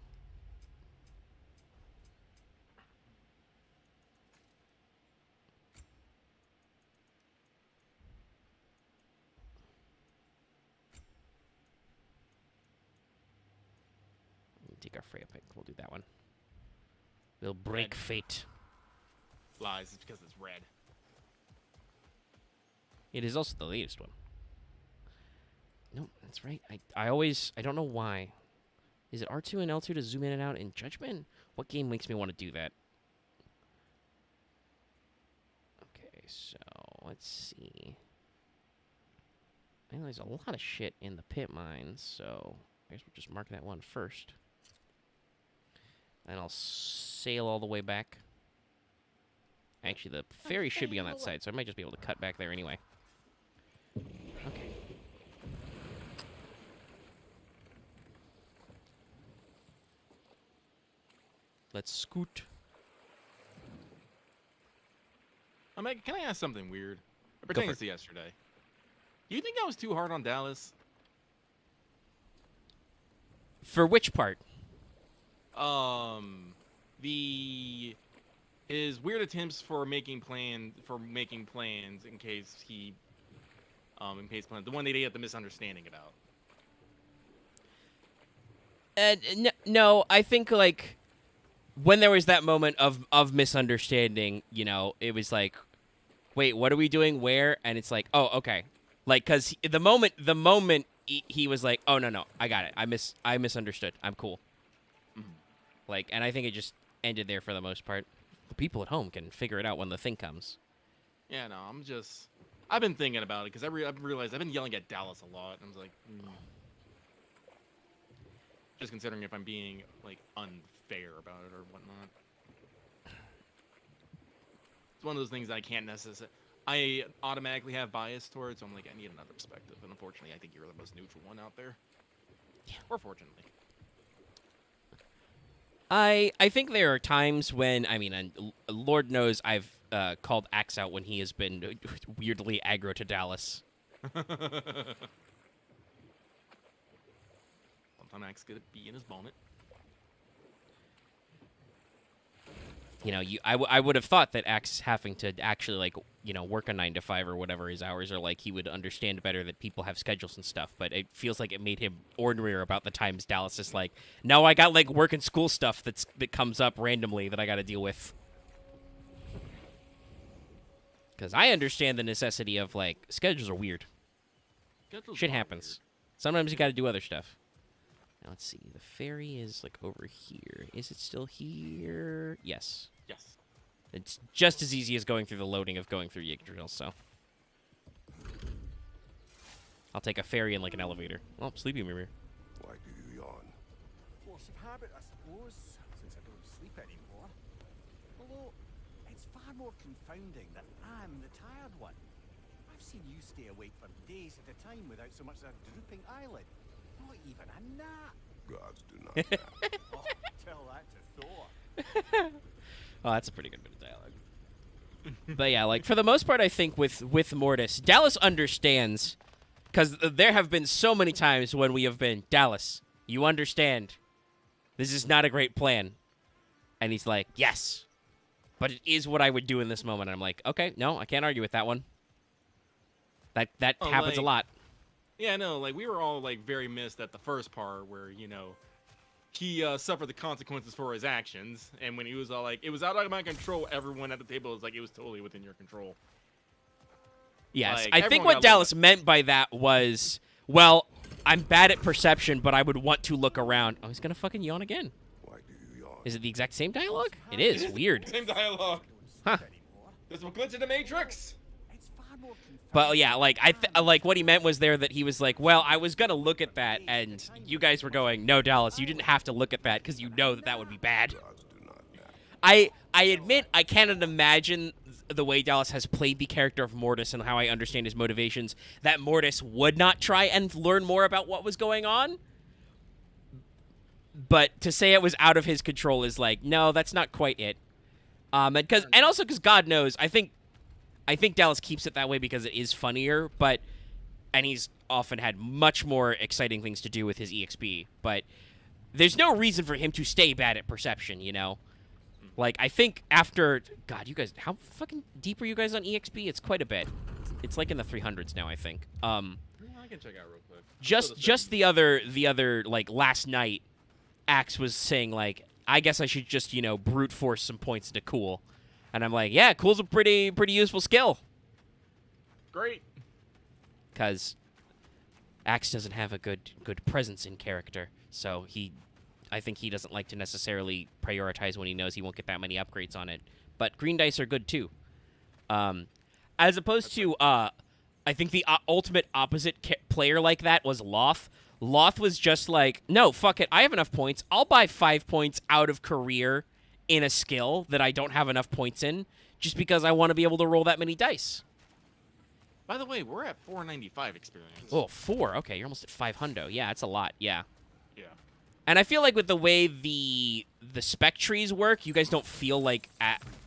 Take our Freya pick. We'll do that one. We'll break fate. Lies. It's because it's red. It is also the latest one. No, that's right. I always... I don't know why. Is it R2 and L2 to zoom in and out in Judgment? What game makes me want to do that? Okay, so... Let's see. I know there's a lot of shit in the pit mines, so... I guess we'll just mark that one first. And I'll sail all the way back. Actually, the ferry should be on that side, so I might just be able to cut back there anyway. Okay. Let's scoot. Meg, can I ask something weird? for Pertaining it. to yesterday. Do you think I was too hard on Dallas? For which part? His weird attempts for making plans in case he the one that he had the misunderstanding about. No, I think, like, when there was that moment of misunderstanding, you know, it was like, wait, what are we doing? Where? And it's like, oh, okay. Like, because the moment he was like, oh, no, I got it. I misunderstood. I'm cool. Mm-hmm. Like, and I think it just ended there for the most part. The people at home can figure it out when the thing comes. Yeah, no, I've been thinking about it because I've realized I've been yelling at Dallas a lot. I was like, just considering if I'm being, like, unfair about it or whatnot. It's one of those things I can't necessarily... I automatically have bias towards, so I'm like, I need another perspective. And unfortunately, I think you're the most neutral one out there. Yeah. Or fortunately. I think there are times when, I mean, and Lord knows I've called Axe out when he has been weirdly aggro to Dallas. Sometimes Axe could be in his bonnet. You know, I would have thought that Axe having to actually, like, you know, work a 9 to 5 or whatever his hours are like, he would understand better that people have schedules and stuff. But it feels like it made him ordinarier about the times Dallas is like, no, I got, like, work and school stuff that comes up randomly that I got to deal with. Because I understand the necessity of, like, schedules are weird. Shit happens. Sometimes you got to do other stuff. Now, let's see. The ferry is, like, over here. Is it still here? Yes. Yes. It's just as easy as going through the loading of going through Yggdrasil, so. I'll take a ferry and, like, an elevator. Oh, sleepy mirror. Why do you yawn? Force of habit, I suppose, since I don't sleep anymore. Although, it's far more confounding that I'm the tired one. I've seen you stay awake for days at a time without so much as a drooping eyelid. Not even a nap. Gods do not nap. Oh, tell that to Thor. Oh, that's a pretty good bit of dialogue. But yeah, like for the most part, I think with Mortis, Dallas understands, because there have been so many times when we have been, Dallas, you understand, this is not a great plan, and he's like, yes, but it is what I would do in this moment. And I'm like, okay, no, I can't argue with that one. That happens a lot. Yeah, no, like we were all like very missed at the first part where he suffered the consequences for his actions, and when he was all like, it was out of my control, everyone at the table was like, it was totally within your control. Yes, Like, I think what Dallas meant by that was, well, I'm bad at perception, but I would want to look around. Oh, he's gonna fucking yawn again. Why do you yawn? Is it the exact same dialogue? It is. Weird. Same dialogue. Huh. There's a glitch in the Matrix. But yeah, like like what he meant was there that he was like, well, I was gonna look at that, and you guys were going, no, Dallas, you didn't have to look at that because you know that would be bad. I admit I cannot imagine the way Dallas has played the character of Mortis and how I understand his motivations, that Mortis would not try and learn more about what was going on. But to say it was out of his control is like, no, that's not quite it. And also because God knows, I think Dallas keeps it that way because it is funnier, and he's often had much more exciting things to do with his EXP, but there's no reason for him to stay bad at perception, you know? Like, I think after... God, you guys... How fucking deep are you guys on EXP? It's quite a bit. It's like in the 300s now, I think. I can check out real quick. Just the other, like, last night, Axe was saying, like, I guess I should just, brute force some points into Cool. And I'm like, yeah, Cool's a pretty useful skill. Great. Because Axe doesn't have a good presence in character, so I think he doesn't like to necessarily prioritize when he knows he won't get that many upgrades on it. But green dice are good too. As opposed to, I think the ultimate opposite player like that was Loth. Loth was just like, no, fuck it, I have enough points. I'll buy 5 points out of career in a skill that I don't have enough points in, just because I want to be able to roll that many dice. By the way, we're at 495 experience. Oh, 4. Okay, you're almost at 500. Yeah, that's a lot. Yeah. Yeah. And I feel like with the way the spec trees work, you guys don't feel like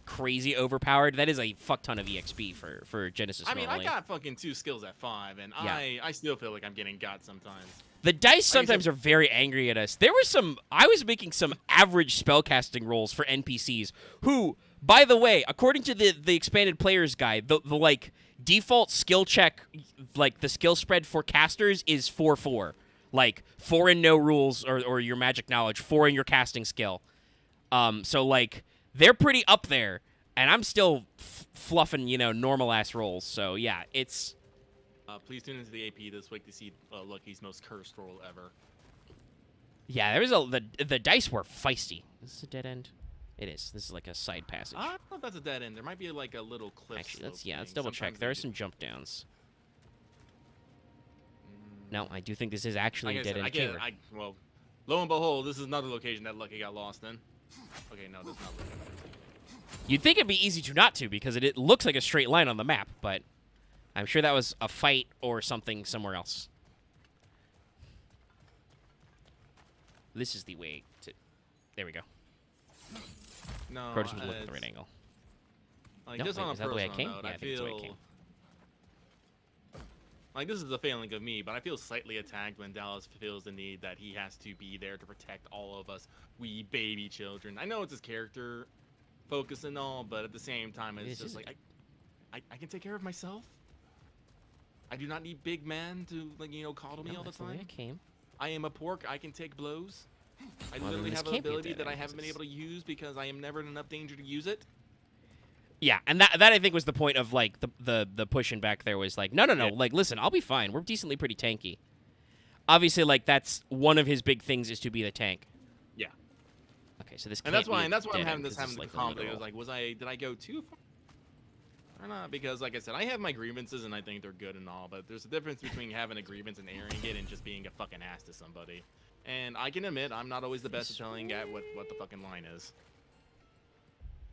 crazy overpowered. That is a fuck ton of EXP for Genesis. I mean, normally. I got fucking 2 skills at 5, and yeah. I still feel like I'm getting got sometimes. The dice sometimes are very angry at us. I was making some average spellcasting rolls for NPCs who, by the way, according to the expanded player's guide, the like default skill check, like the skill spread for casters is 4/4. Like 4 in no rules or your magic knowledge, 4 in your casting skill. So like they're pretty up there, and I'm still fluffing, normal ass rolls. So yeah, it's. Please tune into the AP this week to see Lucky's most cursed roll ever. Yeah, the dice were feisty. Is this a dead end? It is. This is like a side passage. I don't know if that's a dead end. There might be like a little cliff. Actually, let's double check. There are some jump downs. No, I do think this is actually a dead end chamber. Well, lo and behold, this is another location that Lucky got lost in. Okay, no, that's not Lucky. You'd think it'd be easy to not to because it looks like a straight line on the map, but I'm sure that was a fight or something somewhere else. This is the way to... There we go. No, Crotus was looking at the right angle. Like, No, just wait, on a is that the way I personal came? note, Yeah, I think it's the way I came. Like, this is a failing of me, but I feel slightly attacked when Dallas feels the need that he has to be there to protect all of us, we baby children. I know it's his character focus and all, but at the same time, it's just like, I can take care of myself. I do not need big men to, like, coddle me all the time. I came. I am a pork. I can take blows. I literally have an ability that I haven't been able to use because I am never in enough danger to use it. Yeah, and that I think was the point of like the pushing back there was like, no, Yeah. like listen, I'll be fine. We're decently pretty tanky. Obviously, like that's one of his big things is to be the tank. Yeah. Okay, so this And can't that's why be I'm having this this like conflict. It was like, did I go too far or not? Because like I said, I have my grievances and I think they're good and all, but there's a difference between having a grievance and airing it and just being a fucking ass to somebody. And I can admit I'm not always the best at telling what the fucking line is.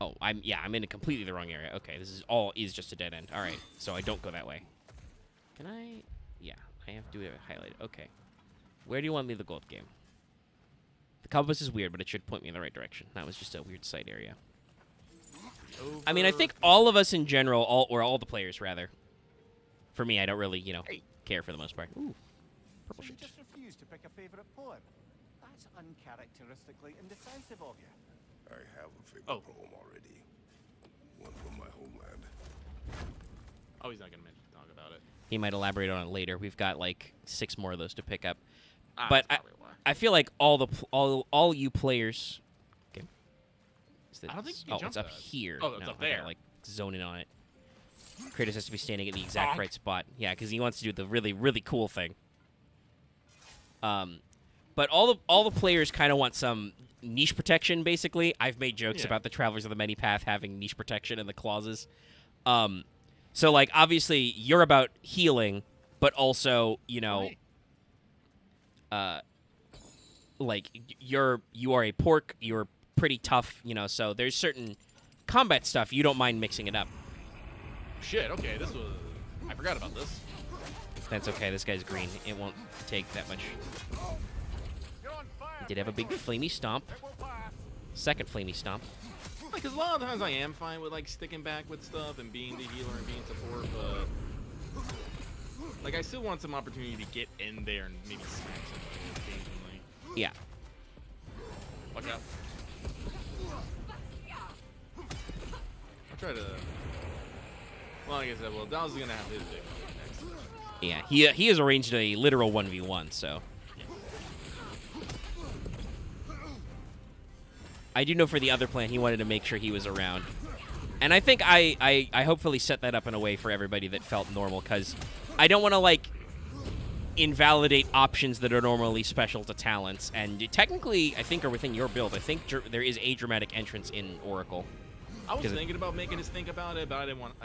Oh, I'm in a completely the wrong area. Okay, this is just a dead end. All right, so I don't go that way. Can I? Yeah, I have to do it highlighted. Okay, where do you want me to go with game? The compass is weird, but it should point me in the right direction. That was just a weird side area. I mean, I think all of us in general, all the players rather. For me, I don't really, care for the most part. Ooh, purple So you shit. just refuse to pick a favorite poem? That's uncharacteristically indecisive of you. I have a favorite poem already. One from my homeland. Oh, he's not gonna talk about it. He might elaborate on it later. We've got like 6 more of those to pick up. Ah, But that's probably why. I feel like all you players. Okay. I don't think you can it's jump up that. here. Oh, it's No, up I gotta, there. like zone in on it. Kratos has to be standing in the exact right spot. Yeah, because he wants to do the really, really cool thing. But all the players kind of want some niche protection. Basically, I've made jokes about the Travelers of the Many Path having niche protection in the clauses. So like obviously you're about healing, but also like you are a pork. You're pretty tough. So there's certain combat stuff you don't mind mixing it up. Shit. Okay, this was. I forgot about this. That's okay. This guy's green. It won't take that much. He did have a big flamey stomp. Second flamey stomp. Because a lot of times I am fine with like sticking back with stuff and being the healer and being support, but like I still want some opportunity to get in there and maybe smack somebody occasionally. Yeah. Watch out. I'll try to. Well, like I said, Dow's gonna have his big one next. Yeah, he has arranged a literal 1v1, so. I do know for the other plan, he wanted to make sure he was around. And I think I hopefully set that up in a way for everybody that felt normal, because I don't want to, like, invalidate options that are normally special to talents. And technically, I think, are within your build. I think there is a dramatic entrance in Oracle. I was thinking about making us think about it, but I didn't want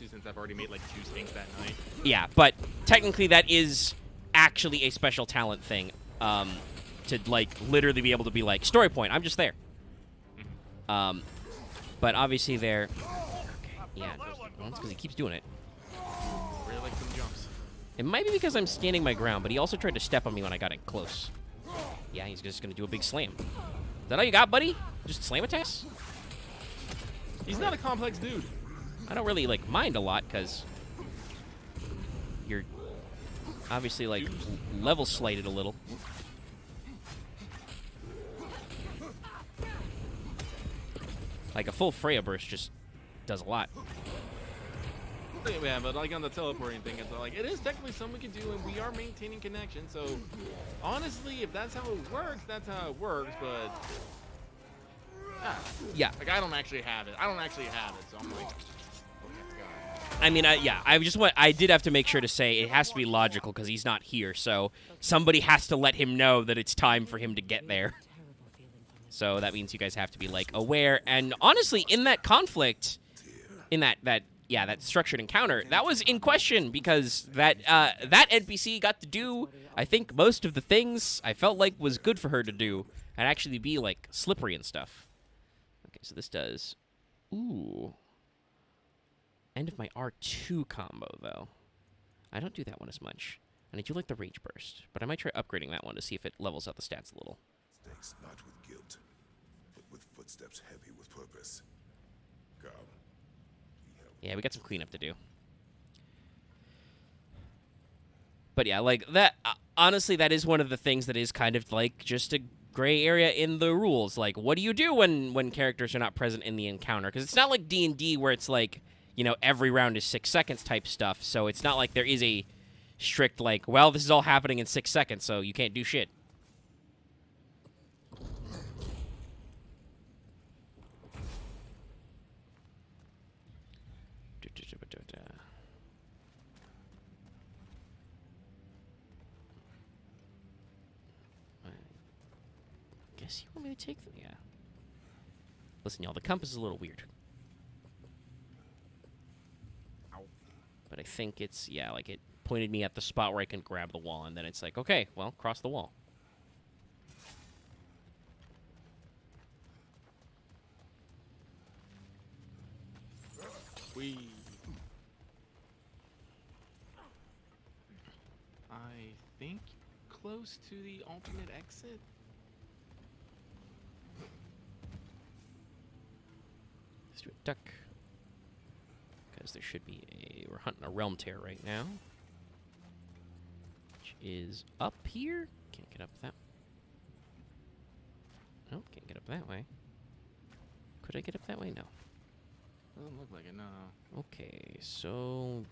to since I've already made, like, 2 stinks that night. Yeah, but technically that is actually a special talent thing. To, like, literally be able to be like, story point, I'm just there. But obviously there. Okay, yeah, once because he keeps doing it. Really like some jumps. It might be because I'm standing my ground, but he also tried to step on me when I got in close. Yeah, he's just gonna do a big slam. Is that all you got, buddy? Just slam attacks? He's not a complex dude. I don't really like mind a lot because you're obviously like level slighted a little. Like a full Freya burst just does a lot. Yeah, but like on the teleporting thing, it's like it is technically something we can do, and we are maintaining connection. So honestly, if that's how it works, that's how it works. But yeah, like I don't actually have it. So I'm like, I mean, yeah, I did have to make sure to say it has to be logical because he's not here. So somebody has to let him know that it's time for him to get there. So that means you guys have to be like aware. And honestly, in that conflict, in that structured encounter, that was in question because that NPC got to do, I think, most of the things I felt like was good for her to do and actually be like slippery and stuff. Okay, so this does, end of my R2 combo though. I don't do that one as much, and I do like the rage burst, but I might try upgrading that one to see if it levels out the stats a little. Stakes not with guilt, but with footsteps heavy with purpose. Come. Yeah, we got some cleanup to do. But yeah, like that, honestly, that is one of the things that is kind of like just a gray area in the rules. Like, what do you do when characters are not present in the encounter? Because it's not like D&D where it's like, every round is 6 seconds type stuff. So it's not like there is a strict like, well, this is all happening in 6 seconds, so you can't do shit. Guess you want me to take them? Yeah. Listen, y'all, the compass is a little weird. But I think it's, like it pointed me at the spot where I can grab the wall, and then it's like, okay, well, cross the wall. I think close to the alternate exit. Let's do it. duck. Because there should be we're hunting a realm tear right now. Which is up here. Can't get up that. Nope, can't get up that way. Could I get up that way? No. Doesn't look like it, no. Okay, so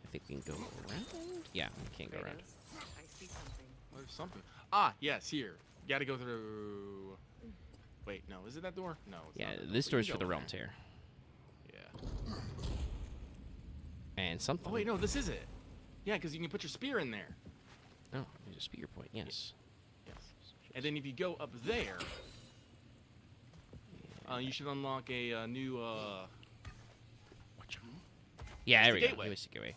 I think we can go around. Yeah, we can't go around. I see something. There's something. Ah, yes, here. You gotta go through. Wait, no, is it that door? No. It's Yeah, not that door. this We door's can for go the realm in there. tear. Yeah. And something. Oh wait, no, this is it. Yeah, because you can put your spear in there. Oh, there's a spear point. Yes. Yes. And then if you go up there, you should unlock a new. Yeah, there the we go. gateway. Give us the gateway.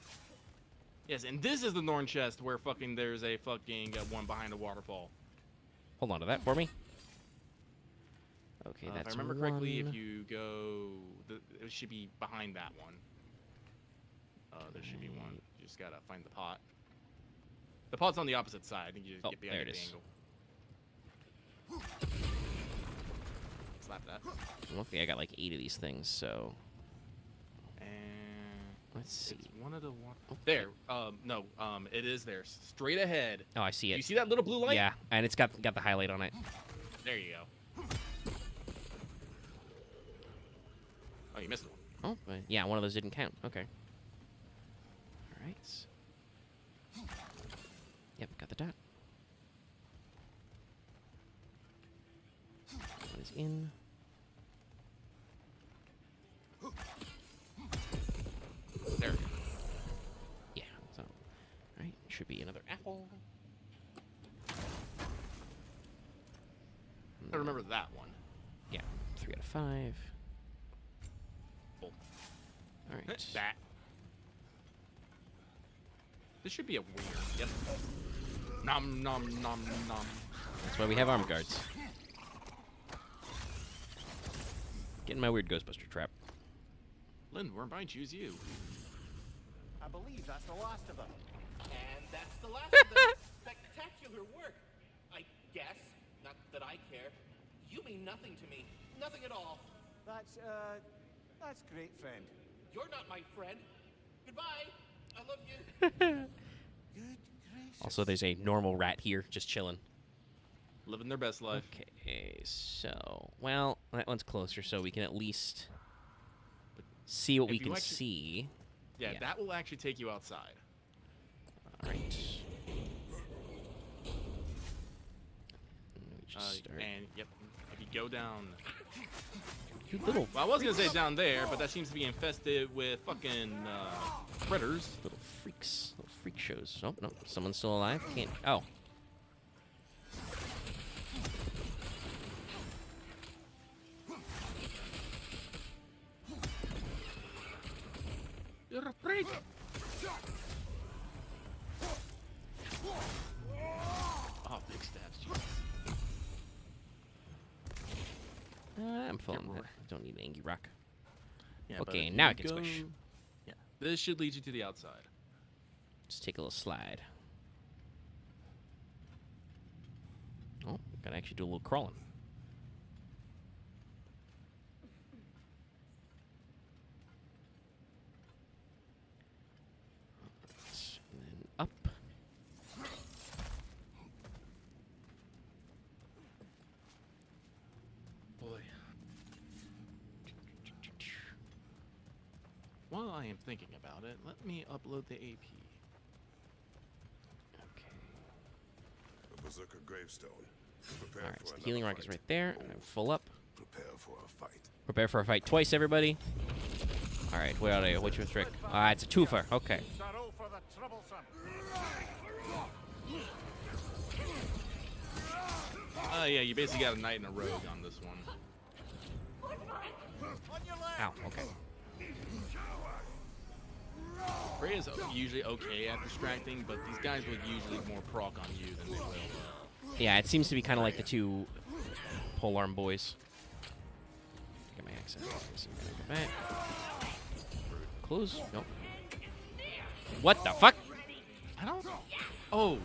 Yes, and this is the Norn chest where fucking there's a fucking one behind a waterfall. Hold on to that for me. Okay, that's if I remember correctly, one. if you go, it should be behind that one. There should be one. You just gotta find the pot. The pot's on the opposite side. I think you just Oh, get behind there it the is. angle. Slap that. Okay, I got like 8 of these things, so And let's see. it's one of the one. There. No. It is there. Straight ahead. Oh, I see You it. see that little blue light? Yeah, and it's got the highlight on it. There you go. Oh, you missed one. Oh, but yeah, one of those didn't count. Okay. All right. Yep, got the dot. One is in. There. Yeah. So, all right. Should be another apple. I remember that one. Yeah. 3 out of 5. Cool. All right. That. This should be a weird. Yep. Nom nom nom nom. That's why we have arm guards. Getting my weird Ghostbuster trap. Lynn, we're about to choose you. I believe that's the last of them. And that's the last of them. Spectacular work, I guess. Not that I care. You mean nothing to me. Nothing at all. That's great, friend. You're not my friend. Goodbye. I love you. Good gracious. Also, there's a normal rat here, just chilling. Living their best life. Okay, so well, that one's closer, so we can at least see what If we you can actually- see. Yeah, Yeah. that will actually take you outside. All right. Let me just start. And yep, if you go down. You little Well, I was gonna say down there, but that seems to be infested with fucking critters. little freaks, little freak shows. Oh no, someone's still alive. Can't. Oh. You're a freak. Oh, big stabs. Jesus. I'm full on Yeah, that. Don't need an Angie Rock. Yeah, but Okay, if now you I can squish. Yeah, this should lead you to the outside. Just take a little slide. Oh, gotta actually do a little crawling. And then up. Boy. While I am thinking about it, let me upload the AP. Okay. A berserker gravestone. Prepare All right, for so the another healing rock fight. is right there. I'm full up. Prepare for a fight. Prepare for a fight twice, everybody. All right, where are you? What's your trick? It's a twofer. Okay. Sorrow for the troublesome. Yeah, you basically got a knight and a rogue on this one. On your left. Ow. Okay. Freya's usually okay at distracting, but these guys will usually more proc on you than they will. Yeah, it seems to be kind of like the two polearm boys. Get my accent. Go back. Close. Nope. What the fuck? I don't. Oh,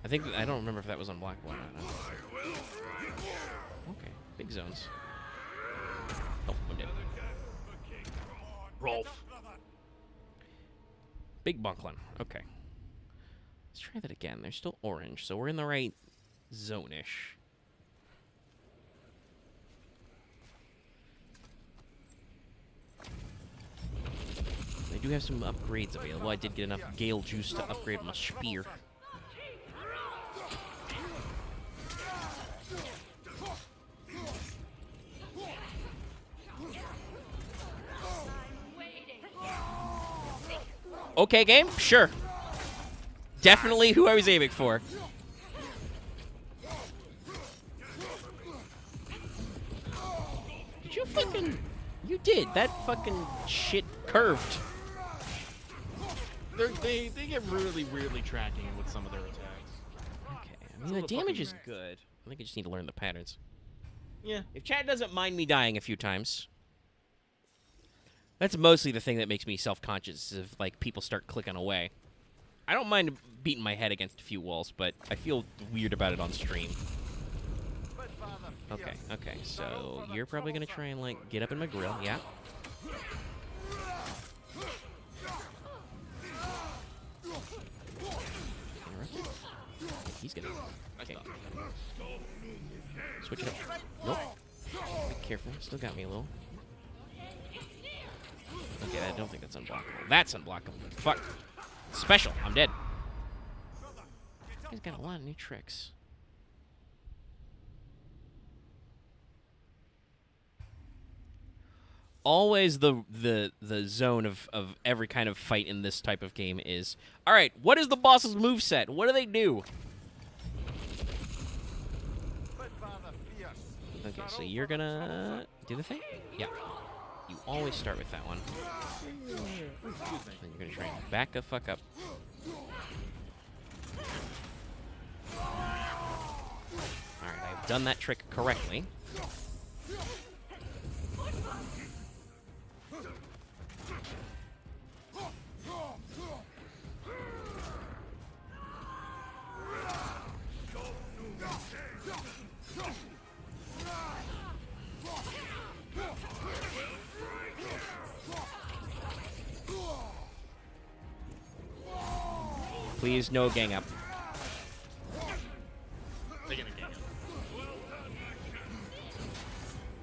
I don't remember if that was on black one or not. Okay, big zones. Rolf. Big Bunklin. Okay. Let's try that again. They're still orange, so we're in the right zone-ish. They do have some upgrades available. I did get enough Gale juice to upgrade my spear. Okay, game? Sure. Definitely who I was aiming for. Did you fucking... You did. That fucking shit curved. They get really weirdly tracking with some of their attacks. Okay, I mean, the damage is good. I think I just need to learn the patterns. Yeah. If Chad doesn't mind me dying a few times... That's mostly the thing that makes me self-conscious, is if, like, people start clicking away. I don't mind beating my head against a few walls, but I feel weird about it on stream. Okay, okay, so you're probably gonna try and, like, get up in my grill, yeah? Interrupted? He's gonna... Okay. Switch it up. Nope. Be careful, still got me a little. Okay, I don't think that's unblockable. That's unblockable. Fuck. Special. I'm dead. He's got a lot of new tricks. Always the zone of every kind of fight in this type of game is, all right, what is the boss's moveset? What do they do? Okay, so you're gonna do the thing? Yeah. You always start with that one. Then you're gonna try and back the fuck up. Alright, I've done that trick correctly. Please, no gang up. They're gonna gang up.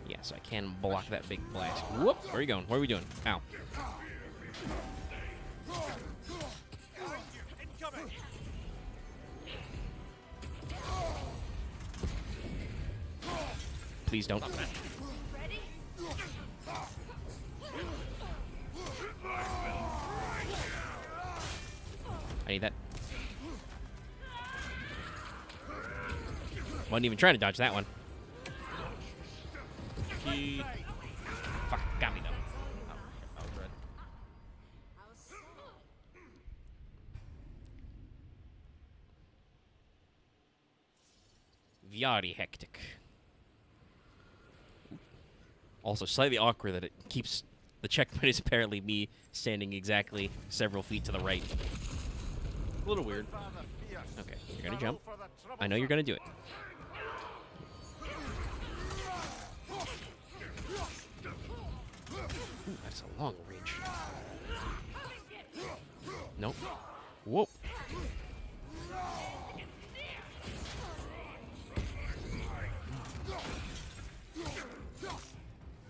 Yeah, so I can block that big blast. Whoop! Where are you going? What are we doing? Ow. Please don't. I need that. Wasn't even trying to dodge that one. Fuck, got me though. Oh, red. Very hectic. Also, slightly awkward that it keeps... The checkpoint is apparently me standing exactly several feet to the right. A little weird. Okay, you're gonna jump. I know you're gonna do it. Ooh, that's a long range. Nope. Whoa.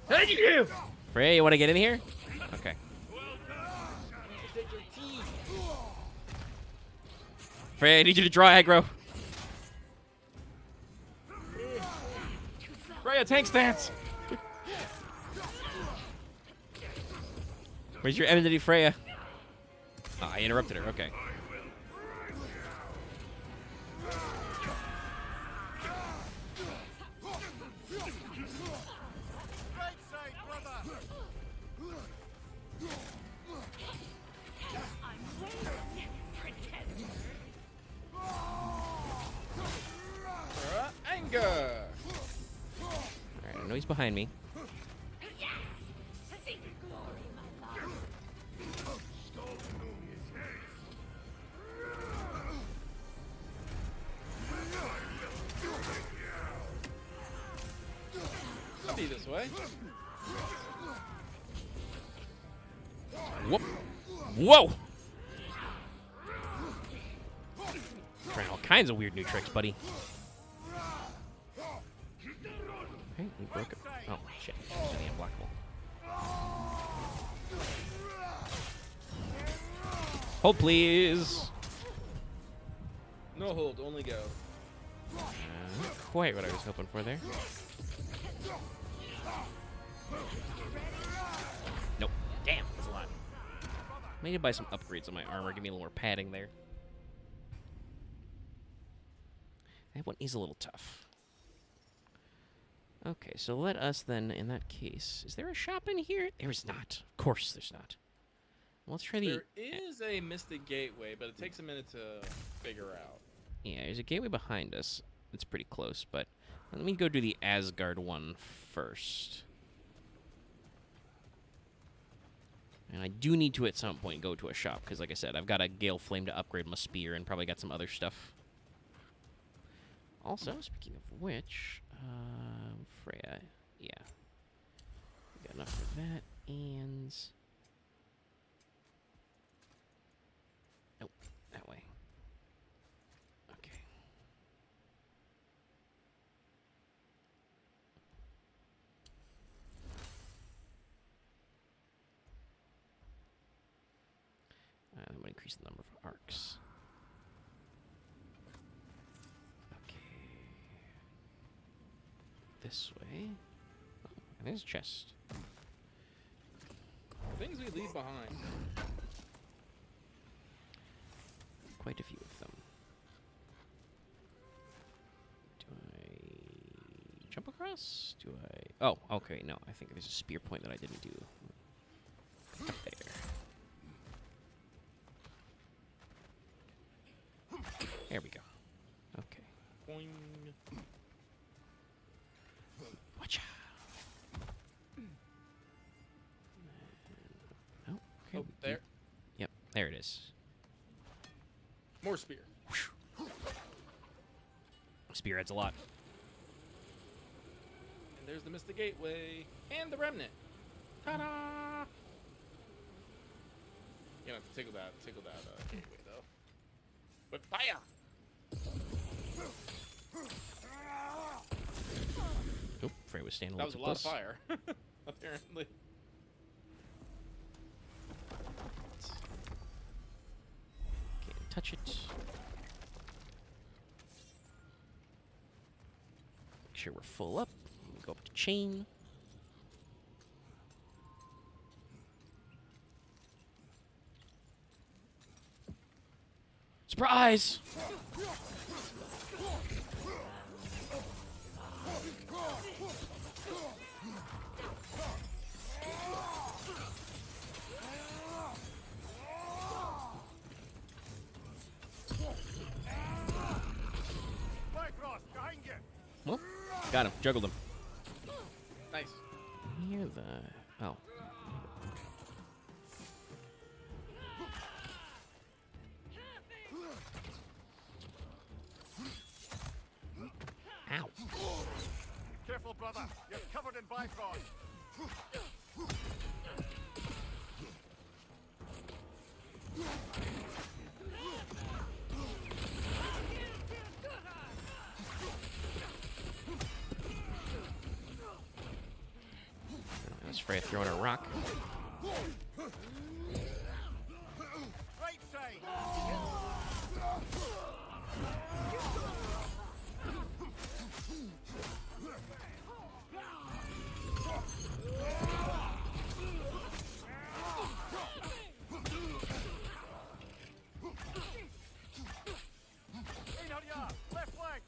Thank you! Freya, you want to get in here? Okay. Freya, I need you to draw aggro. Freya, tank stance! Where's your enmity, Freya? Oh, I interrupted her. Okay. Anger! Alright, I know he's behind me. I'll be this way. Whoop. Whoa! Trying all kinds of weird new tricks, buddy. Okay, we broke it. Oh, shit. It's really unblockable. Hold, please. No hold, only go. Not quite what I was hoping for there. Nope. Damn, that's a lot. I need to buy some upgrades on my armor. Give me a little more padding there. That one is a little tough. Okay, so let us then, in that case... Is there a shop in here? There is not. Of course there's not. Well, let's try the... There is a Mystic Gateway, but it takes a minute to figure out. Yeah, there's a gateway behind us. It's pretty close, but let me go do the Asgard one first. And I do need to, at some point, go to a shop, because like I said, I've got a Gale Flame to upgrade my spear, and probably got some other stuff. Also, speaking of which, Freya, yeah. Got enough for that, and... Nope, that way. Okay. I'm going to increase the number of arcs. This way. Oh, and there's a chest. Things we leave behind. Quite a few of them. Do I jump across? Do I... Oh, okay, no. I think there's a spear point that I didn't do. Up there. There we go. Okay. Boing. Watch out. Oh, okay. Oh, there. Yep, there it is. More spear. Spear adds a lot. And there's the Mystic Gateway and the Remnant. Ta-da! You don't have to tickle that gateway though. With fire. Oh, Frey was standing a That little was a too lot close. of fire. Apparently. Can't touch it. Make sure we're full up. Go up to chain. Surprise! Well, got him. Juggled him. Nice. Near the... Oh. Ow. Careful, brother. You're covered in Bifrost. That's Freya throwing a rock. Right side. Left flank.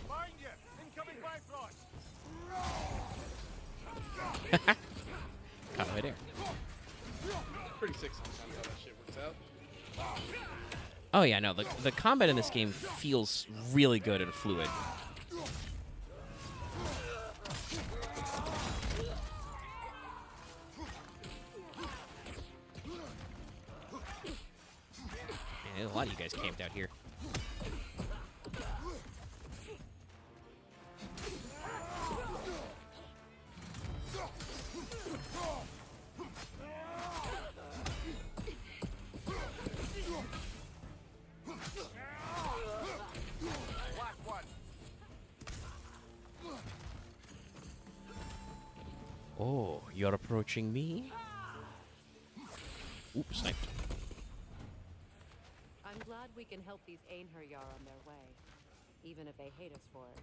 Mind you, incoming Bifrost. Caught right there. Pretty sick sometimes how that shit works out. Oh yeah, no, the combat in this game feels really good and fluid. Man, there's a lot of you guys camped out here. You're approaching me? Oops, sniped. I'm glad we can help these Einherjar on their way, even if they hate us for it.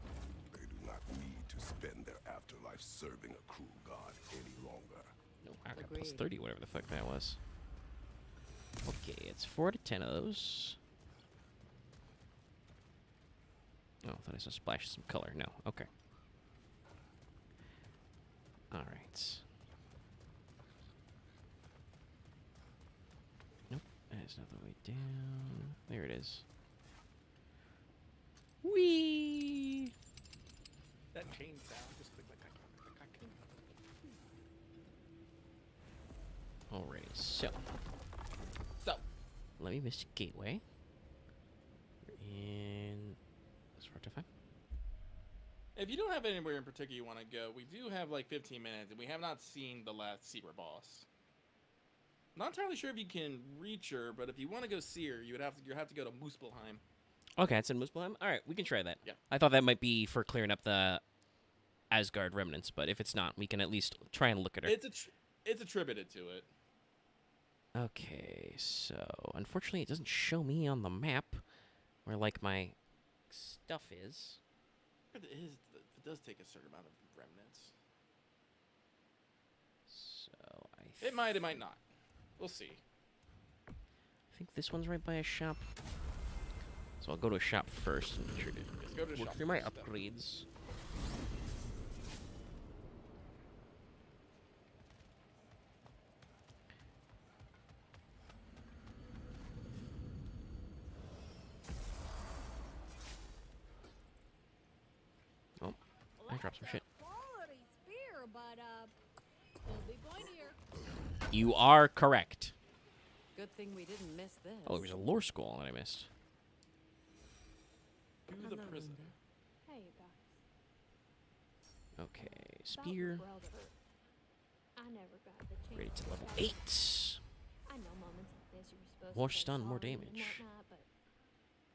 They do not need to spend their afterlife serving a cruel god any longer. No, I got plus Agreed. 30, whatever the fuck that was. Okay, it's 4 to 10 of those. Oh, I thought I saw splash some color. No, okay. Alright. Nope, that's not the way down. There it is. Whee! That chain sound just click like Alrighty, so. So, Let me miss gateway. And this for to find. if you don't have anywhere in particular you want to go, we do have like 15 minutes, and we have not seen the last Seaver boss. Not entirely sure if you can reach her, but if you want to go see her, you have to go to Muspelheim. Okay, it's in Muspelheim. All right, we can try that. Yeah. I thought that might be for clearing up the Asgard remnants, but if it's not, we can at least try and look at her. It's attributed to it. Okay, so unfortunately, it doesn't show me on the map where like my stuff is. It does take a certain amount of remnants. So It might not. We'll see. I think this one's right by a shop. So I'll go to a shop first and make sure to Just go to the work shop through my first, upgrades. Oh, I dropped some shit. Quality spear, but could be pointier. You are correct. Good thing we didn't miss this. Oh, there was a lore school that I missed. To the Hello, prison. Linda. Hey, you guys. Okay, About spear. brother. I never got the chance. Ready to level say 8. I know moments like this you're supposed More to say stun, more sorry and damage. whatnot, but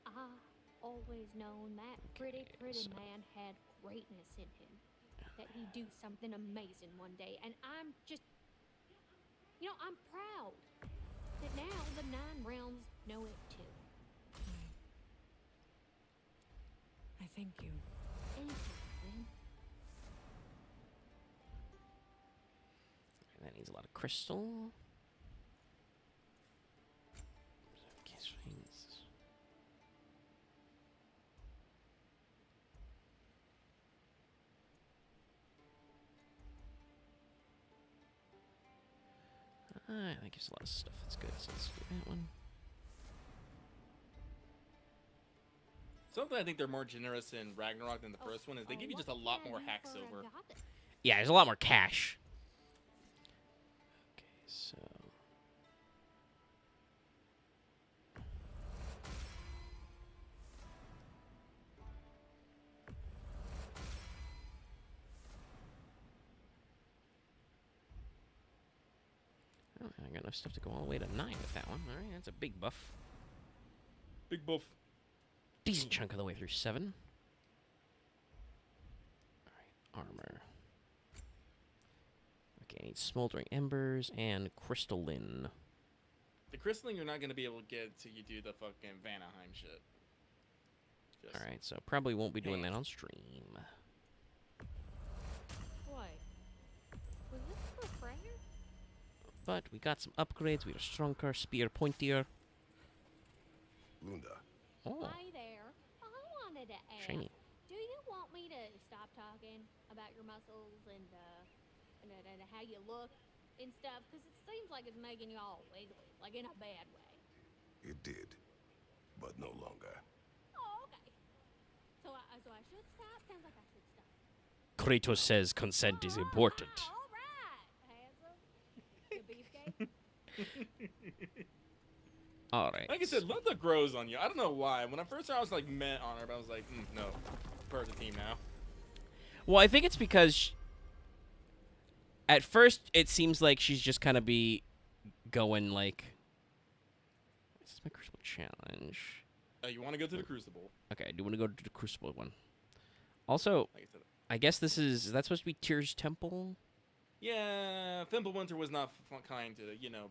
I always known that pretty so- man had greatness in him. That he'd do something amazing one day, and I'm just, I'm proud that now the 9 realms know it too. I thank you. Thank you, Lynn. That needs a lot of crystal. Okay, so he needs- that gives a lot of stuff. That's good. So let's do that one. Something I think they're more generous in Ragnarok than the first one is they give you just a lot more What can I hacks do for a over. goddess? Yeah, there's a lot more cash. Okay, so. Oh, I got enough stuff to go all the way to 9 with that one. Alright, that's a big buff. Big buff. Decent chunk of the way through 7. Alright, armor. Okay, I need smoldering embers and crystalline. The crystalline you're not going to be able to get till you do the fucking Vanaheim shit. Just- Alright, so probably won't be doing that on stream. Wait. Was this for Freyr? But we got some upgrades. We are stronger, spear pointier. Lunda, Oh, Hi there. I wanted to ask. shiny. Do you want me to stop talking about your muscles and how you look and stuff? Because it seems like it's making you all wiggly, like in a bad way. it did, but no longer. Oh, okay. So I should stop? Sounds like I should stop. Kratos says consent is important. All right, handsome. You beefcake? Alright. Like I said, Linda grows on you. I don't know why. When I first saw her, I was like meh on her, but I was like, no. Part of the team now. Well, I think it's because at first it seems like she's just kind of be going like, this is my Crucible challenge. You want to go to the Crucible. Okay, I do want to go to the Crucible one. Also, Like I said. I guess is that supposed to be Tyr's temple? Yeah, Fimbulwinter was not kind to,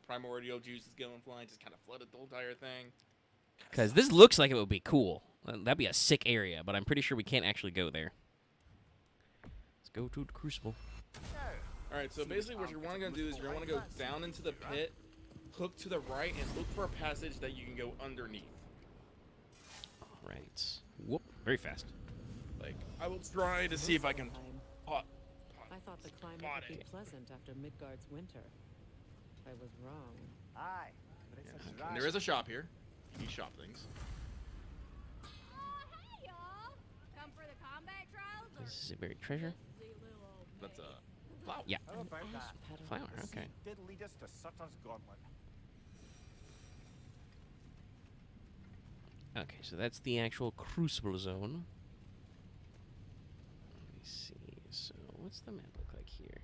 primordial juices going flying, just kind of flooded the entire thing. Because this looks like it would be cool. That'd be a sick area, but I'm pretty sure we can't actually go there. Let's go to the Crucible. Alright, so basically what you're going to do is you're going to want to go down into the pit, hook to the right, and look for a passage that you can go underneath. Alright. Whoop. Very fast. Like, I will try to see if I can pot. I thought the climate would be pleasant after Midgard's winter. I was wrong. Aye, but it's a And there is a shop here. You shop things. Oh, hey, y'all. Come for the combat trials? Or This is a buried treasure. just see little old That's me? a flower. Yeah. How about Ash that? petal. Flower, The okay. seed did lead us to Sutter's Gauntlet. Okay, so that's the actual Crucible zone. Let me see. So, what's the map look like here?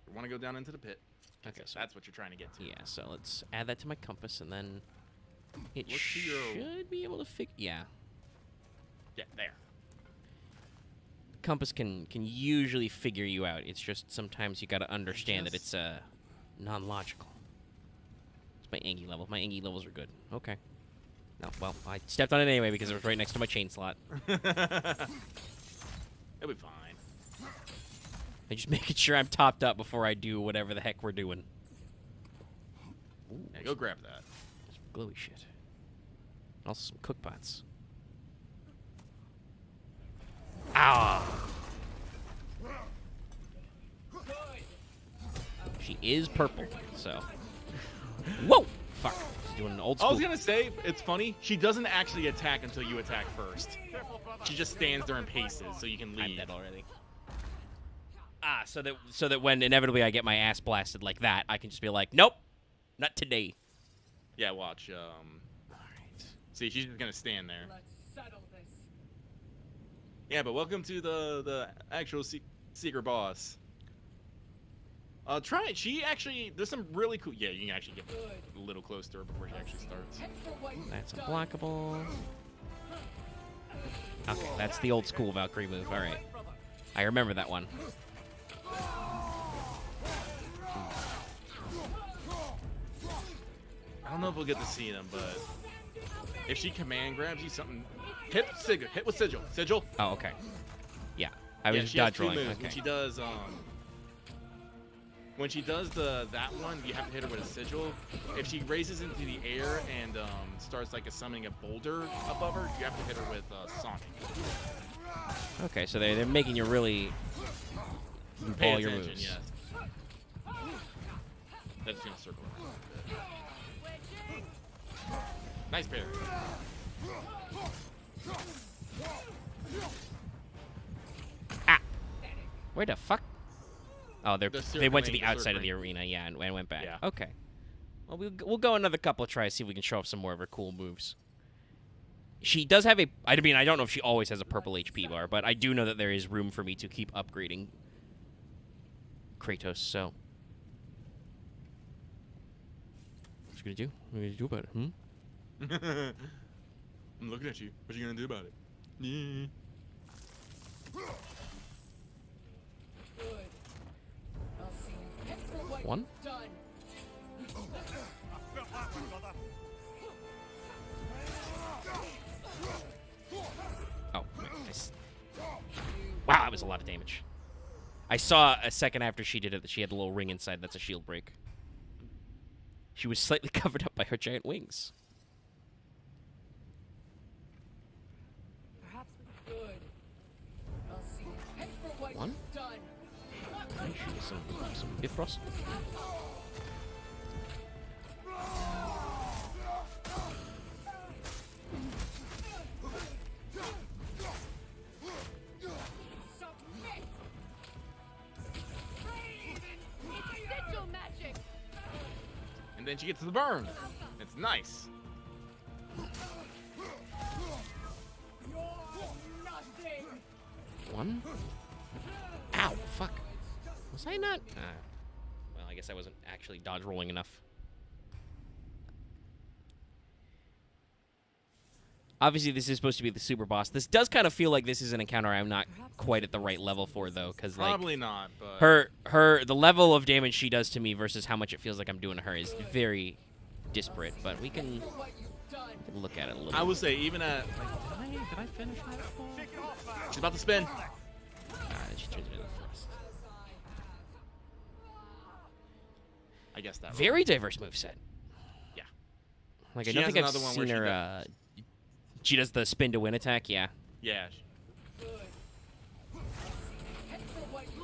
You want to go down into the pit. Okay, so That's what you're trying to get to. yeah, so let's add that to my compass, and then it Look to your- should be able to figure. Yeah, Yeah, there. compass can usually figure you out. It's just sometimes you got to understand that it's non-logical. It's my Angie level. My Angie levels are good. Okay. No, well, I stepped on it anyway because it was right next to my chain slot. It'll be fine. I'm just making sure I'm topped up before I do whatever the heck we're doing. Ooh, Yeah, go grab that. some glowy shit. Also some cook pots. Ah! She is purple, so. Whoa! Fuck. She's doing an old I school. was gonna say, it's funny. She doesn't actually attack until you attack first. She just stands there and paces, so you can I'm leave. dead already. Ah, so that when inevitably I get my ass blasted like that, I can just be like, nope, not today. Yeah, watch. Alright. See, she's just gonna stand there. Let's settle this. Yeah, but welcome to the actual secret boss. Try it. She actually, there's some really cool. Yeah, you can actually get a little close to her before she actually starts. Head for what you've That's done. unblockable. Okay, that's the old school Valkyrie move. Alright. I remember that one. I don't know if we'll get to see them, but if she command grabs you, something. Hit sigil. Hit with sigil. Sigil. Oh, okay. Yeah. I was she has dodge two rolling. moves. Okay. When she does that one, you have to hit her with a sigil. If she raises into the air and starts like summoning a boulder above her, you have to hit her with Sonic. Okay, so they're making you really Pay ball your attention, moves. yes. That's gonna circle around a bit. Nice parry. Ah! Where the fuck? Oh, They're they went to the circling, outside of the circling. arena, yeah, and went back. Yeah. Okay. Well, we'll go another couple of tries, see if we can show off some more of her cool moves. She does have a... I mean, I don't know if she always has a purple HP bar, but I do know that there is room for me to keep upgrading Kratos, so... What you gonna do? What are you gonna do about it, hmm? I'm looking at you. What you gonna do about it? Yeah. Good. I'll see you. Head for what One? you've done. Oh, wow, that was a lot of damage. I saw a second after she did it that she had a little ring inside. That's a shield break. She was slightly covered up by her giant wings. Perhaps good. I'll see you. Head for what One? you've done. Can I shoot some Bifrost? Submit! It's sigil magic! And then she gets the burn. It's nice. You're nothing. One? Ow, fuck. Was I not? Well, I guess I wasn't actually dodge rolling enough. Obviously, this is supposed to be the super boss. This does kind of feel like this is an encounter I'm not quite at the right level for, though, because like Probably not, but the level of damage she does to me versus how much it feels like I'm doing to her is very disparate. But we can look at it a little. I would say even at like, did I finish that? She's about to spin. She turns it into thrust. I guess that. Very diverse moveset. Yeah. Like She I don't has think I've another one where seen she her. She does the spin to win attack. Yeah. Yeah.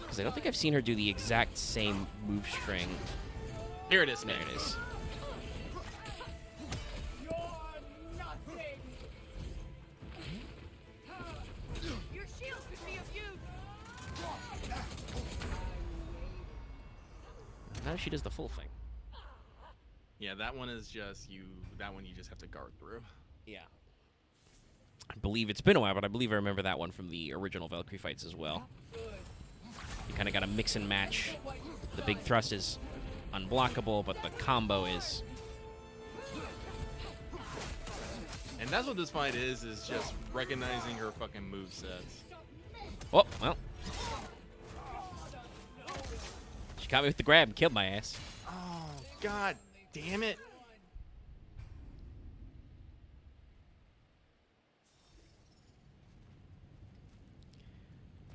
Because I don't think I've seen her do the exact same move string. Here it is. There it is. Your shield could be of use. Now she does the full thing. Yeah, that one is just you. That one you just have to guard through. Yeah. I believe it's been a while, but I believe I remember that one from the original Valkyrie fights as well. You kind of got to mix and match. The big thrust is unblockable, but the combo is... And that's what this fight is just recognizing her fucking movesets. Oh, well. She caught me with the grab and killed my ass. Oh, god damn it.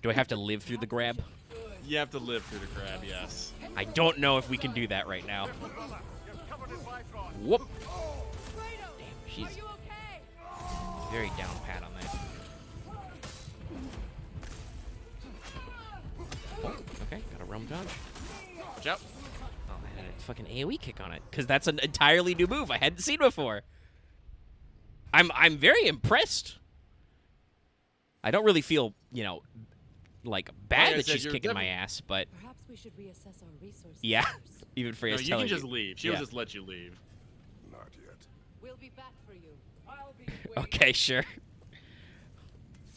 Do I have to live through the grab? You have to live through the grab, yes. I don't know if we can do that right now. Whoop. Damn, she's very down pat on that. Oh, okay, got a realm dodge. Watch out. Oh, I had a fucking AoE kick on it, because that's an entirely new move I hadn't seen before. I'm very impressed. I don't really feel, you know, like bad that she's kicking my ass, but Perhaps we should reassess our resources. yeah, first. even No, Freya's you telling can just me. leave. She'll Yeah. just let you leave. Not yet. We'll be back for you. I'll be Okay, sure.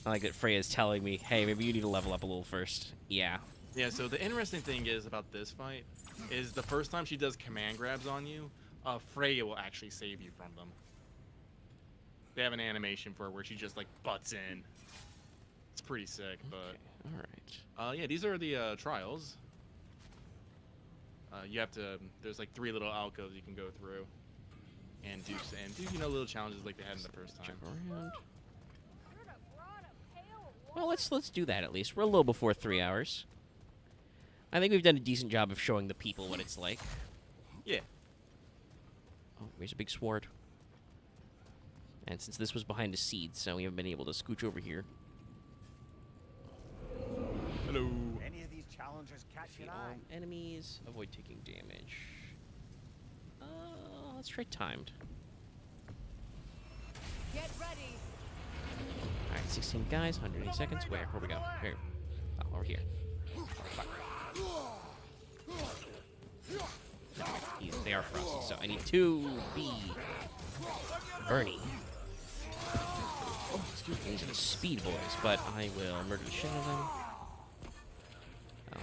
I like that Freya's telling me, hey, maybe you need to level up a little first. Yeah. Yeah, so the interesting thing is about this fight is the first time she does command grabs on you, Freya will actually save you from them. They have an animation for her where she just like butts in. It's pretty sick, but All right. yeah, these are the trials. You have to. There's like 3 little alcoves you can go through, and do you know little challenges like they had in the first time. Jump around. Well, let's do that at least. We're a little before 3 hours. I think we've done a decent job of showing the people what it's like. Yeah. Oh, here's a big sword. And since this was behind a seed, so we haven't been able to scooch over here. Hello. Any of these challenges catch your Defeat all eye? enemies, avoid taking damage. Let's try timed. Get ready. Alright, 16 guys, 180 seconds. Where we go? Here. Oh, over here. Oh, fuck. Yeah, they are frosty, so I need to be Bernie. Oh, excuse me, these are the speed boys, but I will murder the shit out of them. Oh,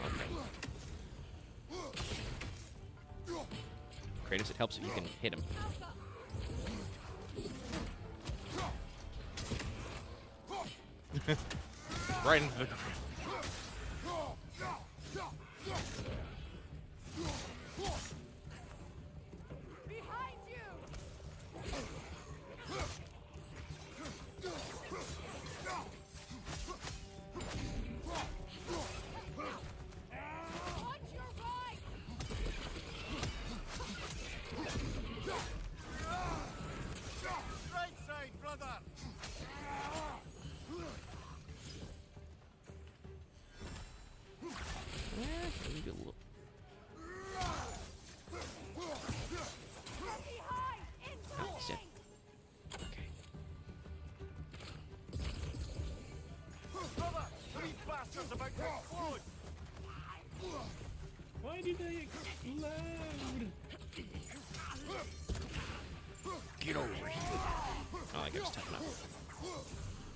okay. Kratos, it helps if you can hit him. Right into the. Behind you! Watch your right! Right side, brother! Let me do a little. Oh, he's dead. Okay. Brother, these bastards about to explode! Why did they explode? Get over here. Oh, that guy was tough enough.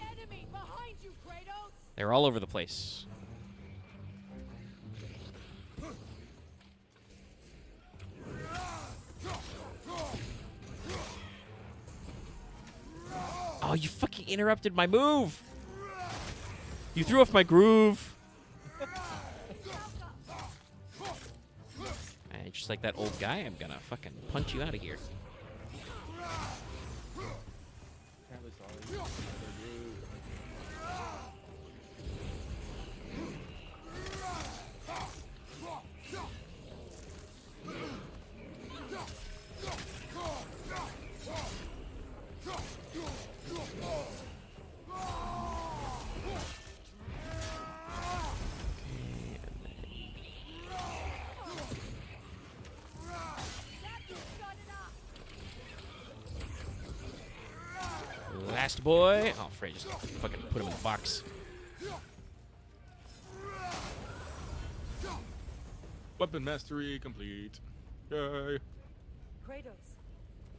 Enemy behind you, Kratos! They're all over the place. Oh, Oh, you fucking interrupted my move. You threw off my groove. And just like that old guy, I'm gonna fucking punch you out of here. Last boy. Oh, Frey just fucking put him in the box. Weapon mastery complete. Yay. Kratos,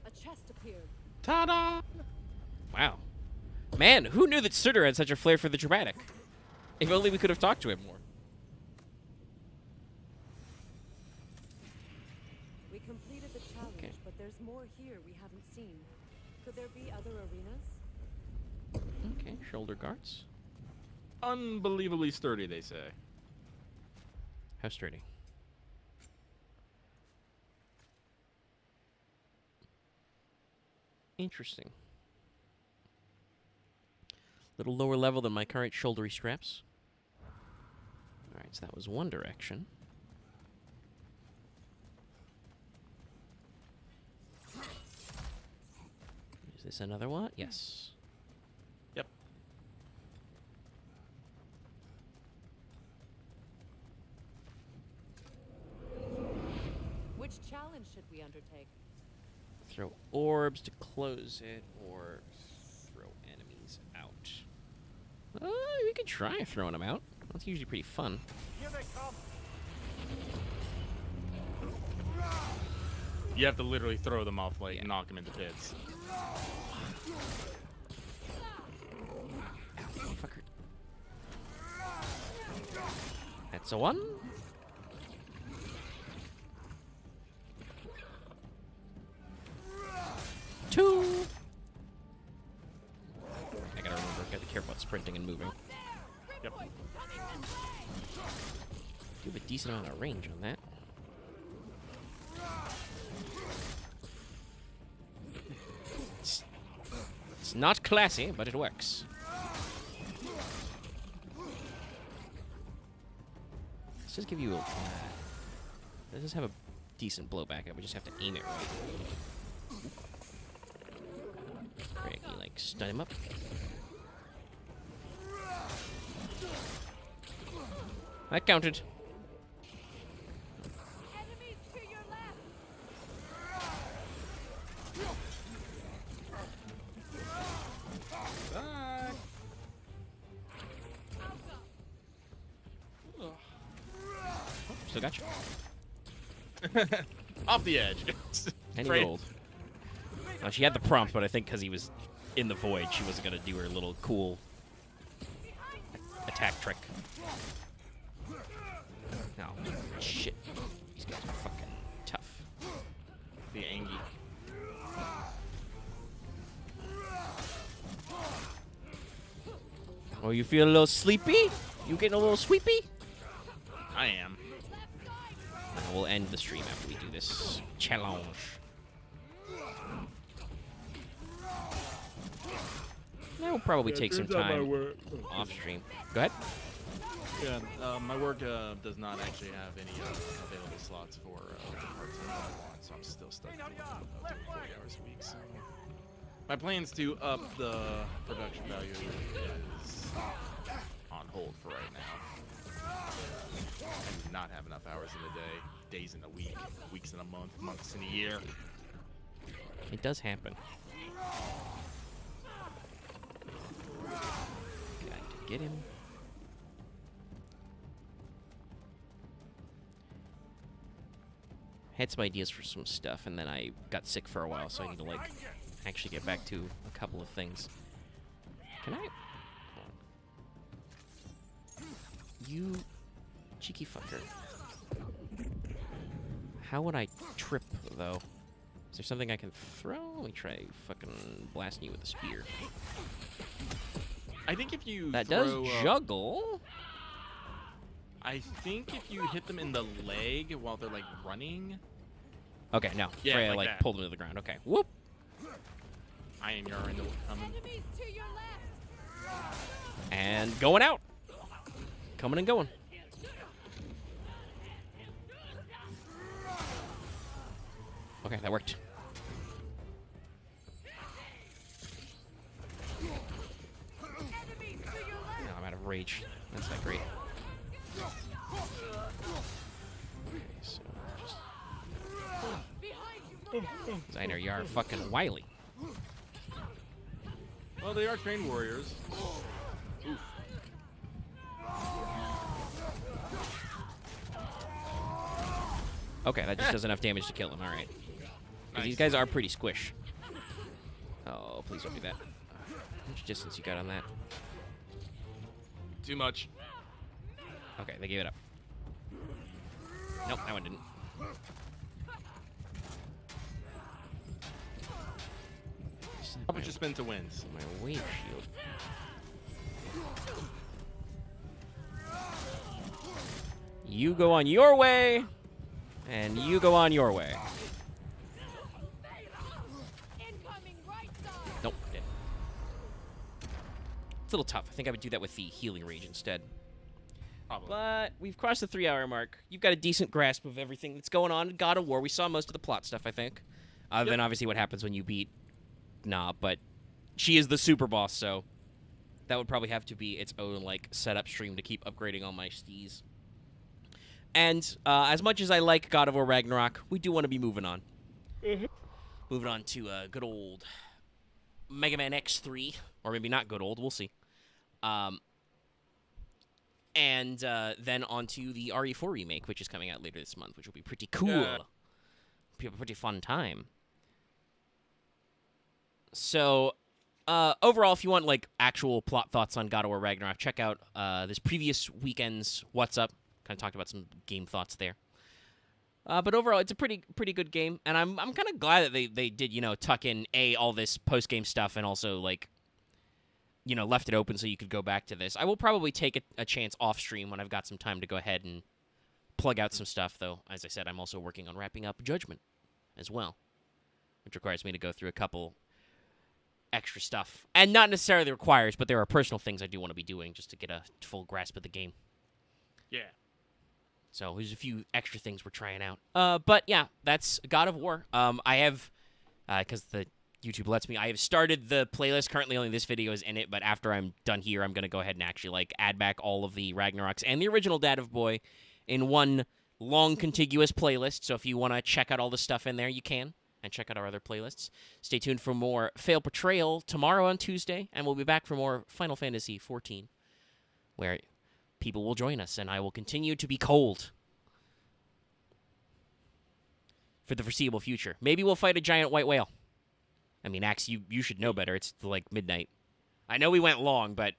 a chest appeared. Ta-da! Wow. Man, who knew that Surtur had such a flair for the dramatic? If only we could have talked to him more. We completed the challenge, but there's more here we haven't seen. Could there be other arenas? Okay, shoulder guards. Unbelievably sturdy, they say. How sturdy? Interesting. Little lower level than my current shouldery straps. Alright, so that was one direction. Is this another one? Yes. Yep. Which challenge should we undertake? Throw orbs to close it, or throw enemies out. We could try throwing them out. That's usually pretty fun. Here they come. You have to literally throw them off, like, knock them into pits. Fucker. That's a one. Two. I gotta remember, gotta be careful about sprinting and moving. Yep. Do have a decent amount of range on that. It's not classy, but it works. Let's just give you a... let's just have a decent blowback. We just have to aim it right. Great, can you, like, stun him up? That counted. Enemies to your left. Still got you. Off the edge. And he Afraid. rolled. She had the prompt, but I think because he was in the void, she wasn't going to do her little cool attack trick. No. Shit. These guys are fucking tough. The Angie. Oh, you feel a little sleepy? You getting a little sweepy? I am. We'll end the stream after we do this challenge. That will probably take some time off stream. Go ahead. Yeah, my work does not actually have any available slots for the parts that I want, so I'm still stuck doing 40 hours a week. So my plans to up the production value is on hold for right now. I do not have enough hours in a day, days in a week, weeks in a month, months in a year. It does happen. Got to get him. Had some ideas for some stuff, and then I got sick for a while, so I need to, like, actually get back to a couple of things. Can I? You cheeky fucker. How would I trip, though? Is there something I can throw? Let me try fucking blasting you with a spear. I think if you That throw, does juggle. I think if you hit them in the leg while they're like running. Okay, no. Yeah, Freya, like that. pulled him to the ground. Okay. Whoop. I am your in the coming. And going out. Coming and going. Okay, that worked. No, I'm out of rage. That's not great. Okay, so just... Zainer, you are fucking wily. Well, they are trained warriors. Oof. Okay, that just does enough damage to kill him. All right. Nice. These guys are pretty squish. Oh, please don't do that. How much distance you got on that? Too much. Okay, they gave it up. Nope, that one didn't. How much you spend to wins? My wave shield. You go on your way, and you go on your way. Nope, dead. It's a little tough. I think I would do that with the healing rage instead. Probably. But we've crossed the 3-hour mark. You've got a decent grasp of everything that's going on in God of War. We saw most of the plot stuff, I think. Other than obviously what happens when you beat Nah, but she is the super boss, so that would probably have to be its own like setup stream to keep upgrading all my stees. And as much as I like God of War Ragnarok, we do want to be moving on. Moving on to good old Mega Man X3, or maybe not good old, we'll see. And then on to the RE4 remake, which is coming out later this month, which will be pretty cool. Yeah. Be a pretty fun time. So, overall, if you want, like, actual plot thoughts on God of War Ragnarok, check out this previous weekend's What's Up. Kind of talked about some game thoughts there. But overall, it's a pretty good game, and I'm kind of glad that they did, you know, tuck in, all this post-game stuff and also, like, you know, left it open so you could go back to this. I will probably take a chance off-stream when I've got some time to go ahead and plug out some stuff, though. As I said, I'm also working on wrapping up Judgment as well, which requires me to go through a couple extra stuff. And not necessarily requires, but there are personal things I do want to be doing just to get a full grasp of the game. Yeah. So there's a few extra things we're trying out. But yeah, that's God of War. I have, because the YouTube lets me, I have started the playlist. Currently only this video is in it, but after I'm done here, I'm going to go ahead and actually like add back all of the Ragnaroks and the original Dad of Boy in one long contiguous playlist. So if you want to check out all the stuff in there, you can. And check out our other playlists. Stay tuned for more Fail Portrayal tomorrow on Tuesday, and we'll be back for more Final Fantasy XIV, where people will join us, and I will continue to be cold for the foreseeable future. Maybe we'll fight a giant white whale. I mean, Axe, you should know better. It's like midnight. I know we went long, but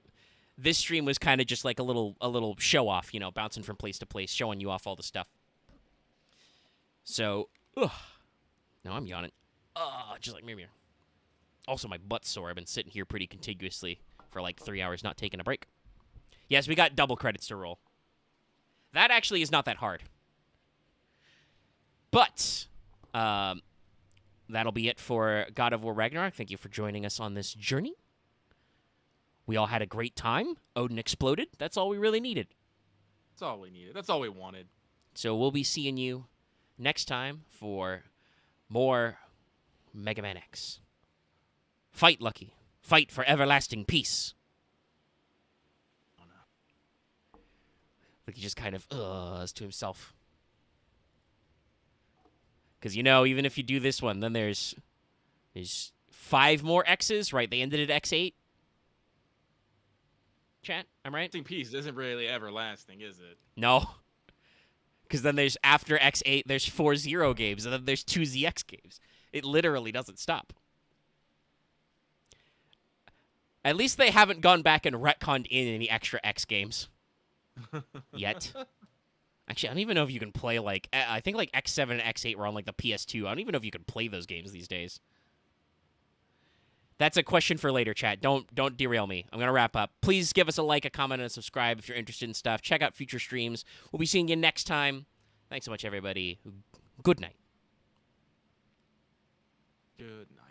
this stream was kind of just like a little show off, you know, bouncing from place to place, showing you off all the stuff. So, now I'm yawning. Just like Mimir. Also, my butt's sore. I've been sitting here pretty contiguously for like 3 hours, not taking a break. Yes, we got double credits to roll. That actually is not that hard. But, that'll be it for God of War Ragnarok. Thank you for joining us on this journey. We all had a great time. Odin exploded. That's all we really needed. That's all we needed. That's all we wanted. So we'll be seeing you next time for more Mega Man X. Fight, Lucky. Fight for everlasting peace. Oh, no. Like he just kind of to himself. Because, you know, even if you do this one, then there's 5 more X's, right? They ended at X8. Chat, I'm right? Everlasting peace isn't really everlasting, is it? No. Because then there's, after X8, there's 4 Zero games, and then there's 2 ZX games. It literally doesn't stop. At least they haven't gone back and retconned in any extra X games. Yet. Actually, I don't even know if you can play, like, I think, like, X7 and X8 were on, like, the PS2. I don't even know if you can play those games these days. That's a question for later, chat. Don't derail me. I'm going to wrap up. Please give us a like, a comment, and a subscribe if you're interested in stuff. Check out future streams. We'll be seeing you next time. Thanks so much, everybody. Good night. Good night.